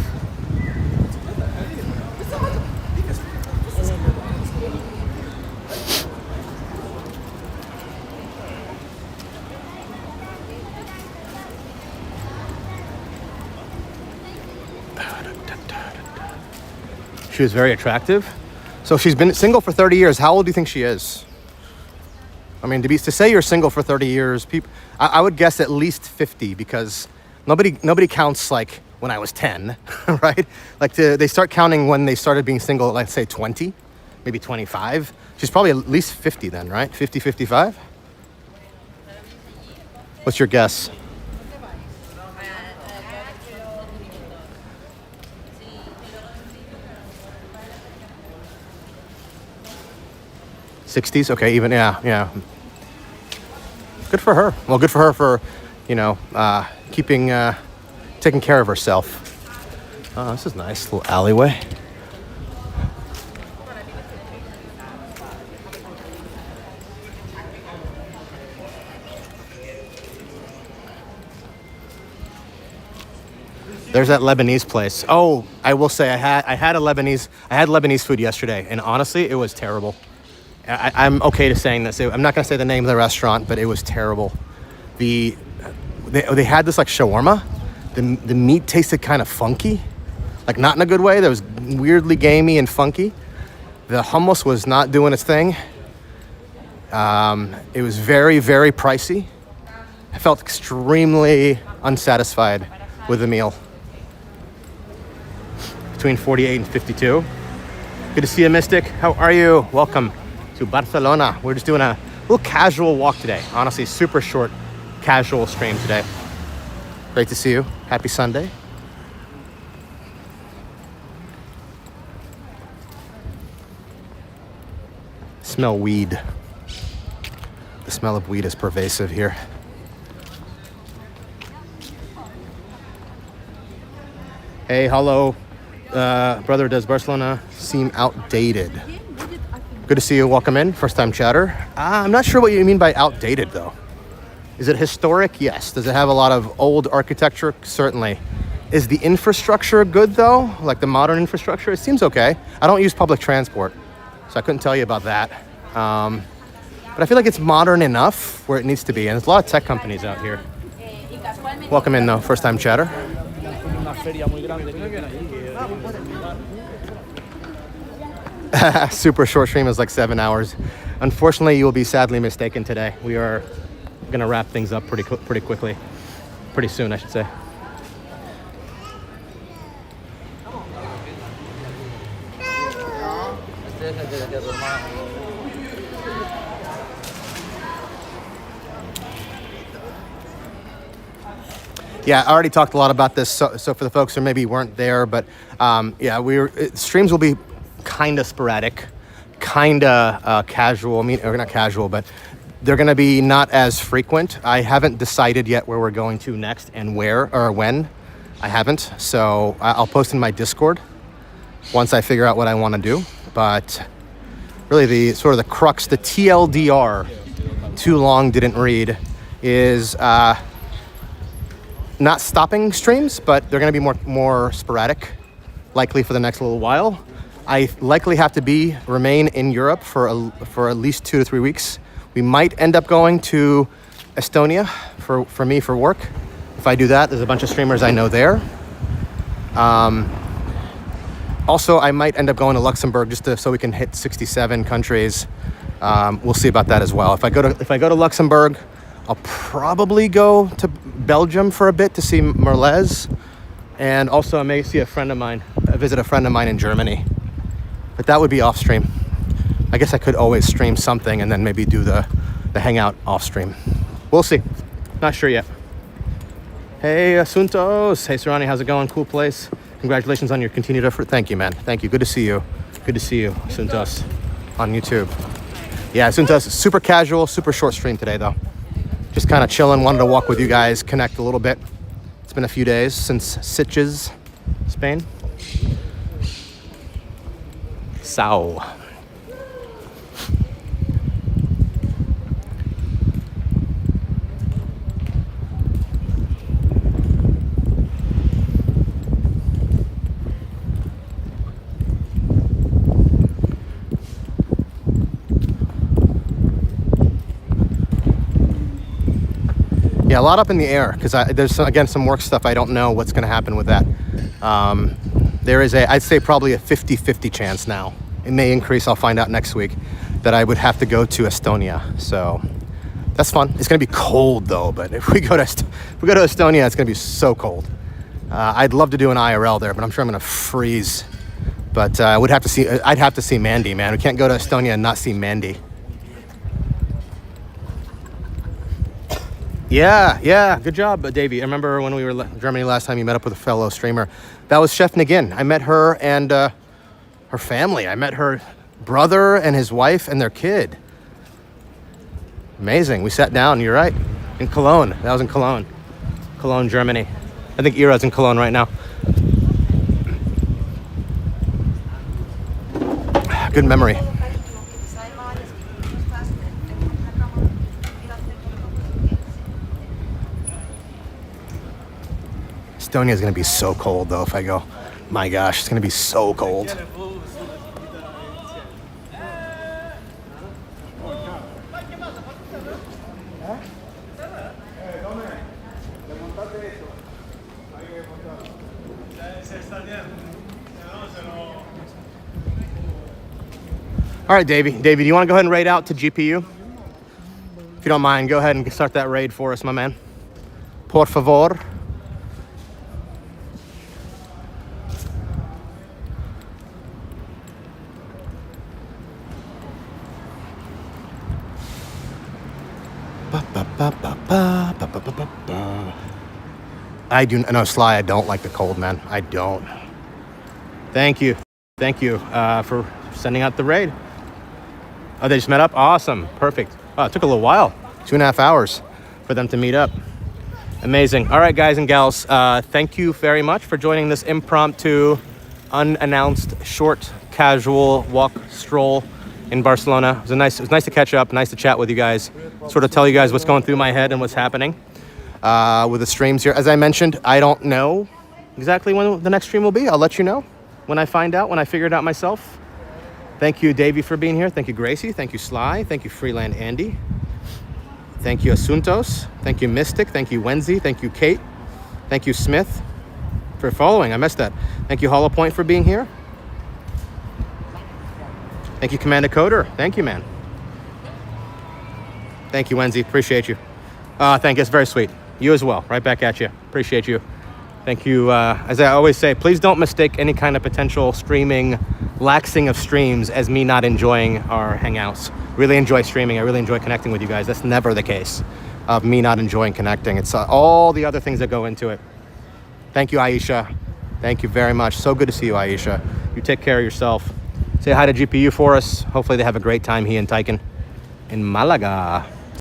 She was very attractive. So she's been single for 30 years. How old do you think she is? I mean, to say you're single for 30 years, I would guess at least 50, because nobody counts like when I was 10, right? Like they start counting when they started being single, let's say 20, maybe 25. She's probably at least 50 then, right? 50, 55? What's your guess? '60s? Okay, even, yeah. Good for her. Well, good for her for, taking care of herself. Oh, this is nice, little alleyway. There's that Lebanese place. Oh, I will say I had Lebanese food yesterday, and honestly, it was terrible. I'm okay to saying this. I'm not gonna say the name of the restaurant, but it was terrible. They had this like shawarma. The meat tasted kind of funky, like not in a good way. That was weirdly gamey and funky. The hummus was not doing its thing. It was very, very pricey. I felt extremely unsatisfied with the meal. Between 48 and 52. Good to see you, Mystic. How are you? Welcome to Barcelona. We're just doing a little casual walk today. Honestly, super short, casual stream today. Great to see you. Happy Sunday. Smell weed. The smell of weed is pervasive here. Hey, hello. Brother, does Barcelona seem outdated? Good to see you. Welcome in. First time chatter. I'm not sure what you mean by outdated, though. Is it historic? Yes. Does it have a lot of old architecture? Certainly. Is the infrastructure good, though? Like the modern infrastructure? It seems okay. I don't use public transport, so I couldn't tell you about that. But I feel like it's modern enough where it needs to be. And there's a lot of tech companies out here. Welcome in, though. First time chatter. Super short stream is like 7 hours. Unfortunately, you will be sadly mistaken today. We are going to wrap things up pretty quickly. Pretty soon, I should say. Yeah, I already talked a lot about this, so for the folks who maybe weren't there, but streams will be kind of sporadic, kind of casual. I mean, or not casual, but they're going to be not as frequent. I haven't decided yet where we're going to next and where or when. I haven't, so I'll post in my Discord once I figure out what I want to do. But really, the sort of the crux, the TLDR, too long didn't read, is not stopping streams, but they're going to be more sporadic, likely for the next little while. I likely have to remain in Europe for at least 2 to 3 weeks. We might end up going to Estonia for me for work. If I do that, there's a bunch of streamers I know there. Also, I might end up going to Luxembourg so we can hit 67 countries. We'll see about that as well. If I go to Luxembourg, I'll probably go to Belgium for a bit to see Merlez, and also I may visit a friend of mine in Germany. But that would be off stream. I guess I could always stream something and then maybe do the hangout off stream. We'll see. Not sure yet. Hey, Asuntos. Hey, Serrani, how's it going? Cool place. Congratulations on your continued effort. Thank you, man. Thank you. Good to see you. Good to see you, Asuntos, on YouTube. Yeah, Asuntos, super casual, super short stream today, though. Just kind of chilling. Wanted to walk with you guys, connect a little bit. It's been a few days since Sitges, Spain. Sao. Yeah, a lot up in the air because there's some work stuff I don't know what's going to happen with that. There is I'd say probably a 50-50 chance now. It may increase, I'll find out next week, that I would have to go to Estonia. So That's fun. It's gonna be cold though, but if we go to Estonia, it's gonna be so cold. I'd love to do an IRL there, but I'm sure I'm gonna freeze. But I'd have to see Mandy, man. We can't go to Estonia and not see Mandy. Yeah, good job, Davey. I remember when we were in Germany last time, you met up with a fellow streamer. That was Chef Nagin. I met her and her family. I met her brother and his wife and their kid. Amazing. We sat down, you're right, in Cologne. That was in Cologne. Cologne, Germany. I think Ira's in Cologne right now. Good memory. Estonia is going to be so cold though if I go. My gosh, it's going to be so cold. All right, Davey. Davey, do you want to go ahead and raid out to GPU? If you don't mind, go ahead and start that raid for us, my man. Por favor. I do no Sly. I don't like the cold, man. I don't. Thank you for sending out the raid. Oh, they just met up. Awesome, perfect. Oh, it took a little while, 2.5 hours for them to meet up. Amazing. All right, guys and gals. Thank you very much for joining this impromptu, unannounced, short, casual walk stroll in Barcelona. It was nice to catch up, nice to chat with you guys, sort of tell you guys what's going through my head and what's happening with the streams here. As I mentioned, I don't know exactly when the next stream will be. I'll let you know when I find out, when I figure it out myself. Thank you, Davey, for being here. Thank you, Gracie. Thank you, Sly. Thank you, Freeland Andy. Thank you, Asuntos. Thank you, Mystic. Thank you, Wenzy. Thank you, Kate. Thank you, Smith, for following. I missed that. Thank you, Hollow Point, for being here. Thank you, Commander Coder. Thank you, man. Thank you, Wenzy. Appreciate you. Thank you. It's very sweet. You as well. Right back at you. Appreciate you. Thank you. As I always say, please don't mistake any kind of potential streaming, laxing of streams as me not enjoying our hangouts. Really enjoy streaming. I really enjoy connecting with you guys. That's never the case of me not enjoying connecting. It's all the other things that go into it. Thank you, Aisha. Thank you very much. So good to see you, Aisha. You take care of yourself. Say hi to GPU for us. Hopefully they have a great time, he and Tyken, in Malaga.